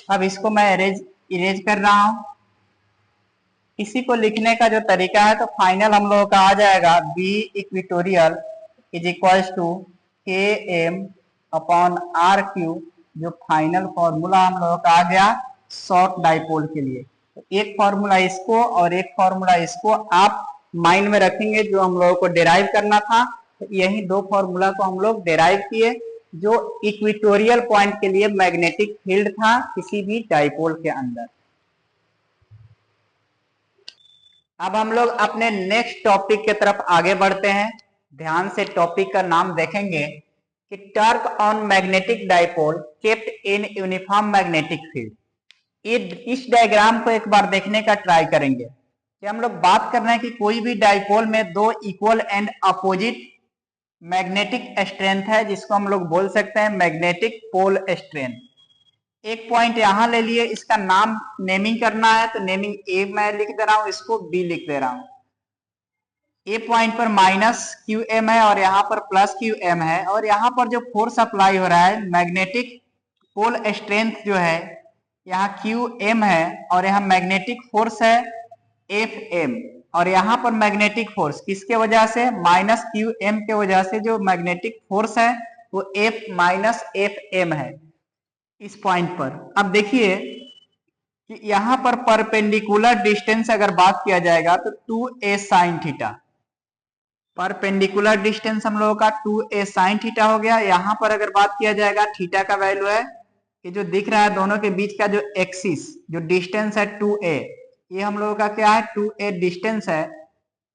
अब इसको मैं इरेज कर रहा हूं। इसी को लिखने का जो तरीका है तो फाइनल हम लोगों का आ जाएगा B equatorial is equal to K M upon R cube, जो फाइनल फॉर्मूला हम लोगों का आ गया शॉर्ट डाइपोल के लिए। तो एक फॉर्मूला इसको और एक फॉर्मूला इसको आप माइंड में रखेंगे जो हम लोगों को डिराइव करना था। तो यही दो फॉर्मूला को हम लोग डिराइव किए जो इक्विटोरियल पॉइंट के लिए मैग्नेटिक फील्ड था किसी भी डाइपोल के अंदर। अब हम लोग अपने नेक्स्ट टॉपिक की तरफ आगे बढ़ते हैं। ध्यान से टॉपिक का नाम देखेंगे कि torque on magnetic dipole kept in uniform magnetic field. इस डायग्राम को एक बार देखने का ट्राई करेंगे कि हम लोग बात कर रहे हैं कि कोई भी डाइपोल में दो equal and opposite magnetic strength है, जिसको हम लोग बोल सकते हैं मैग्नेटिक पोल स्ट्रेंथ। एक पॉइंट यहां ले लिए, इसका नाम नेमिंग करना है तो नेमिंग ए मैं लिख दे रहा हूं, इसको बी लिख दे रहा हूं। ए पॉइंट पर माइनस क्यू एम है और यहाँ पर प्लस क्यू एम है, और यहाँ पर जो फोर्स अप्लाई हो रहा है मैग्नेटिक पोल स्ट्रेंथ जो है यहाँ क्यू एम है, और यहाँ मैग्नेटिक फोर्स है एफ एम। और यहाँ पर मैग्नेटिक फोर्स किसके वजह से, माइनस क्यू एम के वजह से जो मैग्नेटिक फोर्स है वो एफ माइनस एफ एम है इस पॉइंट पर। अब देखिए कि यहाँ पर परपेंडिकुलर डिस्टेंस अगर बात किया जाएगा तो 2a sine theta, perpendicular distance हम लोगों का 2a साइन थीटा हो गया। यहाँ पर अगर बात किया जाएगा थीटा का वैल्यू है कि जो दिख रहा है दोनों के बीच का जो एक्सिस जो डिस्टेंस है 2a, ये हम लोगों का क्या है 2a डिस्टेंस है।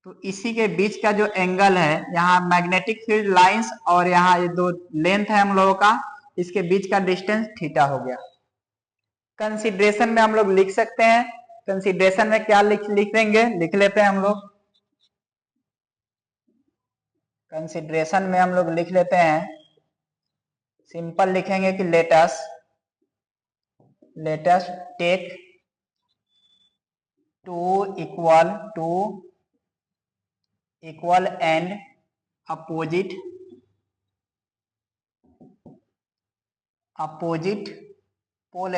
तो इसी के बीच का जो एंगल है यहाँ मैग्नेटिक फील्ड लाइंस और यहाँ ये दो लेंथ है हम लोगों का, इसके बीच का डिस्टेंस थीटा हो गया। कंसिडरेशन में हम लोग लिख सकते हैं, कंसिडरेशन में क्या लिख देंगे, लिख लेते हैं हम लोग। कंसिडरेशन में हम लोग लिख लेते हैं, सिंपल लिखेंगे कि let's take two equal and opposite pole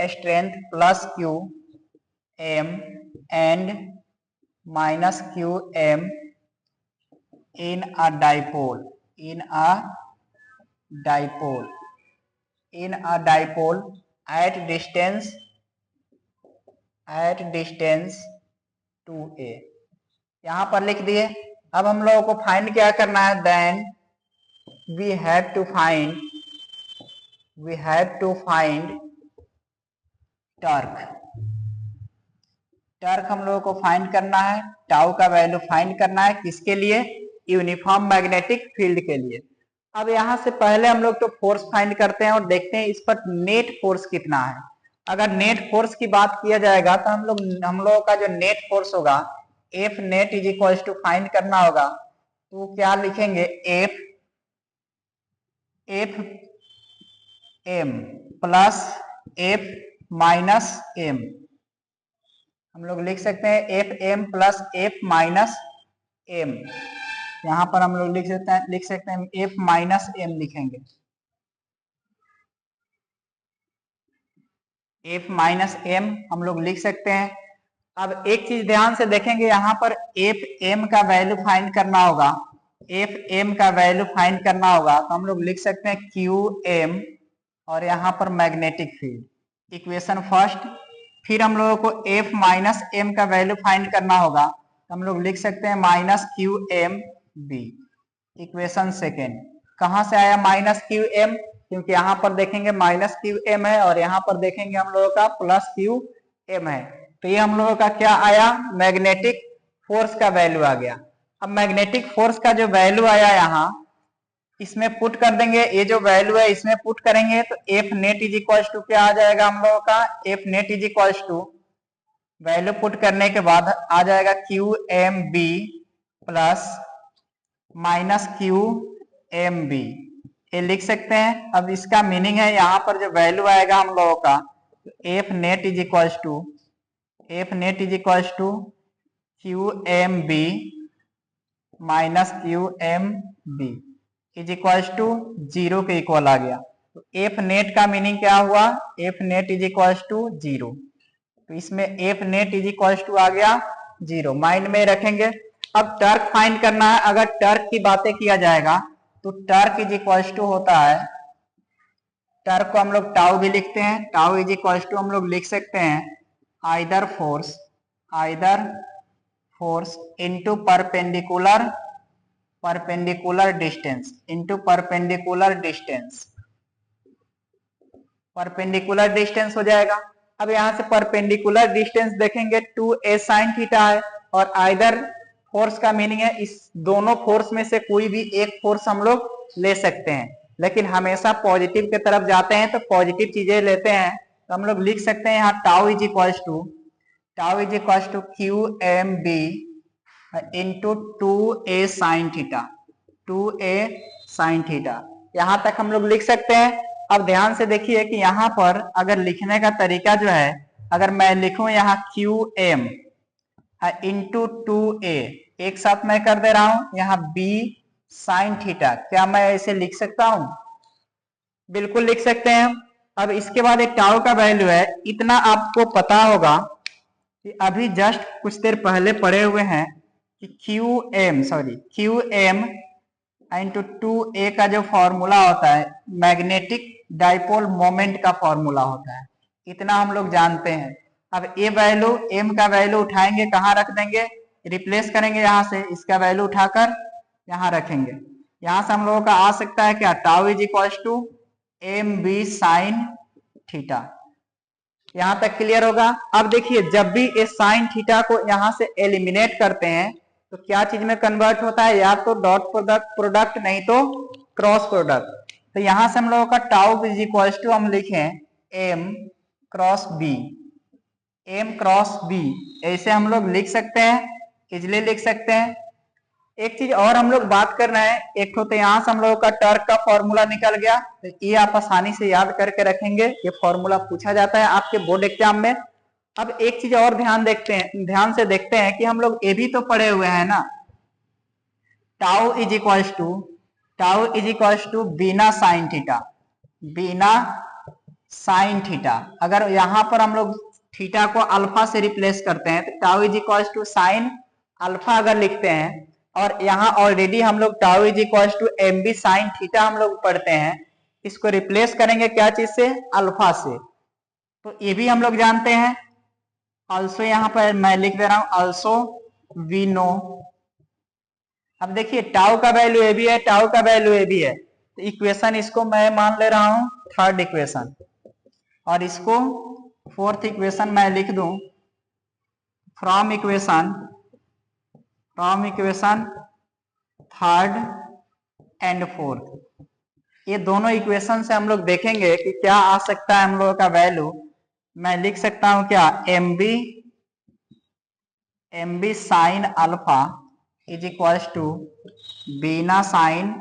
strength plus Q M and minus Q M in a dipole at distance 2a। यहां पर लिख दिए। अब हम लोगों को फाइंड क्या करना है, then we have to find torque. Torque हम लोगों को फाइंड करना है, टाउ का वैल्यू फाइंड करना है, किसके लिए, यूनिफॉर्म मैग्नेटिक फील्ड के लिए। अब यहां से पहले हम लोग तो फोर्स फाइंड करते हैं और देखते हैं इस पर नेट फोर्स कितना है। अगर नेट फोर्स की बात किया जाएगा तो हम लोगों का जो नेट फोर्स होगा, F net is equal to find करना होगा, तो क्या लिखेंगे, F M plus F minus M. हम लोग लिख सकते हैं F M plus F minus M. यहां पर हम लोग लिख सकते हैं एफ माइनस एम लिखेंगे, एफ माइनस एम हम लोग लिख सकते हैं। अब एक चीज ध्यान से देखेंगे, यहाँ पर एफ एम का वैल्यू फाइंड करना होगा, एफ एम का वैल्यू फाइंड करना होगा, तो हम लोग लिख सकते हैं क्यू एम और यहाँ पर मैग्नेटिक फील्ड, इक्वेशन फर्स्ट। फिर हम लोगों को एफ माइनस एम का वैल्यू फाइंड करना होगा, तो हम लोग लिख सकते हैं minus Q M B, equation second. कहां से आया माइनस क्यू एम, क्योंकि यहाँ पर देखेंगे माइनस क्यू एम है और यहाँ पर देखेंगे हम लोगों का प्लस क्यू एम है, तो ये हम लोगों का क्या आया, मैग्नेटिक फोर्स का वैल्यू आ गया। अब मैग्नेटिक फोर्स का जो वैल्यू आया यहाँ, इसमें पुट कर देंगे, ये जो वैल्यू है इसमें पुट करेंगे तो F net is equal to क्या आ जाएगा हम लोगों का, F net is equal to value put करने के बाद आ जाएगा Q M B plus minus Q M B, ये लिख सकते हैं। अब इसका मीनिंग है यहाँ पर जो वैल्यू आएगा हम लोगों का, F net is equal to Q M B minus Q M B is equal to 0 के इक्वल आ गया। तो एफ नेट का मीनिंग क्या हुआ, F net is equal to 0, तो इसमें F net is equal to आ गया 0, माइंड में रखेंगे। अब टर्क फाइंड करना है, अगर टर्क की बातें किया जाएगा तो टर्क इज इक्वल टू होता है, टर्क को हम लोग टाउ भी लिखते हैं, टाउ इज इक्वल टू हम लोग लिख सकते हैं either force into perpendicular distance हो जाएगा। अब यहां से परपेंडिकुलर डिस्टेंस देखेंगे 2a sin थीटा है, और आइदर फोर्स का मीनिंग है इस दोनों फोर्स में से कोई भी एक फोर्स हम लोग ले सकते हैं, लेकिन हमेशा पॉजिटिव की तरफ जाते हैं तो पॉजिटिव चीजें लेते हैं। तो हम लोग लिख सकते हैं यहाँ tau is equal to Q M B into 2a sin theta. यहां तक हम लोग लिख सकते हैं। अब ध्यान से देखिए कि यहाँ पर अगर लिखने का तरीका जो है, अगर मैं लिखूं यहाँ क्यू एम इंटू 2a, एक साथ मैं कर दे रहा हूं यहाँ b sin थीटा, क्या मैं ऐसे लिख सकता हूं, बिल्कुल लिख सकते हैं। अब इसके बाद एक टाउ का वैल्यू है, इतना आपको पता होगा कि अभी जस्ट कुछ देर पहले पढ़े हुए हैं कि क्यू एम इंटू 2a का जो फॉर्मूला होता है मैग्नेटिक डाइपोल मोमेंट का फॉर्मूला होता है, इतना हम लोग जानते हैं। अब ए वैल्यू एम का वैल्यू उठाएंगे, कहाँ रख देंगे, रिप्लेस करेंगे, यहाँ से इसका वैल्यू उठाकर यहाँ रखेंगे। यहाँ से हम लोगों का आ सकता है क्या, tau is equal to M B sine theta. यहां तक क्लियर होगा। अब देखिए जब भी इस साइन थीटा को यहां से एलिमिनेट करते हैं तो क्या चीज में कन्वर्ट होता है, या तो डॉट प्रोडक्ट नहीं तो क्रॉस प्रोडक्ट। तो यहां से हम लोगों का टाउ इज इक्वल टू हम लिखें एम क्रॉस बी, ऐसे हम लोग लिख सकते हैं, इजिली लिख सकते हैं। एक चीज और हम लोग बात कर रहे हैं, एक तो यहाँ से हम लोगों का टर्क का फॉर्मूला निकल गया, तो ये आप आसानी से याद करके रखेंगे, ये फॉर्मूला पूछा जाता है आपके बोर्ड एग्जाम में। अब एक चीज और ध्यान से देखते हैं कि हम लोग ये भी तो पढ़े हुए हैं ना, टाउ इज इक्वल टू बिना साइन थीटा। अगर यहाँ पर हम लोग थीटा को अल्फा से रिप्लेस करते हैं तो tau is equal to sine alpha अगर लिखते हैं, और यहाँ ऑलरेडी हम लोग tau is equal to M B sine theta हम लोग पढ़ते हैं, इसको रिप्लेस करेंगे क्या चीज से, अल्फा से, तो ये भी हम लोग जानते हैं। ऑल्सो यहाँ पर मैं लिख दे रहा हूं ऑल्सो वी नो। अब देखिए टाउ का वैल्यू ए भी है, टाउ का वैल्यू ए भी है, तो इक्वेशन इसको मैं मान ले रहा हूं थर्ड इक्वेशन, और इसको फोर्थ इक्वेशन मैं लिख दूं from equation third and fourth. ये दोनों इक्वेशन से हम लोग देखेंगे कि क्या आ सकता है हम लोगों का वैल्यू। मैं लिख सकता हूं क्या, M B sine alpha is equals to बीना साइन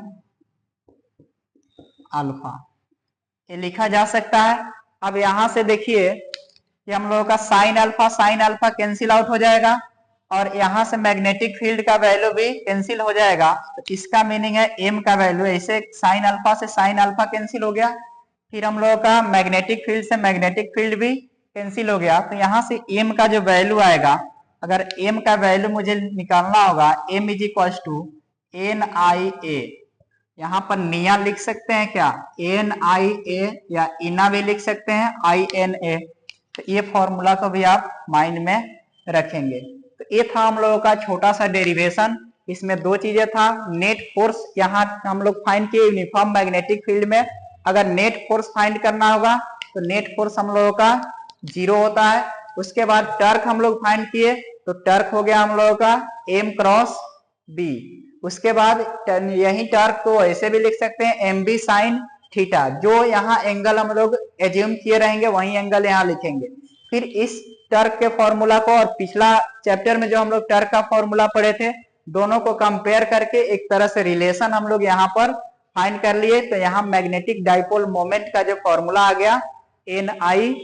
अल्फा, ये लिखा जा सकता है। अब यहां से देखिए कि हम लोगों का साइन अल्फा कैंसिल आउट हो जाएगा, और यहां से मैग्नेटिक फील्ड का वैल्यू भी कैंसिल हो जाएगा, तो इसका मीनिंग है एम का वैल्यू, ऐसे साइन अल्फा से साइन अल्फा कैंसिल हो गया, फिर हम लोगों का मैग्नेटिक फील्ड से मैग्नेटिक फील्ड भी कैंसिल हो गया, तो यहाँ से एम का जो वैल्यू आएगा, अगर एम का वैल्यू मुझे निकालना होगा, M is equal to N I A, यहाँ पर निया लिख सकते हैं क्या, एन आई ए, या इना भी लिख सकते हैं आई एन ए, तो ये फॉर्मूला को भी आप माइंड में रखेंगे। तो ये था हम लोगों का छोटा सा डेरिवेशन, इसमें दो चीजें था, नेट फोर्स यहाँ हम लोग फाइंड किए यूनिफॉर्म मैग्नेटिक फील्ड में, अगर नेट फोर्स फाइंड करना होगा तो नेट फोर्स हम लोगों का 0 होता है। उसके बाद टर्क हम लोग फाइंड किए, तो टर्क हो गया हम लोगों का एम क्रॉस बी। उसके बाद यही टर्क को ऐसे भी लिख सकते हैं एम बी साइन थीटा, जो यहाँ एंगल हम लोग एज्यूम किए रहेंगे वही एंगल यहाँ लिखेंगे। फिर इस टर्क के फॉर्मूला को और पिछला चैप्टर में जो हम लोग टर्क का फॉर्मूला पढ़े थे, दोनों को कंपेयर करके एक तरह से रिलेशन हम लोग यहाँ पर फाइंड कर लिए, तो यहाँ मैग्नेटिक डाइपोल मोमेंट का जो फॉर्मूला आ गया एन आई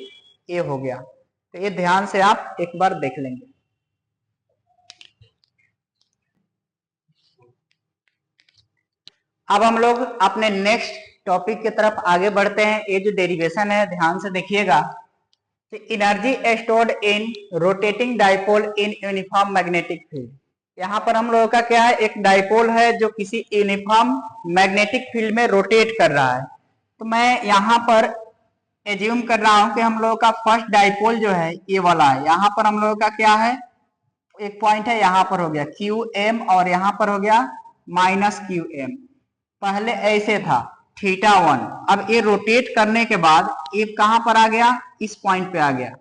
ए हो गया। तो ये ध्यान से आप एक बार देख लेंगे। अब हम लोग अपने नेक्स्ट टॉपिक की तरफ आगे बढ़ते हैं। ये जो डेरिवेशन है ध्यान से देखिएगा, energy stored in rotating dipole in uniform magnetic field. यहाँ पर हम लोगों का क्या है, एक डाइपोल है जो किसी यूनिफॉर्म मैग्नेटिक फील्ड में रोटेट कर रहा है, तो मैं यहाँ पर एज्यूम कर रहा हूं कि हम लोगों का फर्स्ट डाइपोल जो है ये वाला है, यहाँ पर हम लोगों का क्या है, एक पॉइंट है यहाँ पर हो गया क्यू एम, और यहाँ पर हो गया माइनस क्यू एम। पहले ऐसे था थीटा 1, अब ये रोटेट करने के बाद ये कहां पर आ गया, इस पॉइंट पे आ गया,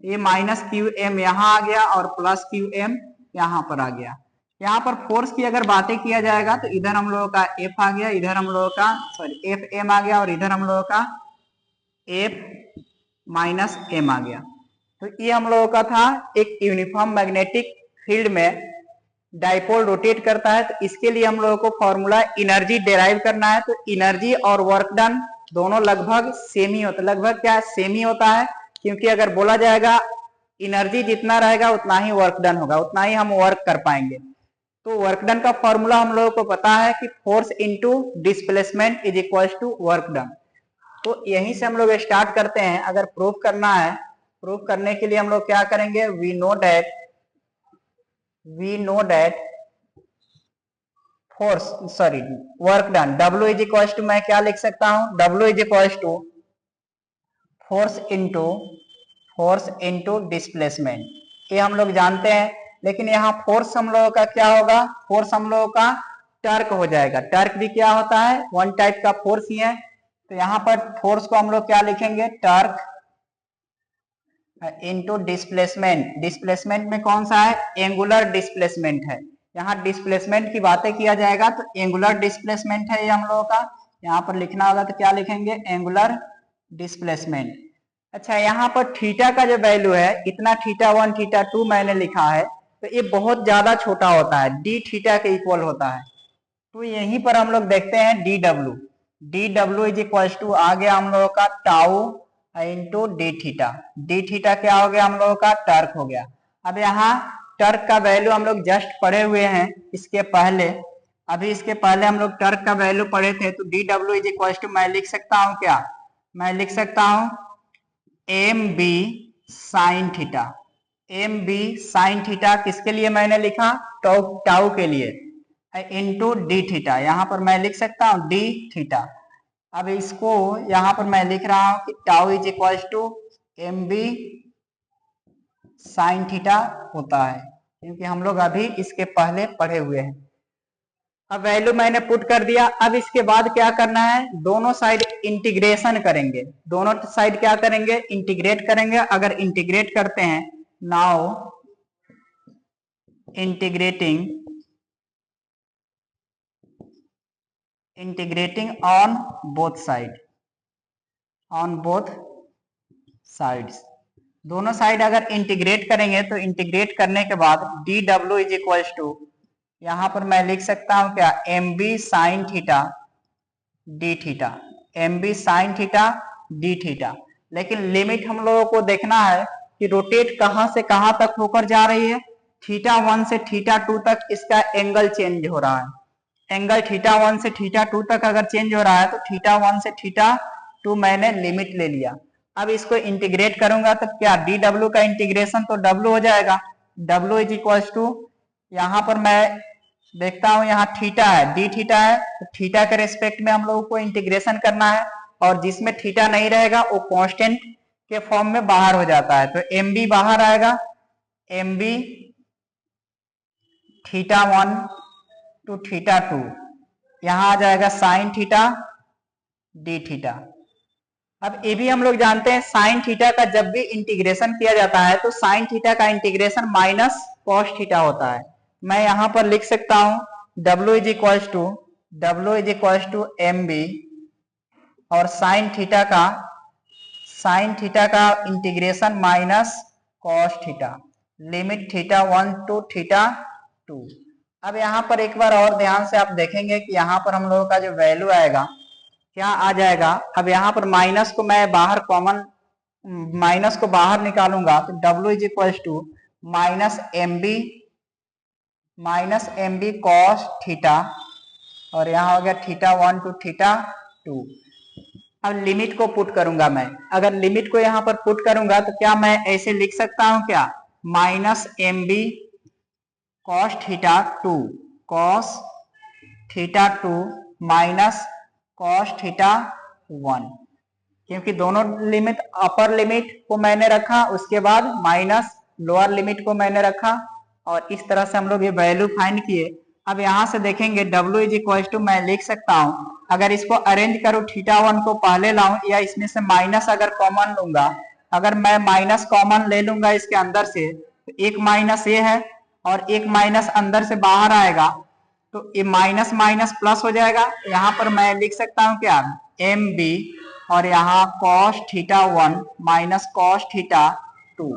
ये माइनस क्यू एम यहाँ आ गया और प्लस क्यू एम यहाँ पर आ गया। यहाँ पर फोर्स की अगर बातें किया जाएगा तो इधर हम लोगों का एफ आ गया, इधर हम लोगों का एफ एम आ गया, और इधर हम लोगों का एफ माइनस एम आ गया। तो ये हम लोगों का था एक यूनिफॉर्म मैग्नेटिक फील्ड में डाइपोल रोटेट करता है, तो इसके लिए हम लोगों को फॉर्मूला एनर्जी डेराइव करना है। तो एनर्जी और वर्क डन दोनों लगभग सेम ही होता है, लगभग क्या सेम ही होता है, क्योंकि अगर बोला जाएगा एनर्जी जितना रहेगा उतना ही वर्क डन होगा, उतना ही हम वर्क कर पाएंगे। तो वर्क डन का फॉर्मूला हम लोगों को पता है कि force into displacement is equal to work done. तो यहीं से हम लोग स्टार्ट करते हैं। अगर प्रूफ करना है, प्रूफ करने के लिए हम लोग क्या करेंगे, we know that force work done W is equal to, मैं क्या लिख सकता हूं, W is equal to force into displacement, ये हम लोग जानते हैं। लेकिन यहाँ फोर्स हम लोगों का क्या होगा, फोर्स हम लोगों का टर्क हो जाएगा। टर्क भी क्या होता है, वन टाइप का फोर्स ही है। तो यहाँ पर फोर्स को हम लोग क्या लिखेंगे, टर्क इनटू डिस्प्लेसमेंट। डिस्प्लेसमेंट में कौन सा है, एंगुलर डिस्प्लेसमेंट है। यहाँ डिस्प्लेसमेंट की बातें किया जाएगा तो एंगुलर डिस्प्लेसमेंट है ये हम लोगों का, यहाँ पर लिखना होगा तो क्या लिखेंगे, एंगुलर डिस्प्लेसमेंट। अच्छा, यहाँ पर थीटा का जो वैल्यू है, इतना थीटा 1 थीटा 2 मैंने लिखा है, तो ये बहुत ज्यादा छोटा होता है, डी थीटा के इक्वल होता है। तो यहीं पर हम लोग देखते हैं D W is equal to आ गया हम लोगों का tau into D theta. D theta क्या हो गया हम लोगों का, टर्क हो गया। अब यहाँ टर्क का वैल्यू हम लोग जस्ट पढ़े हुए हैं, इसके पहले अभी इसके पहले हम लोग टर्क का वैल्यू पढ़े थे। तो D W is equal to मैं लिख सकता हूँ क्या, मैं लिख सकता हूँ M B sine theta. M B sine theta किसके लिए मैंने लिखा, टाउ के लिए, इंटू डी थीटा। यहाँ पर मैं लिख सकता हूँ डी थीटा। अब इसको यहाँ पर मैं लिख रहा हूँ कि tau is equal to M B sine theta होता है। क्योंकि हम लोग अभी इसके पहले पढ़े हुए हैं। अब वैल्यू मैंने पुट कर दिया। अब इसके बाद क्या करना है, दोनों साइड इंटीग्रेशन करेंगे। दोनों साइड क्या करेंगे, इंटीग्रेट करेंगे। अगर इंटीग्रेट करते हैं, now integrating on both sides, दोनों साइड अगर इंटीग्रेट करेंगे तो इंटीग्रेट करने के बाद D W is equal to, यहां पर मैं लिख सकता हूं क्या, M B sine theta D theta, M B sine theta D theta. लेकिन लिमिट हम लोगों को देखना है कि रोटेट कहां से कहां तक होकर जा रही है। थीटा 1 से थीटा 2 तक इसका एंगल चेंज हो रहा है। एंगल थीटा 1 से थीटा 2 तक अगर चेंज हो रहा है तो थीटा 1 से थीटा 2 मैंने लिमिट ले लिया। अब इसको इंटीग्रेट करूंगा तो क्या, डी डब्ल्यू का इंटीग्रेशन तो डब्ल्यू हो जाएगा। डब्ल्यू इज इक्वल टू, यहां पर मैं देखता हूं यहाँ थीटा है, डी थीटा है, तो थीटा के रेस्पेक्ट में हम लोगों को इंटीग्रेशन करना है। और जिसमें थीटा नहीं रहेगा वो कांस्टेंट के फॉर्म में बाहर हो जाता है। तो एम बी बाहर आएगा, M B theta 1 to theta 2, यहां आ जाएगा साइन थीटा डी थीटा। अब ये भी हम लोग जानते हैं साइन थीटा का जब भी इंटीग्रेशन किया जाता है तो साइन थीटा का इंटीग्रेशन माइनस कॉस थीटा होता है। मैं यहां पर लिख सकता हूं W is equal to M B, और साइन थीटा का integration minus cos theta, limit theta 1 to theta 2। अब यहाँ पर एक बार और ध्यान से आप देखेंगे कि यहाँ पर हम लोगों का जो वैल्यू आएगा क्या आ जाएगा। अब यहाँ पर माइनस को मैं बाहर कॉमन, माइनस को बाहर निकालूंगा तो W is equal to minus M B cos theta, और यहाँ हो गया थीटा 1 टू थीटा 2। अब लिमिट को पुट करूंगा मैं। अगर लिमिट को यहाँ पर पुट करूंगा तो क्या मैं ऐसे लिख सकता हूं क्या, minus M B cos theta 2 minus cos theta 1, क्योंकि दोनों लिमिट, अपर लिमिट को मैंने रखा, उसके बाद माइनस लोअर लिमिट को मैंने रखा, और इस तरह से हम लोग ये वैल्यू फाइंड किए। अब यहां से देखेंगे W इज इक्वल टू, मैं लिख सकता हूं, अगर इसको अरेंज करूं, थीटा 1 को पहले लाऊं या इसमें से माइनस अगर कॉमन लूंगा, अगर मैं माइनस कॉमन ले लूंगा इसके अंदर से, तो एक माइनस ये है और एक माइनस अंदर से बाहर आएगा, तो ये माइनस माइनस प्लस हो जाएगा। यहाँ पर मैं लिख सकता हूँ क्या, एम बी, और यहाँ cos theta 1 minus cos theta 2,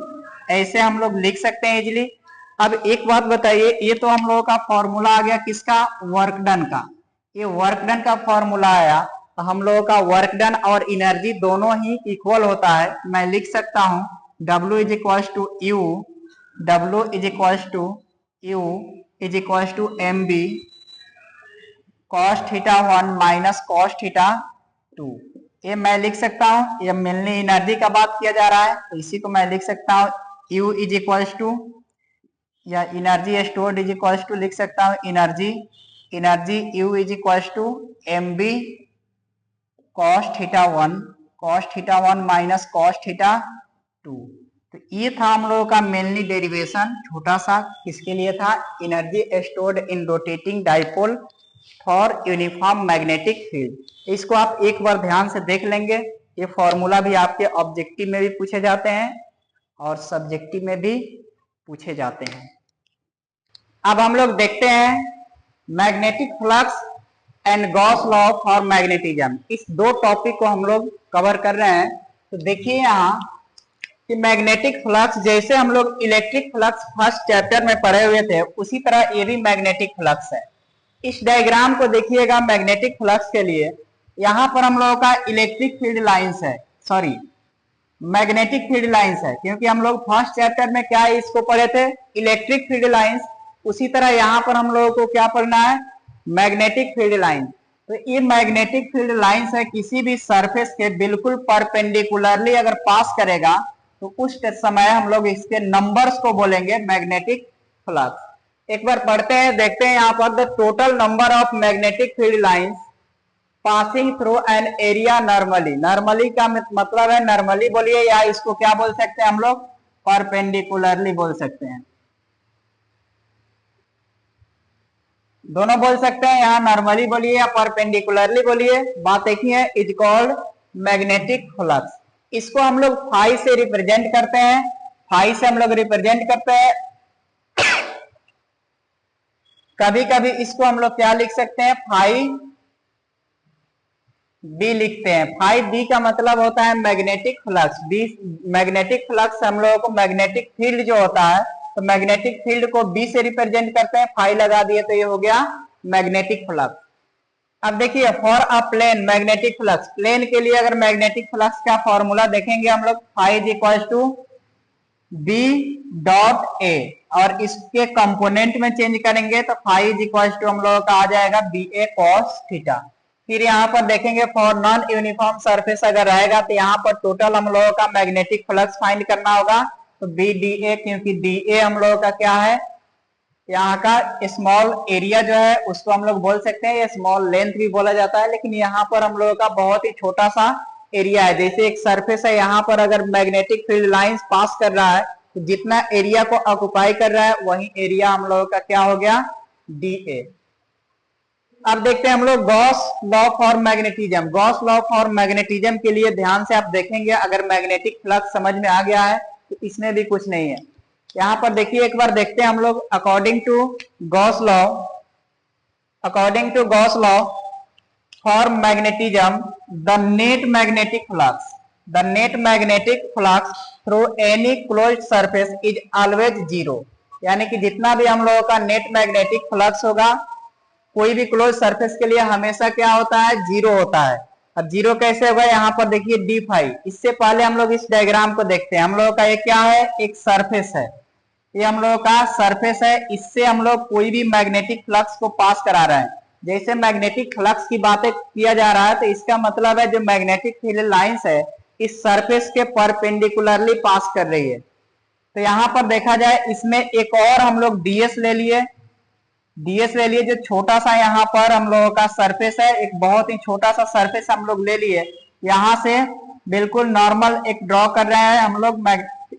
ऐसे हम लोग लिख सकते हैं इजिली। अब एक बात बताइए, ये तो हम लोगों का फॉर्मूला आ गया किसका, वर्क डन का। ये वर्क डन का फॉर्मूला आया तो हम लोगों का वर्क डन और एनर्जी दोनों ही इक्वल होता है। मैं लिख सकता हूँ W is equal to M B cos theta 1 minus cos theta 2। ये मैं लिख सकता हूँ, ये मेनली एनर्जी का बात किया जा रहा है तो इसी को मैं लिख सकता हूँ U इज इक्वल टू, या energy stored is equal to लिख सकता हूँ energy U is equal to M B cos theta 1 minus cos theta 2। तो ये था हम लोगों का मेनली डेरिवेशन, छोटा सा, किसके लिए था, energy stored in rotating dipole for uniform magnetic field. इसको आप एक बार ध्यान से देख लेंगे। ये फॉर्मूला भी आपके ऑब्जेक्टिव में भी पूछे जाते हैं और सब्जेक्टिव में भी पूछे जाते हैं। अब हम लोग देखते हैं magnetic flux and Gauss law for magnetism. इस दो टॉपिक को हम लोग कवर कर रहे हैं। तो देखिए यहाँ कि मैग्नेटिक फ्लक्स, जैसे हम लोग इलेक्ट्रिक फ्लक्स फर्स्ट चैप्टर में पढ़े हुए थे, उसी तरह ये भी मैग्नेटिक फ्लक्स है। इस डायग्राम को देखिएगा मैग्नेटिक फ्लक्स के लिए, यहाँ पर हम लोगों का इलेक्ट्रिक फील्ड लाइंस है, सॉरी मैग्नेटिक फील्ड लाइंस है, क्योंकि हम लोग फर्स्ट चैप्टर में क्या इसको पढ़े थे, इलेक्ट्रिक फील्ड लाइंस। उसी तरह यहाँ पर हम लोगों को क्या पढ़ना है, मैग्नेटिक फील्ड लाइन। तो ये मैग्नेटिक फील्ड लाइंस है, किसी भी सरफेस के बिल्कुल परपेंडिकुलरली अगर पास करेगा तो उस समय हम लोग इसके नंबर्स को बोलेंगे मैग्नेटिक फ्लक्स। एक बार पढ़ते हैं, देखते हैं यहाँ पर, the total number of magnetic field lines passing through an area normally. Normally का मतलब है, नॉर्मली बोलिए, या इसको क्या बोल सकते हैं हम लोग, परपेंडिकुलरली बोल सकते हैं। दोनों बोल सकते हैं, यहाँ नॉर्मली बोलिए या परपेंडिकुलरली बोलिए, बात एक ही है। Is called magnetic flux. इसको हम लोग फाई से रिप्रेजेंट करते हैं, फाई से हम लोग रिप्रेजेंट करते हैं। कभी कभी इसको हम लोग क्या लिख सकते हैं, फाई बी लिखते हैं। फाई बी का मतलब होता है magnetic flux. B magnetic flux हम लोगों को मैग्नेटिक फील्ड जो होता है, तो मैग्नेटिक फील्ड को बी से रिप्रेजेंट करते हैं, फाई लगा दिए तो ये हो गया मैग्नेटिक फ्लक्स। अब देखिए for a plane magnetic flux, plane के लिए अगर मैग्नेटिक फ्लक्स का फॉर्मूला देखेंगे हम लोग, phi is equal to B dot A, और इसके कंपोनेंट में चेंज करेंगे तो फाई इज इक्वल टू हम लोगों का आ जाएगा बी ए कॉस थीटा। फिर यहाँ पर देखेंगे फॉर नॉन यूनिफॉर्म सरफेस अगर रहेगा तो यहाँ पर टोटल हम लोगों का मैग्नेटिक फ्लक्स फाइंड करना होगा, तो बी डी ए, क्योंकि डी ए हम लोगों का क्या है, यहाँ का स्मॉल एरिया जो है उसको हम लोग बोल सकते हैं, ये स्मॉल लेंथ भी बोला जाता है, लेकिन यहाँ पर हम लोगों का बहुत ही छोटा सा एरिया है। जैसे एक सरफेस है, यहाँ पर अगर मैग्नेटिक फील्ड लाइंस पास कर रहा है तो जितना एरिया को ऑक्युपाई कर रहा है वही एरिया हम लोगों का क्या हो गया, डी ए। अब देखते हैं हम लोग Gauss law for magnetism. Gauss law for magnetism के लिए ध्यान से आप देखेंगे, अगर मैग्नेटिक फ्लक्स समझ में आ गया है तो इसमें भी कुछ नहीं है। यहाँ पर देखिए एक बार देखते हैं हम लोग, according to Gauss law, according to Gauss law for magnetism the net magnetic flux, the net magnetic flux through any closed surface is always zero. यानी कि जितना भी हम लोगों का नेट मैग्नेटिक फ्लक्स होगा कोई भी क्लोज सरफेस के लिए हमेशा क्या होता है, जीरो होता है। अब जीरो कैसे होगा, यहाँ पर देखिए डी फाई। इससे पहले हम लोग इस डायग्राम को देखते हैं। हम लोगों का ये क्या है, एक सरफेस है, ये हम लोगों का सरफेस है, इससे हम लोग कोई भी मैग्नेटिक फ्लक्स को पास करा रहे हैं। जैसे मैग्नेटिक फ्लक्स की बातें किया जा रहा है तो इसका मतलब है जो मैग्नेटिक फील्ड लाइंस है इस सरफेस के परपेंडिकुलरली पास कर रही है। तो यहाँ पर देखा जाए इसमें एक और हम लोग डीएस ले लिए, डीएस ले लिए, जो छोटा सा यहाँ पर हम लोगों का सरफेस है, एक बहुत ही छोटा सा सरफेस हम लोग ले लिए। यहाँ से बिल्कुल नॉर्मल एक ड्रॉ कर रहे हैं हम लोग,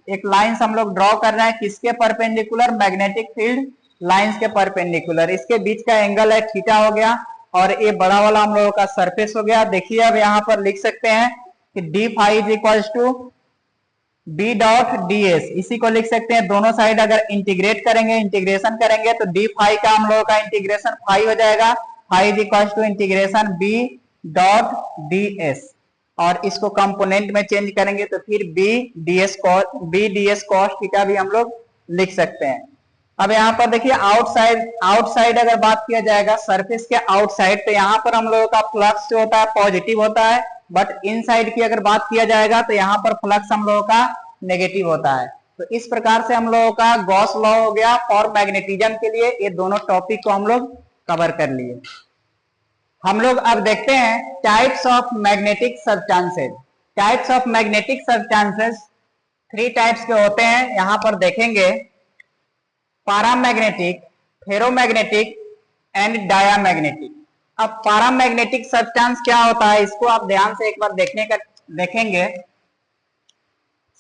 एक लाइंस हम लोग ड्रॉ कर रहे हैं, किसके परपेंडिकुलर, मैग्नेटिक फील्ड लाइंस के परपेंडिकुलर। इसके बीच का एंगल है थीटा हो गया, और ये बड़ा वाला हम लोगों का सरफेस हो गया। देखिए अब यहाँ पर लिख सकते हैं कि D phi is equal to B dot D S, इसी को लिख सकते हैं। दोनों साइड अगर इंटीग्रेट करेंगे, इंटीग्रेशन करेंगे तो डी फाई का हम लोगों का इंटीग्रेशन फाई हो जाएगा, phi is equal to integration B dot D S, और इसको कंपोनेंट में चेंज करेंगे तो फिर B D S cos theta भी हम लोग लिख सकते हैं। अब यहाँ पर देखिए आउटसाइड, आउटसाइड अगर बात किया जाएगा सरफेस के आउटसाइड, तो यहाँ पर हम लोगों का फ्लक्स जो होता है पॉजिटिव होता है, बट इनसाइड की अगर बात किया जाएगा तो यहाँ पर फ्लक्स हम लोगों का नेगेटिव होता है। तो इस प्रकार से हम लोगों का गॉस लॉ हो गया फॉर मैग्नेटिज्म के लिए। ये दोनों टॉपिक को हम लोग कवर कर लिए। हम लोग अब देखते हैं types of magnetic substances. Types of magnetic substances 3 types के होते हैं, यहाँ पर देखेंगे पैरामैग्नेटिक, फेरोमैग्नेटिक एंड डायामैग्नेटिक। अब पैरामैग्नेटिक सब्सटेंस क्या होता है, इसको आप ध्यान से एक बार देखेंगे।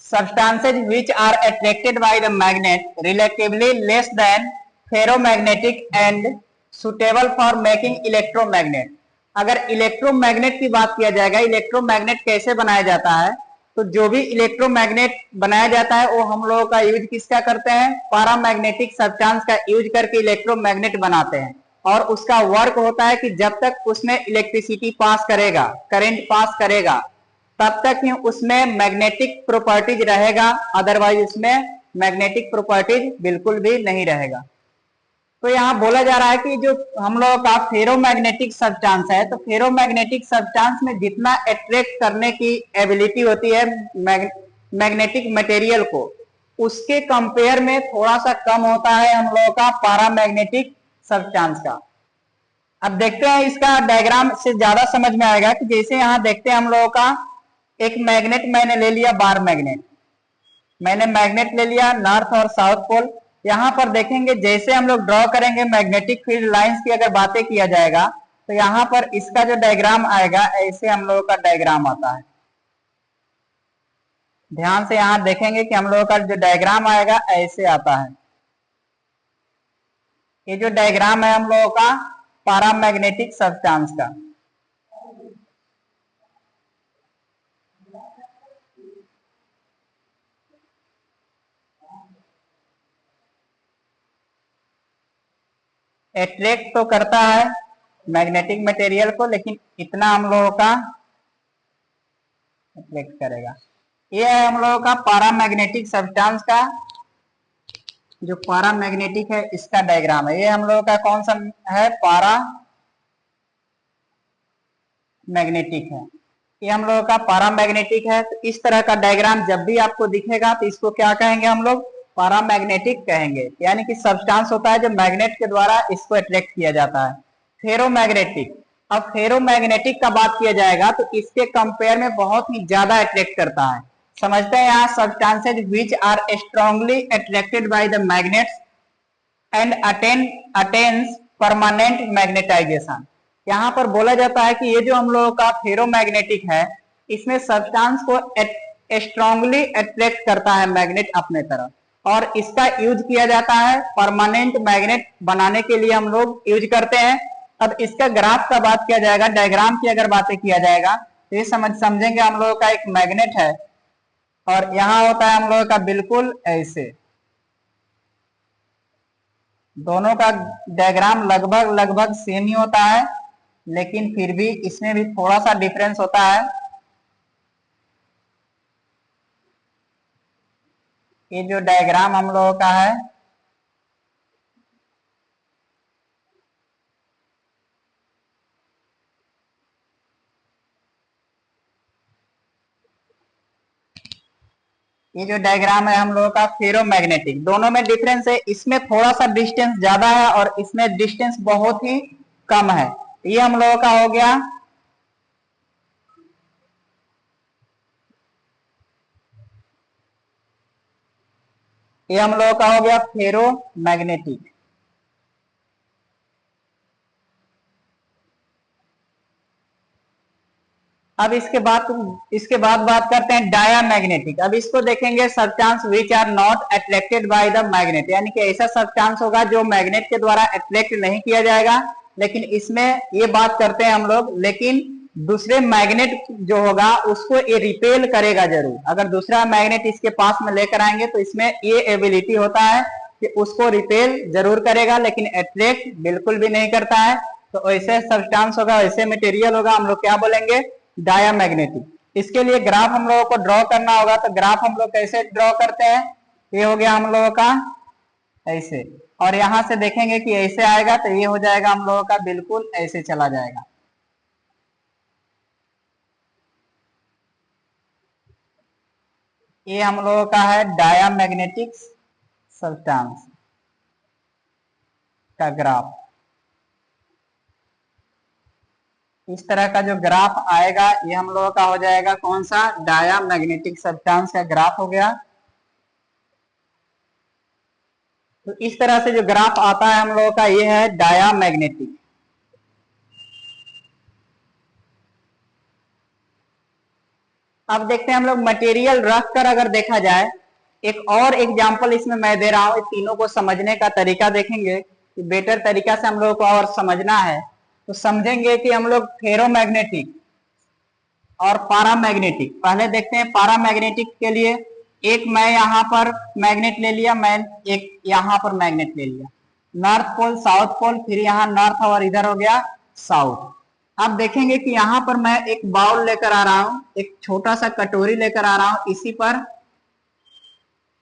Substances which are attracted by the magnet relatively less than ferromagnetic and suitable for making electromagnet। अगर इलेक्ट्रोमैग्नेट की बात किया जाएगा, इलेक्ट्रोमैग्नेट कैसे बनाया जाता है, तो जो भी इलेक्ट्रोमैग्नेट बनाया जाता है वो हम लोगों का यूज किसका करते हैं, पैरामैग्नेटिक सब्सटेंस का यूज करके इलेक्ट्रोमैग्नेट बनाते हैं। और उसका वर्क होता है कि जब तक उसमें इलेक्ट्रिसिटी पास करेगा, करंट पास करेगा, तब तक ही उसमें मैग्नेटिक प्रॉपर्टीज रहेगा, अदरवाइज उसमें मैग्नेटिक प्रॉपर्टीज बिल्कुल भी नहीं रहेगा। तो यहाँ बोला जा रहा है कि जो हम लोगों का फेरोमैग्नेटिक सब्सटेंस है, तो फेरोमैग्नेटिक सब्सटेंस में जितना अट्रैक्ट करने की एबिलिटी होती है मैग्नेटिक मटेरियल को, उसके कंपेयर में थोड़ा सा कम होता है हम लोगों का पैरामैग्नेटिक सब्सटेंस का। अब देखते हैं इसका डायग्राम से ज्यादा समझ में आएगा कि जैसे यहाँ देखते हैं हम लोगों का एक मैग्नेट मैंने ले लिया, बार मैग्नेट, मैंने मैग्नेट ले लिया नॉर्थ और साउथ पोल। यहाँ पर देखेंगे जैसे हम लोग ड्रॉ करेंगे मैग्नेटिक फील्ड लाइंस की अगर बातें किया जाएगा तो यहाँ पर इसका जो डायग्राम आएगा ऐसे हम लोगों का डायग्राम आता है। ध्यान से यहाँ देखेंगे कि हम लोगों का जो डायग्राम आएगा ऐसे आता है। ये जो डायग्राम है हम लोगों का पैरामैग्नेटिक सब्सटेंस का, अट्रैक्ट तो करता है मैग्नेटिक मटेरियल को, लेकिन इतना हम लोगों का अट्रैक्ट करेगा। ये है हम लोगों का पैरामैग्नेटिक सब्सटेंस का, जो पैरामैग्नेटिक है इसका डायग्राम है। ये हम लोगों का कौन सा है, पैरामैग्नेटिक है। ये हम लोगों का पैरामैग्नेटिक है। तो इस तरह का डायग्राम जब भी आपको दिखेगा तो इसको क्या कहेंगे हम लोग, पैरामैग्नेटिक कहेंगे। यानी कि सब्सटेंस होता है जो मैग्नेट के द्वारा इसको अट्रैक्ट किया जाता है। फेरोमैग्नेटिक, अब फेरोमैग्नेटिक का बात किया जाएगा तो इसके कंपेयर में बहुत ही ज्यादा अट्रैक्ट करता है। समझते हैं यहाँ, substances which are strongly attracted by the magnets and attains permanent magnetization. यहाँ पर बोला जाता है कि ये जो हम लोगों का फेरोमैग्नेटिक है, इसमें सब्सटेंस को स्ट्रांगली अट्रैक्ट करता है मैग्नेट अपने तरफ, और इसका यूज किया जाता है परमानेंट मैग्नेट बनाने के लिए हम लोग यूज करते हैं। अब इसका ग्राफ का बात किया जाएगा, डायग्राम की अगर बातें किया जाएगा तो ये समझेंगे हम लोगों का एक मैग्नेट है और यहाँ होता है हम लोगों का बिल्कुल ऐसे, दोनों का डायग्राम लगभग सेम ही होता है, लेकिन फिर भी इसमें भी थोड़ा सा डिफरेंस होता है। ये जो डायग्राम हम लोगों का है, ये जो डायग्राम है हम लोगों का फेरोमैग्नेटिक, दोनों में डिफरेंस है। इसमें थोड़ा सा डिस्टेंस ज्यादा है और इसमें डिस्टेंस बहुत ही कम है। ये हम लोगों का हो गया फेरोमैग्नेटिक। अब इसके बाद बात करते हैं डायामैग्नेटिक। अब इसको देखेंगे, substance which are not attracted by the magnet, यानी कि ऐसा सब्सटेंस होगा जो मैग्नेट के द्वारा अट्रैक्ट नहीं किया जाएगा, लेकिन इसमें ये बात करते हैं हम लोग, लेकिन दूसरे मैग्नेट जो होगा उसको ये रिपेल करेगा जरूर। अगर दूसरा मैग्नेट इसके पास में लेकर आएंगे तो इसमें ये एबिलिटी होता है कि उसको रिपेल जरूर करेगा, लेकिन अट्रैक्ट बिल्कुल भी नहीं करता है। तो ऐसे सब्सटेंस होगा, ऐसे मटेरियल होगा, हम लोग क्या बोलेंगे, डायामैग्नेटिक। इसके लिए ग्राफ हम लोगों को ड्रॉ करना होगा। तो ग्राफ हम लोग कैसे ड्रॉ करते हैं, ये हो गया हम लोगों का ऐसे, और यहां से देखेंगे कि ऐसे आएगा तो ये हो जाएगा हम लोगों का बिल्कुल ऐसे चला जाएगा। ये हम लोगों का है डायामैग्नेटिक सब्सटेंस का ग्राफ। इस तरह का जो ग्राफ आएगा ये हम लोगों का हो जाएगा कौन सा, डायामैग्नेटिक सब्सटेंस का ग्राफ हो गया। तो इस तरह से जो ग्राफ आता है हम लोगों का, ये है डायामैग्नेटिक। अब देखते हैं हम लोग मटेरियल रख कर अगर देखा जाए, एक और एग्जांपल इसमें मैं दे रहा हूं। तीनों को समझने का तरीका देखेंगे कि बेटर तरीका से हम लोगों को और समझना है, तो समझेंगे कि हम लोग फेरोमैग्नेटिक और पैरामैग्नेटिक। पहले देखते हैं पैरामैग्नेटिक के लिए, एक मैं यहाँ पर मैग्नेट ले लिया, मैं एक यहाँ पर मैग्नेट ले लिया, नॉर्थ पोल साउथ पोल, फिर यहाँ नॉर्थ और इधर हो गया साउथ। अब देखेंगे कि यहाँ पर मैं एक बाउल लेकर आ रहा हूं, एक छोटा सा कटोरी लेकर आ रहा हूं, इसी पर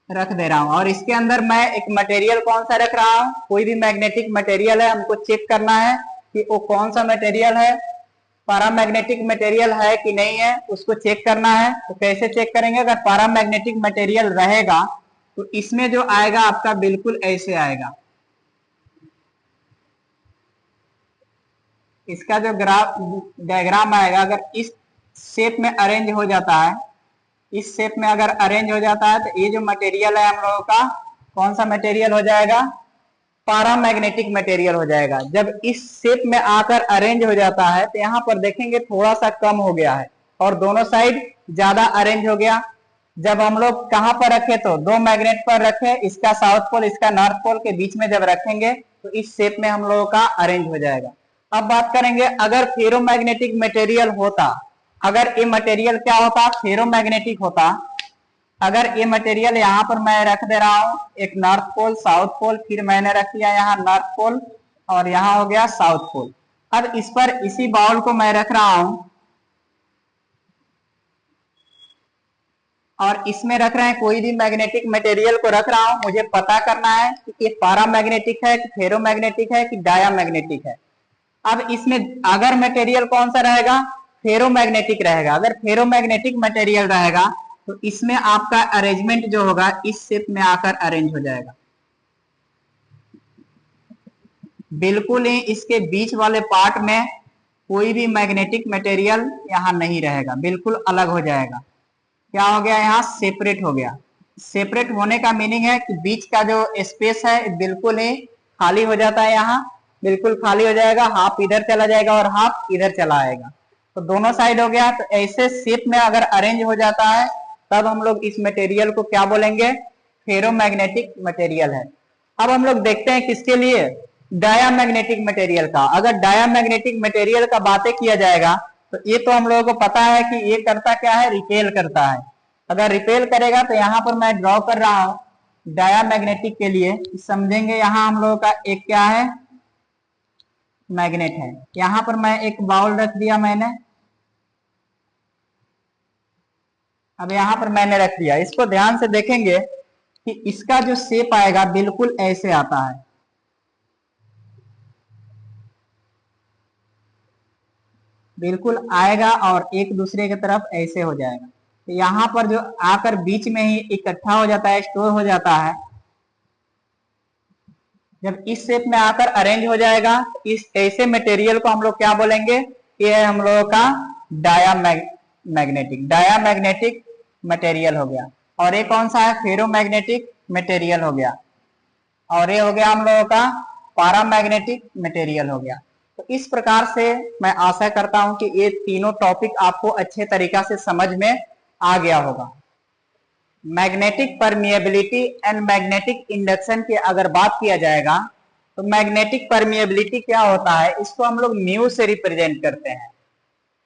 रख दे रहा हूं, और इसके अंदर मैं एक मटेरियल कौन सा रख रहा हूं, कोई भी मैग्नेटिक मटेरियल है। हमको चेक करना है कि वो कौन सा मटेरियल है, पैरामैग्नेटिक मटेरियल है कि नहीं है, उसको चेक करना है। तो कैसे चेक करेंगे, अगर पैरामैग्नेटिक मटेरियल रहेगा तो इसमें जो आएगा आपका बिल्कुल ऐसे आएगा। इसका जो ग्राफ डायग्राम आएगा, अगर इस शेप में अरेंज हो जाता है, इस शेप में अगर अरेंज हो जाता है तो ये जो मटेरियल है हम लोगों का कौन सा मटेरियल हो जाएगा, पैरामैग्नेटिक मटेरियल हो जाएगा। जब इस शेप में आकर अरेंज हो जाता है तो यहाँ पर देखेंगे थोड़ा सा कम हो गया है और दोनों साइड ज्यादा अरेंज हो गया। जब हम लोग कहां पर रखे, तो दो मैग्नेट पर रखे, इसका साउथ पोल इसका नॉर्थ पोल के बीच में जब रखेंगे तो इस शेप में हम लोगों का अरेंज हो जाएगा। अब बात करेंगे अगर फेरोमैग्नेटिक मटेरियल होता, अगर ये मटेरियल क्या होता, फेरोमैग्नेटिक होता, अगर ये मटेरियल यहाँ पर मैं रख दे रहा हूं एक नॉर्थ पोल साउथ पोल, फिर मैंने रख दिया यहाँ नॉर्थ पोल और यहाँ हो गया साउथ पोल। अब इस पर इसी बाउल को मैं रख रहा हूं और इसमें रख रहे हैं कोई भी मैग्नेटिक मटेरियल को रख रहा हूं, मुझे पता करना है कि ये पैरामैग्नेटिक है कि फेरोमैग्नेटिक है कि डायामैग्नेटिक है। अब इसमें अगर मटेरियल कौन सा रहेगा, फेरोमैग्नेटिक रहेगा। अगर फेरोमैग्नेटिक मटेरियल रहेगा तो इसमें आपका अरेंजमेंट जो होगा इस शेप में आकर अरेंज हो जाएगा। बिल्कुल ही इसके बीच वाले पार्ट में कोई भी मैग्नेटिक मटेरियल यहाँ नहीं रहेगा, बिल्कुल अलग हो जाएगा। क्या हो गया, यहाँ सेपरेट हो गया। सेपरेट होने का मीनिंग है कि बीच का जो स्पेस है बिल्कुल ही खाली हो जाता है, यहाँ बिल्कुल खाली हो जाएगा, हाफ इधर चला जाएगा और हाफ इधर चला आएगा, तो दोनों साइड हो गया। तो ऐसे शेप में अगर अरेंज हो जाता है तब हम लोग इस मटेरियल को क्या बोलेंगे, फेरोमैग्नेटिक मटेरियल है। अब हम लोग देखते हैं किसके लिए, डायामैग्नेटिक मटेरियल का। अगर डायामैग्नेटिक मटेरियल का बातें किया जाएगा तो ये तो हम लोगों को पता है कि ये करता क्या है, रिपेल करता है। अगर रिपेल करेगा तो यहाँ पर मैं ड्रॉ कर रहा हूं डायामैग्नेटिक के लिए, समझेंगे। यहाँ हम लोगों का एक क्या है, मैग्नेट है। यहाँ पर मैं एक बाउल रख दिया मैंने, अब यहाँ पर मैंने रख दिया। इसको ध्यान से देखेंगे कि इसका जो शेप आएगा बिल्कुल ऐसे आता है, बिल्कुल आएगा और एक दूसरे की तरफ ऐसे हो जाएगा। तो यहाँ पर जो आकर बीच में ही इकट्ठा हो जाता है, स्टोर हो जाता है। जब इस शेप में आकर अरेंज हो जाएगा इस ऐसे मटेरियल को हम लोग क्या बोलेंगे, ये है हम लोगों का डायामैग्नेटिक मटेरियल हो गया। और ये कौन सा है, फेरोमैग्नेटिक मटेरियल हो गया। और ये हो गया हम लोगों का पैरामैग्नेटिक मटेरियल हो गया। तो इस प्रकार से मैं आशा करता हूं कि ये तीनों टॉपिक आपको अच्छे तरीका से समझ में आ गया होगा। Magnetic permeability and magnetic induction की अगर बात किया जाएगा तो मैग्नेटिक परमिएबिलिटी क्या होता है, इसको हम लोग म्यू से रिप्रेजेंट करते हैं।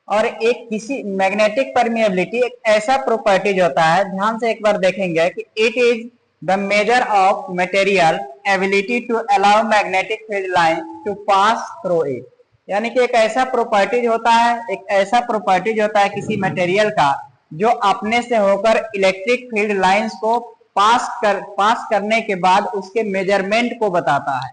और एक किसी मैग्नेटिक परमिएबिलिटी एक ऐसा प्रॉपर्टीज होता है, ध्यान से एक बार देखेंगे कि it is the measure of material ability to allow magnetic field line to pass through it. यानी कि एक ऐसा प्रॉपर्टीज होता है, एक ऐसा प्रॉपर्टीज होता है किसी मटेरियल का जो अपने से होकर इलेक्ट्रिक फील्ड लाइंस को पास करने के बाद उसके मेजरमेंट को बताता है।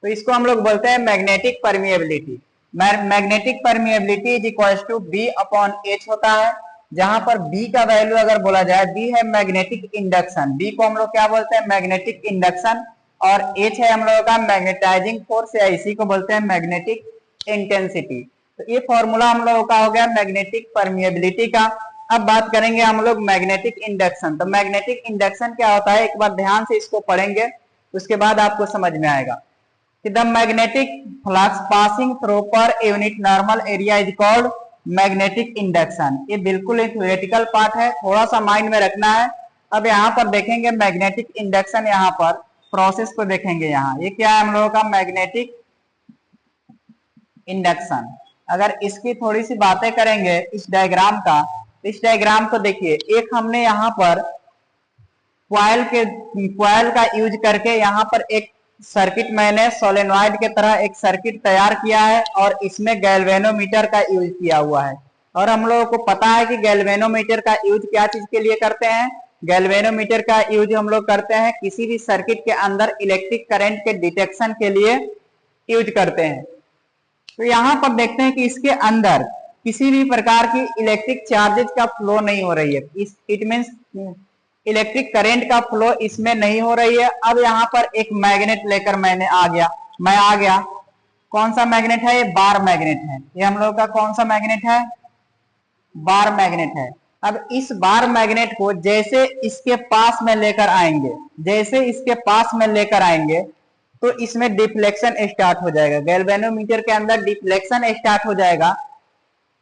तो इसको हम लोग बोलते हैं magnetic permeability. Magnetic permeability is equal to B upon H होता है, जहां पर बी का वैल्यू अगर बोला जाए, बी है मैग्नेटिक इंडक्शन, बी को हम लोग क्या बोलते हैं, मैग्नेटिक इंडक्शन। और एच है हम लोगों का मैग्नेटाइजिंग फोर्स, या इसी को बोलते हैं मैग्नेटिक इंटेंसिटी। तो ये फॉर्मूला हम लोगों का हो गया मैग्नेटिक परमिएबिलिटी का। अब बात करेंगे हम लोग मैग्नेटिक इंडक्शन। तो मैग्नेटिक इंडक्शन क्या होता है, एक बार ध्यान से इसको पढ़ेंगे, उसके बाद आपको समझ में आएगा कि the magnetic flux passing through per unit normal area is called magnetic induction. ये बिल्कुल एक थ्योरेटिकल पार्ट है, थोड़ा सा माइंड में रखना है। अब यहाँ पर देखेंगे मैग्नेटिक इंडक्शन, यहाँ पर प्रोसेस को देखेंगे। यहाँ ये क्या है हम लोगों का मैग्नेटिक इंडक्शन। अगर इसकी थोड़ी सी बातें करेंगे इस डायग्राम का, इस डायग्राम को देखिए, एक हमने यहाँ पर क्वाइल का यूज करके यहाँ पर एक सर्किट, मैंने सोलेनॉइड के तरह एक सर्किट तैयार किया है और इसमें गैल्वेनोमीटर का यूज किया हुआ है। और हम लोगों को पता है कि गैल्वेनोमीटर का यूज क्या चीज के लिए करते हैं, गैल्वेनोमीटर का यूज हम लोग करते हैं किसी भी सर्किट के अंदर इलेक्ट्रिक करंट के डिटेक्शन के लिए यूज करते हैं। तो यहाँ पर देखते हैं कि इसके अंदर किसी भी प्रकार की इलेक्ट्रिक चार्जेज का फ्लो नहीं हो रही है, इट मींस इलेक्ट्रिक करंट का फ्लो इसमें नहीं हो रही है। अब यहाँ पर एक मैग्नेट लेकर मैं आ गया। कौन सा मैग्नेट है, ये बार मैग्नेट है। ये हम लोग का कौन सा मैग्नेट है, बार मैग्नेट है। अब इस बार मैग्नेट को जैसे इसके पास में लेकर आएंगे, जैसे इसके पास में लेकर आएंगे तो इसमें डिफ्लेक्शन स्टार्ट हो जाएगा। गैल्वेनोमीटर के अंदर डिफ्लेक्शन स्टार्ट हो जाएगा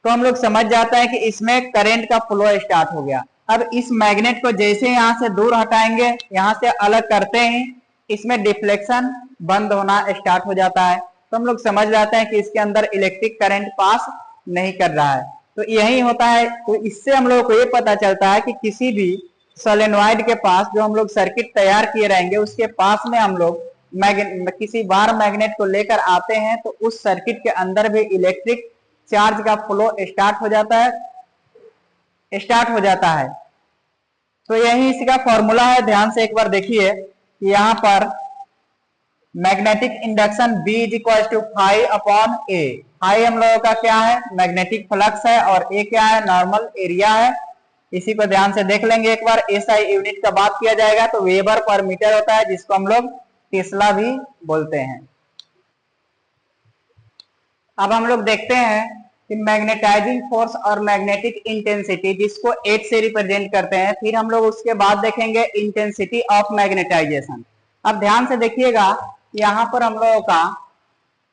तो हम लोग समझ जाता है कि इसमें करंट का फ्लो स्टार्ट हो गया। अब इस मैग्नेट को जैसे यहां से दूर हटाएंगे, यहां से अलग करते हैं इसमें डिफ्लेक्शन बंद होना स्टार्ट हो जाता है, तो हम लोग समझ जाते हैं कि इसके अंदर इलेक्ट्रिक करंट पास नहीं कर रहा है। तो यही होता है। तो इससे हम लोग को ये पता चलता है कि किसी भी सोलेनॉइड के पास जो हम लोग सर्किट तैयार किए रहेंगे उसके पास में हम लोग किसी बार मैग्नेट को लेकर आते हैं तो उस सर्किट के अंदर भी इलेक्ट्रिक चार्ज का फ्लो स्टार्ट हो जाता है। तो यही इसका फॉर्मूला है। ध्यान से एक बार देखिए कि यहाँ पर magnetic induction B is equal to phi upon A. Phi हम लोगों का क्या है, मैग्नेटिक फ्लक्स है, और ए क्या है, नॉर्मल एरिया है। इसी को ध्यान से देख लेंगे एक बार। एसआई यूनिट का बात किया जाएगा तो वेबर पर मीटर होता है, जिसको हम लोग टेस्ला भी बोलते हैं। अब हम लोग देखते हैं कि मैग्नेटाइजिंग फोर्स और मैग्नेटिक इंटेंसिटी, जिसको H से रिप्रेजेंट करते हैं। फिर हम लोग उसके बाद देखेंगे इंटेंसिटी ऑफ मैग्नेटाइजेशन। अब ध्यान से देखिएगा, यहाँ पर हम लोगों का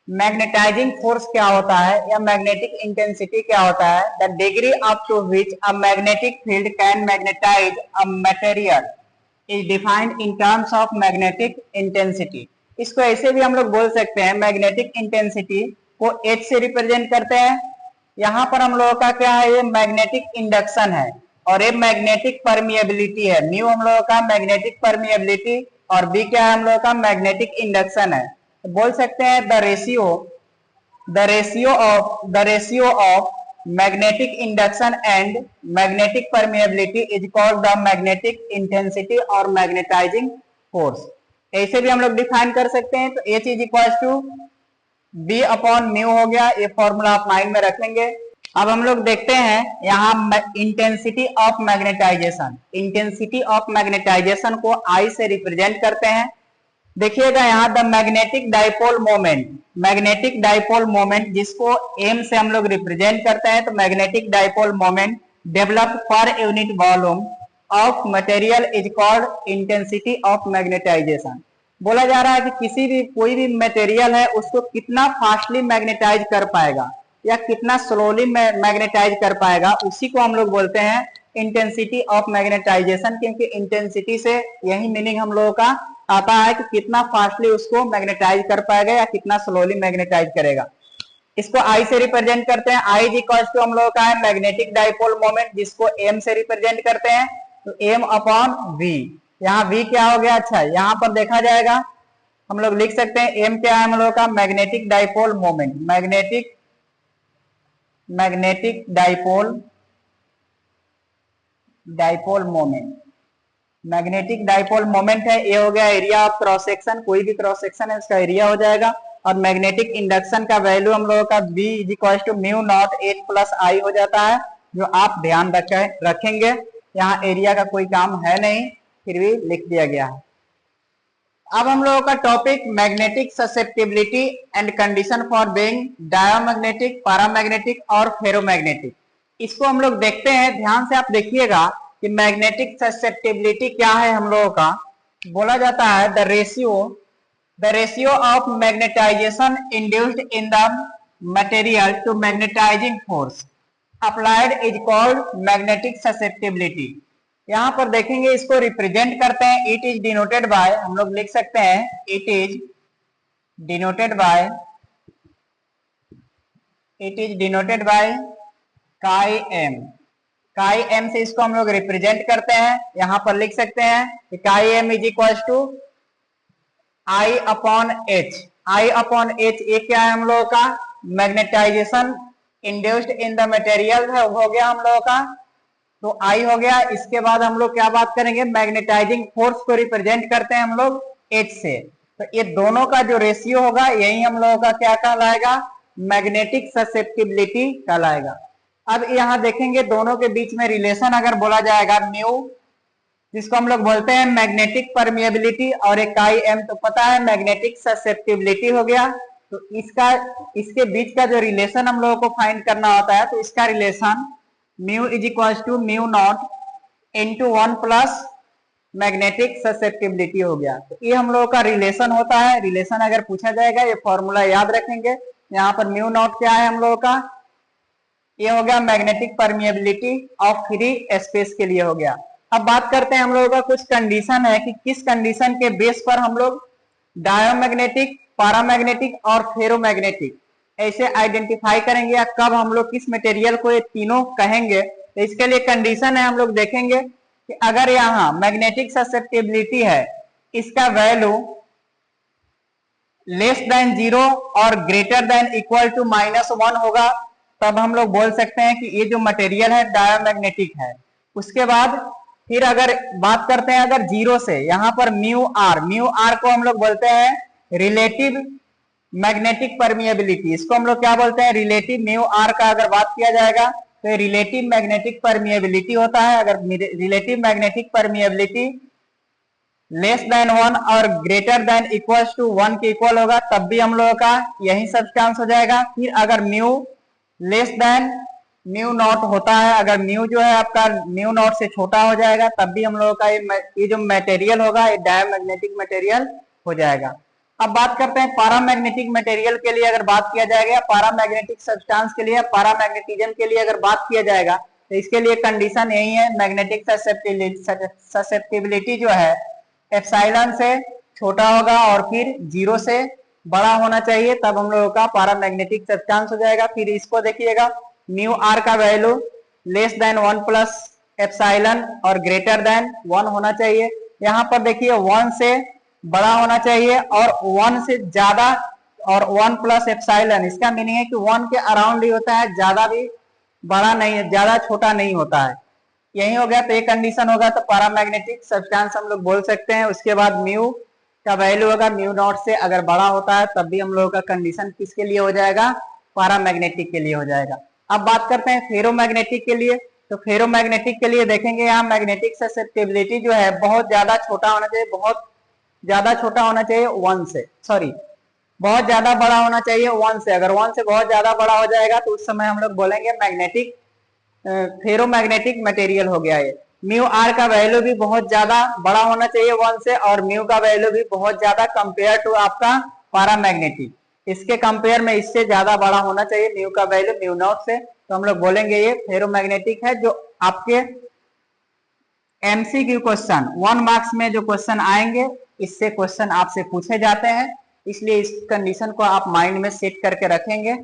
मैग्नेटाइजिंग फोर्स क्या होता है या मैग्नेटिक इंटेंसिटी क्या होता है, the degree up to which a magnetic field can magnetize a material is defined in terms of magnetic intensity. इसको ऐसे भी हम लोग बोल सकते हैं, मैग्नेटिक इंटेंसिटी को H से रिप्रेजेंट करते हैं। यहाँ पर हम लोगों का क्या है, ये मैग्नेटिक इंडक्शन है, और ये मैग्नेटिक परमिएबिलिटी है। म्यू हम लोगों का मैग्नेटिक परमिएबिलिटी, और बी क्या है, हम लोगों का मैग्नेटिक इंडक्शन है। तो बोल सकते हैं the ratio of magnetic induction and magnetic permeability is called the magnetic intensity और मैग्नेटाइजिंग फोर्स। ऐसे भी हम लोग डिफाइन कर सकते हैं। तो H is equal to B upon mu हो गया। ये फॉर्मूला आप माइंड में रखेंगे। अब हम लोग देखते हैं यहाँ intensity of magnetization. Intensity of magnetization को I से रिप्रेजेंट करते हैं। देखिएगा यहाँ द मैग्नेटिक डाइपोल मोमेंट, जिसको M से हम लोग रिप्रेजेंट करते हैं। तो magnetic dipole moment develop per unit volume of material is called intensity of magnetization. बोला जा रहा है कि कोई भी मटेरियल है उसको कितना फास्टली मैग्नेटाइज कर पाएगा या कितना स्लोली मैग्नेटाइज कर पाएगा, उसी को हम लोग बोलते हैं इंटेंसिटी ऑफ मैग्नेटाइजेशन। क्योंकि इंटेंसिटी से यही मीनिंग हम लोगों का आता है कि कितना फास्टली उसको मैग्नेटाइज कर पाएगा या कितना स्लोली मैग्नेटाइज करेगा। इसको I से रिप्रेजेंट करते हैं। I इज इक्वल टू हम लोगों का है मैग्नेटिक डाइपोल मोमेंट, जिसको M से रिप्रेजेंट करते हैं। तो M अपॉन V, यहाँ V क्या हो गया, अच्छा यहाँ पर देखा जाएगा, हम लोग लिख सकते हैं M क्या है हम लोगों का, magnetic dipole moment. Magnetic dipole moment है। ये हो गया एरिया ऑफ क्रॉस सेक्शन, कोई भी क्रॉस सेक्शन है उसका एरिया हो जाएगा। और मैग्नेटिक इंडक्शन का वैल्यू हम लोगों का B is equal to mu naught H plus I हो जाता है, जो आप ध्यान रखेंगे। यहाँ एरिया का कोई काम है नहीं, फिर भी लिख दिया गया है। अब हम लोगों का topic magnetic susceptibility and condition for being diamagnetic, paramagnetic और फेरोमैग्नेटिक। इसको हम लोग देखते हैं। ध्यान से आप देखिएगा कि मैग्नेटिक ससेप्टिबिलिटी क्या है हम लोगों का। बोला जाता है the ratio of magnetization induced in the material to magnetizing force applied is called magnetic susceptibility. यहाँ पर देखेंगे, इसको रिप्रेजेंट करते हैं। इट इज डिनोटेड बाय, हम लोग लिख सकते हैं it is denoted by chi M से इसको हम लोग रिप्रेजेंट करते हैं। यहाँ पर लिख सकते हैं कि chi M is equal to I upon H. ये क्या है हम लोगों का, magnetization induced in the material हो गया हम लोगों का, तो I हो गया। इसके बाद हम लोग क्या बात करेंगे, मैग्नेटाइजिंग फोर्स को रिप्रेजेंट करते हैं हम लोग H से। तो ये दोनों का जो रेशियो होगा यही हम लोगों का क्या कहलाएगा, मैग्नेटिक ससेप्टिबिलिटी कहलाएगा। अब यहाँ देखेंगे दोनों के बीच में रिलेशन अगर बोला जाएगा, म्यू जिसको हम लोग बोलते हैं मैग्नेटिक परमिएबिलिटी, और एक काई एम तो पता है मैग्नेटिक ससेप्टिबिलिटी हो गया। तो इसके बीच का जो रिलेशन हम लोगों को फाइंड करना होता है, तो इसका relation mu is equal to mu naught into 1 plus magnetic susceptibility हो गया। तो ये हम लोगों का रिलेशन होता है। रिलेशन अगर पूछा जाएगा, ये फॉर्मूला याद रखेंगे। यहाँ पर म्यू नॉट क्या है हम लोगों का, ये हो गया magnetic permeability of free space के लिए हो गया। अब बात करते हैं हम लोगों का कुछ कंडीशन है कि किस कंडीशन के बेस पर हम लोग डायोमैग्नेटिक, पैरामैग्नेटिक और फेरोमैग्नेटिक ऐसे आइडेंटिफाई करेंगे, या कब हम लोग किस मटेरियल को ये तीनों कहेंगे। तो इसके लिए कंडीशन है, हम लोग देखेंगे कि अगर यहाँ मैग्नेटिक ससेप्टेबिलिटी है, इसका वैल्यू लेस देन 0 और ग्रेटर देन इक्वल टू -1 होगा, तब हम लोग बोल सकते हैं कि ये जो मटेरियल है डायोमैग्नेटिक है। उसके बाद फिर अगर बात करते हैं अगर 0 से, यहाँ पर म्यू आर को हम लोग बोलते हैं रिलेटिव मैग्नेटिक परमिएबिलिटी। इसको हम लोग क्या बोलते हैं, रिलेटिव म्यू आर का अगर बात किया जाएगा तो रिलेटिव मैग्नेटिक परमिएबिलिटी होता है। अगर relative magnetic permeability less than 1 और ग्रेटर देन इक्वल्स टू 1 के इक्वल होगा, तब भी हम लोगों का यही सब्सटेंस हो जाएगा। फिर अगर mu less than mu naught होता है, अगर म्यू जो है आपका म्यू नॉट से छोटा हो जाएगा, तब भी हम लोगों का ये जो मटेरियल होगा ये डायोमैग्नेटिक मटेरियल हो जाएगा। अब बात करते हैं पैरामैग्नेटिक मटेरियल के लिए अगर बात किया जाएगा, पैरामैग्नेटिक सब्सटेंस के लिए, पैरामैग्नेटिज्म के लिए अगर बात किया जाएगा, तो इसके लिए कंडीशन यही है, मैग्नेटिक ससेप्टिबिलिटी जो है एप्सिलॉन से छोटा होगा और फिर 0 से बड़ा होना चाहिए, तब हम लोगों का पैरामैग्नेटिक सब्सटेंस हो जाएगा। फिर इसको देखिएगा, म्यू आर का value less than 1 plus epsilon और ग्रेटर देन 1 होना चाहिए। यहाँ पर देखिए 1 से बड़ा होना चाहिए और 1 से ज्यादा और 1 प्लस एप्सिलॉन, इसका मीनिंग है कि 1 के अराउंड ही होता है, ज्यादा भी बड़ा नहीं है, ज्यादा छोटा नहीं होता है। यही हो गया, तो ये कंडीशन होगा तो पैरामैग्नेटिक सब्सटेंस हम लोग बोल सकते हैं। उसके बाद म्यू का वैल्यू होगा म्यू नॉट से अगर बड़ा होता है, तब भी हम लोगों का कंडीशन किसके लिए हो जाएगा, पैरामैग्नेटिक के लिए हो जाएगा। अब बात करते हैं फेरोमैग्नेटिक के लिए। तो फेरोमैग्नेटिक के लिए देखेंगे यहाँ मैग्नेटिक ससेप्टिबिलिटी जो है बहुत ज्यादा छोटा होना चाहिए, बहुत ज्यादा छोटा होना चाहिए 1 से, सॉरी बहुत ज्यादा बड़ा होना चाहिए 1 से। अगर 1 से बहुत ज्यादा बड़ा हो जाएगा तो उस समय हम लोग बोलेंगे मैग्नेटिक फेरोमैग्नेटिक मटेरियल हो गया ये। म्यू आर का वैल्यू भी बहुत ज्यादा बड़ा होना चाहिए 1 से, और म्यू का वैल्यू भी बहुत ज्यादा कंपेयर टू आपका पैरामैग्नेटिक, इसके कंपेयर में इससे ज्यादा बड़ा होना चाहिए म्यू का वैल्यू म्यू नॉट से, तो हम लोग बोलेंगे ये फेरोमैग्नेटिक है। जो आपके एमसीक्यू क्वेश्चन 1 मार्क्स में जो क्वेश्चन आएंगे, इससे क्वेश्चन आपसे पूछे जाते हैं, इसलिए इस कंडीशन को आप माइंड में सेट करके रखेंगे।